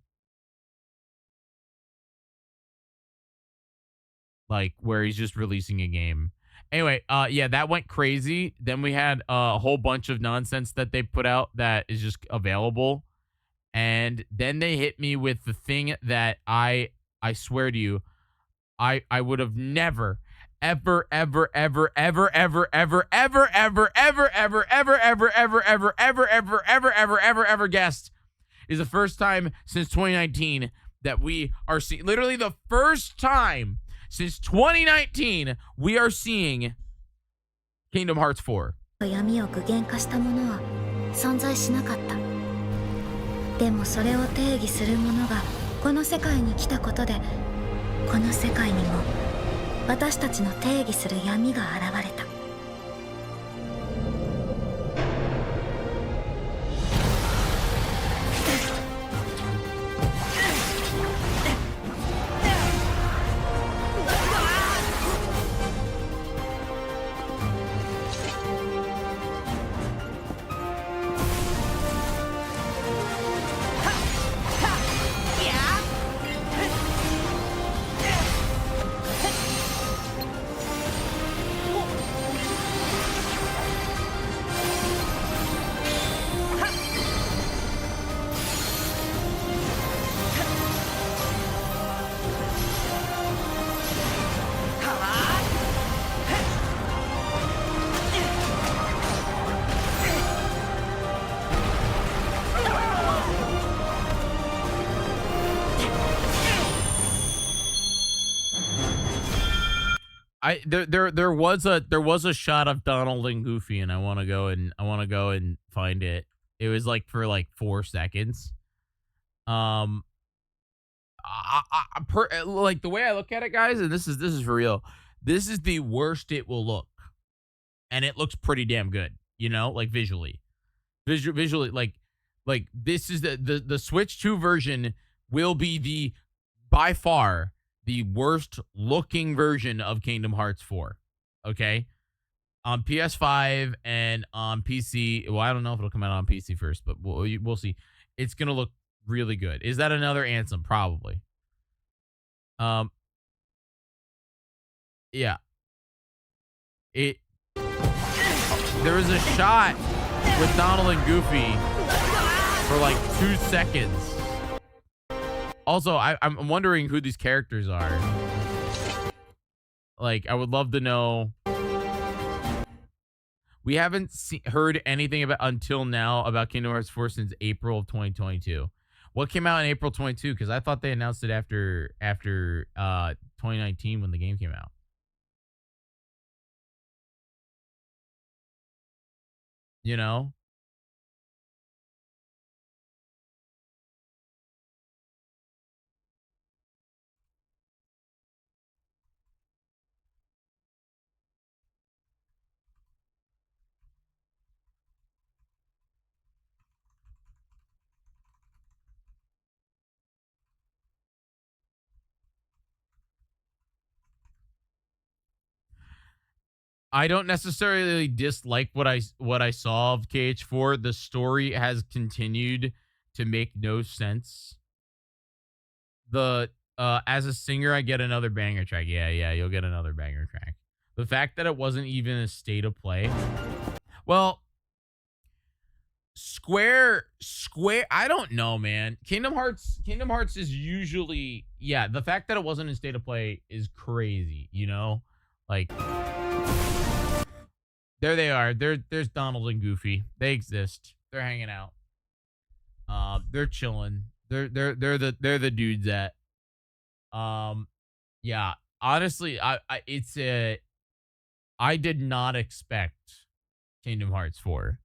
Speaker 1: Like where he's just releasing a game. Anyway, yeah, that went crazy. Then we had a whole bunch of nonsense that they put out that is just available. And then they hit me with the thing that I swear to you, I would have never ever guessed is the first time since 2019 that we are seeing, literally the first time since 2019 we are seeing Kingdom Hearts 4.
Speaker 6: 闇を具現化したものは存在しなかった。でもそれを定義するものがこの世界に来たことで、この世界にも私たちの定義する闇が現れた。
Speaker 1: There was a shot of Donald and Goofy, and I want to go and find it. It was like for like 4 seconds. Like the way I look at it, guys, and this is for real. This is the worst it will look, and it looks pretty damn good. You know, like visually, like this is the Switch 2 version will be by far the worst looking version of Kingdom Hearts 4. Okay, on PS5 and on PC. Well, I don't know if it'll come out on PC first, but we'll see. It's gonna look really good. Is that another Ansem? Probably. Yeah. There was a shot with Donald and Goofy for like 2 seconds. Also, I'm wondering who these characters are. Like, I would love to know. We haven't heard anything about until now about Kingdom Hearts 4 since April of 2022. What came out in April 22? Because I thought they announced it after 2019 when the game came out. You know? I don't necessarily dislike what I saw of KH4. The story has continued to make no sense. The as a singer, I get another banger track. Yeah, you'll get another banger track. The fact that it wasn't even a state of play. Well, Square, I don't know, man. Kingdom Hearts is usually, yeah, the fact that it wasn't in state of play is crazy, you know? Like, there they are. There's Donald and Goofy. They exist. They're hanging out. They're chilling. They're the dudes that yeah, honestly, I did not expect Kingdom Hearts 4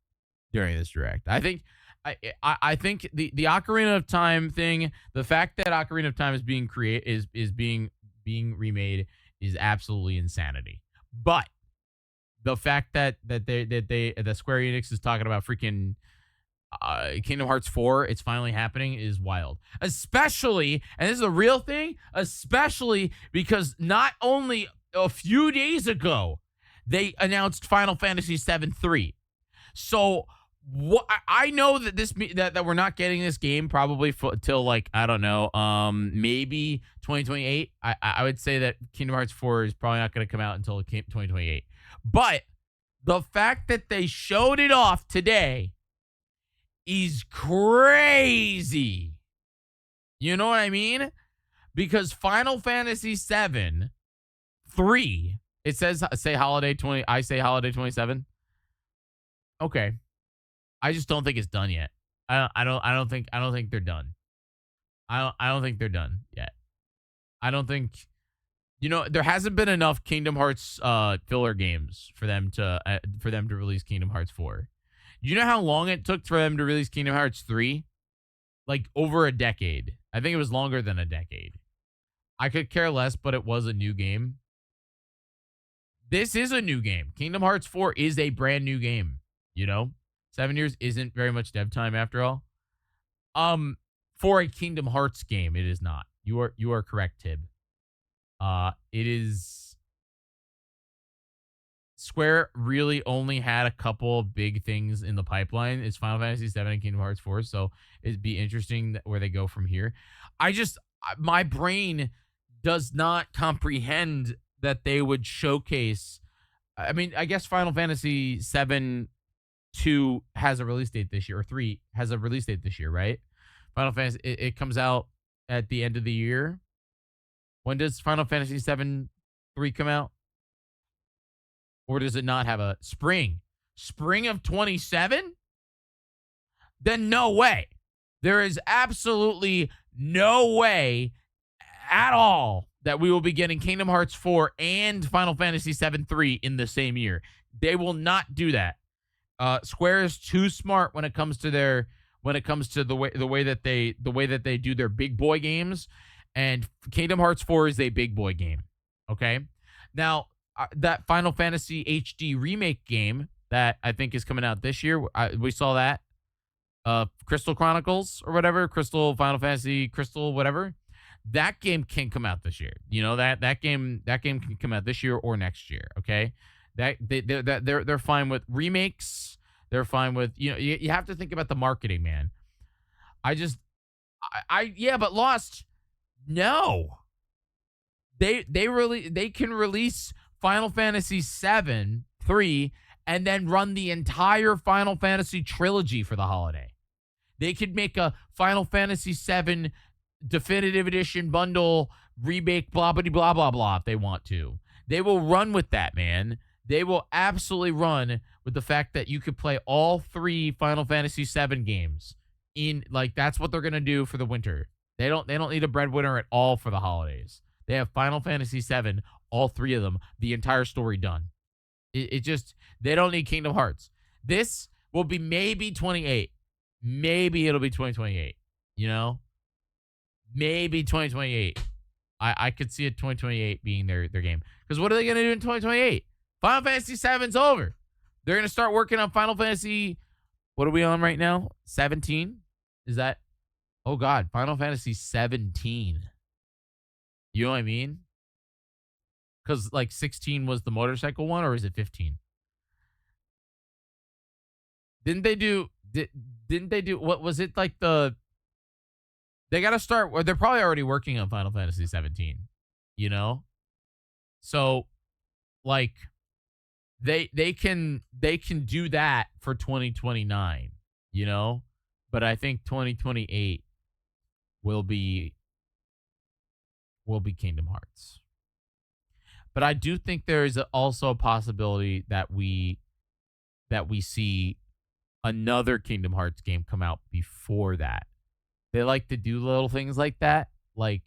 Speaker 1: during this direct. I think the Ocarina of Time thing, the fact that Ocarina of Time is being being remade is absolutely insanity. But the fact that Square Enix is talking about freaking Kingdom Hearts 4, it's finally happening, is wild. Especially, and this is a real thing, especially because not only a few days ago they announced Final Fantasy VII 3. So what I know that that we're not getting this game probably till like, I don't know, maybe 2028. I would say that Kingdom Hearts 4 is probably not going to come out until 2028. But the fact that they showed it off today is crazy. You know what I mean? Because Final Fantasy VII 3, it says say holiday 20. I say holiday 27. Okay, I just don't think it's done yet. I don't think they're done. I don't think they're done yet. I don't think, you know, there hasn't been enough Kingdom Hearts filler games for them to release Kingdom Hearts 4. You know how long it took for them to release Kingdom Hearts 3? Like over a decade. I think it was longer than a decade. I could care less, but it was a new game. This is a new game. Kingdom Hearts 4 is a brand new game. You know, 7 years isn't very much dev time after all. For a Kingdom Hearts game, it is not. You are correct, Tib. It is. Square really only had a couple of big things in the pipeline. It's Final Fantasy VII and Kingdom Hearts 4, so it'd be interesting where they go from here. My brain does not comprehend that they would showcase. I mean, I guess Final Fantasy VII 2 has a release date this year, or 3 has a release date this year, right? Final Fantasy, it comes out at the end of the year. When does Final Fantasy VII 3 come out? Or does it not have a spring? Spring of 27? Then no way. There is absolutely no way at all that we will be getting Kingdom Hearts 4 and Final Fantasy VII 3 in the same year. They will not do that. Square is too smart when it comes to the way that they do their big boy games, and Kingdom Hearts 4 is a big boy game. Okay? Now, that Final Fantasy HD remake game that I think is coming out this year, we saw that. Crystal Chronicles or whatever, Crystal Final Fantasy Crystal whatever. That game can come out this year. You know, that game can come out this year or next year, okay? They're fine with remakes. They're fine with, you know, you have to think about the marketing, man. But Lost, no. They can release Final Fantasy VII 3 and then run the entire Final Fantasy trilogy for the holiday. They could make a Final Fantasy VII Definitive Edition bundle, remake, blah, blah, blah, blah, blah, if they want to. They will run with that, man. They will absolutely run with the fact that you could play all 3 Final Fantasy VII games. That's what they're going to do for the winter. They don't need a breadwinner at all for the holidays. They have Final Fantasy VII, all 3 of them, the entire story done. They don't need Kingdom Hearts. This will be maybe 28. Maybe it'll be 2028, you know? Maybe 2028. I could see it 2028 being their game. Because what are they going to do in 2028? Final Fantasy VII's over. They're going to start working on Final Fantasy, what are we on right now? 17? Is that? Oh, God. Final Fantasy 17. You know what I mean? Because, 16 was the motorcycle one, or is it 15? Didn't they do, what was it they got to start, or they're probably already working on Final Fantasy 17, you know? So, they can do that for 2029, you know? But I think 2028 will be Kingdom Hearts. But I do think there is also a possibility that we see another Kingdom Hearts game come out before that. They like to do little things like that. There's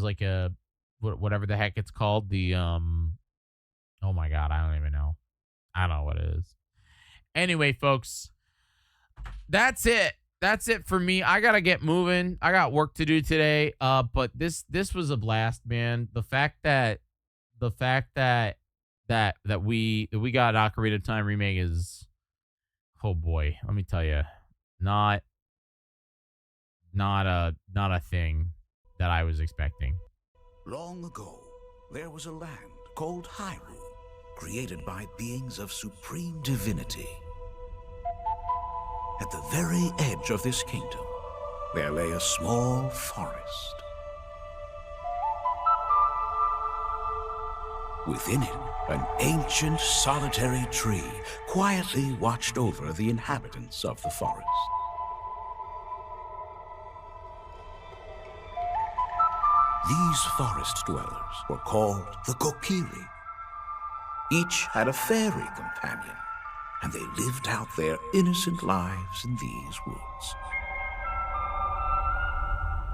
Speaker 1: a whatever the heck it's called, the oh my God, I don't even know. I don't know what it is. Anyway, folks, that's it. That's it for me. I gotta get moving. I got work to do today. But this was a blast, man. The fact that we got an Ocarina of Time remake is, oh boy, let me tell you, not a thing that I was expecting.
Speaker 8: Long ago, there was a land called Hyrule, created by beings of supreme divinity. At the very edge of this kingdom, there lay a small forest. Within it, an ancient solitary tree quietly watched over the inhabitants of the forest. These forest dwellers were called the Kokiri. Each had a fairy companion, and they lived out their innocent lives in these woods.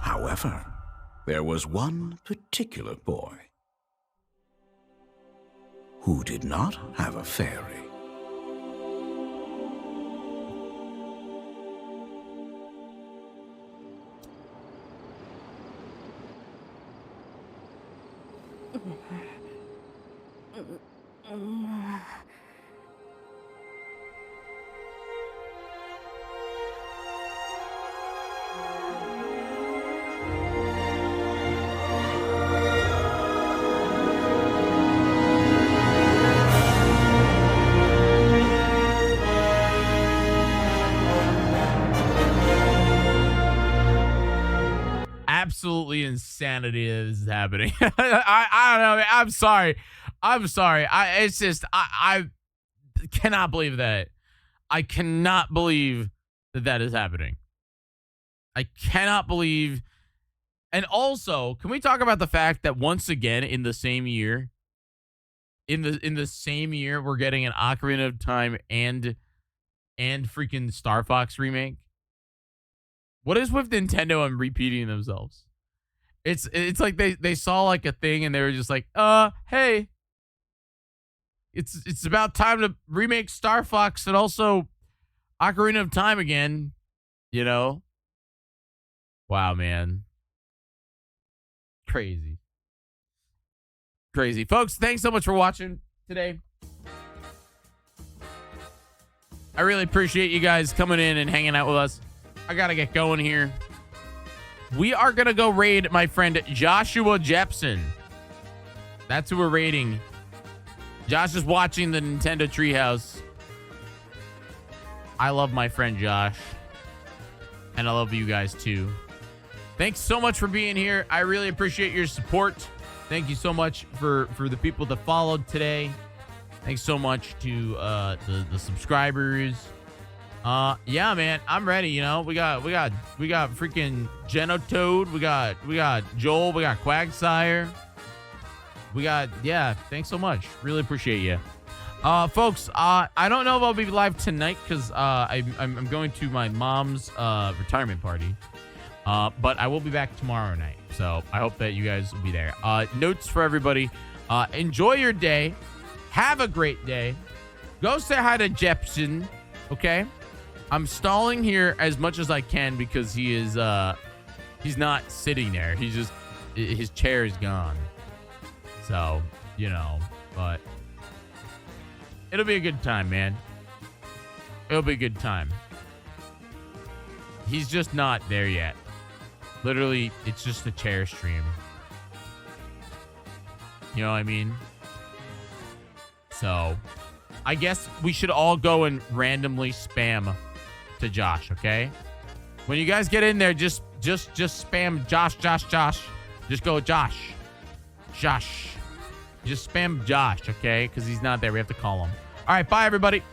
Speaker 8: However, there was one particular boy who did not have a fairy.
Speaker 1: Absolutely insanity is happening. I don't know. I'm sorry. It's just I cannot believe that. I cannot believe that is happening. I cannot believe. And also, can we talk about the fact that once again in the same year, we're getting an Ocarina of Time and freaking Star Fox remake? What is with Nintendo and repeating themselves? It's like they saw like a thing and they were just like, hey, it's about time to remake Star Fox and also Ocarina of Time again, you know? Wow, man. Crazy. Folks, thanks so much for watching today. I really appreciate you guys coming in and hanging out with us. I gotta get going here. We are gonna go raid my friend Joshua Jepson. That's who we're raiding. Josh is watching the Nintendo Treehouse. I love my friend Josh. And I love you guys too. Thanks so much for being here. I really appreciate your support. Thank you so much for the people that followed today. Thanks so much to the subscribers. Yeah, man, I'm ready. You know, we got freaking Genotoad. We got Joel. We got Quagsire. Yeah. Thanks so much. Really appreciate you. Folks, I don't know if I'll be live tonight because I'm going to my mom's retirement party. But I will be back tomorrow night. So I hope that you guys will be there. Notes for everybody. Enjoy your day. Have a great day. Go say hi to Jepson. Okay? I'm stalling here as much as I can because he's not sitting there. He's just, his chair is gone. So, you know, but it'll be a good time, man. It'll be a good time. He's just not there yet. Literally, it's just a chair stream. You know what I mean? So, I guess we should all go and randomly spam to Josh, okay? When you guys get in there, just spam Josh. Just go Josh. Just spam Josh, okay? Because he's not there. We have to call him. All right, bye, everybody.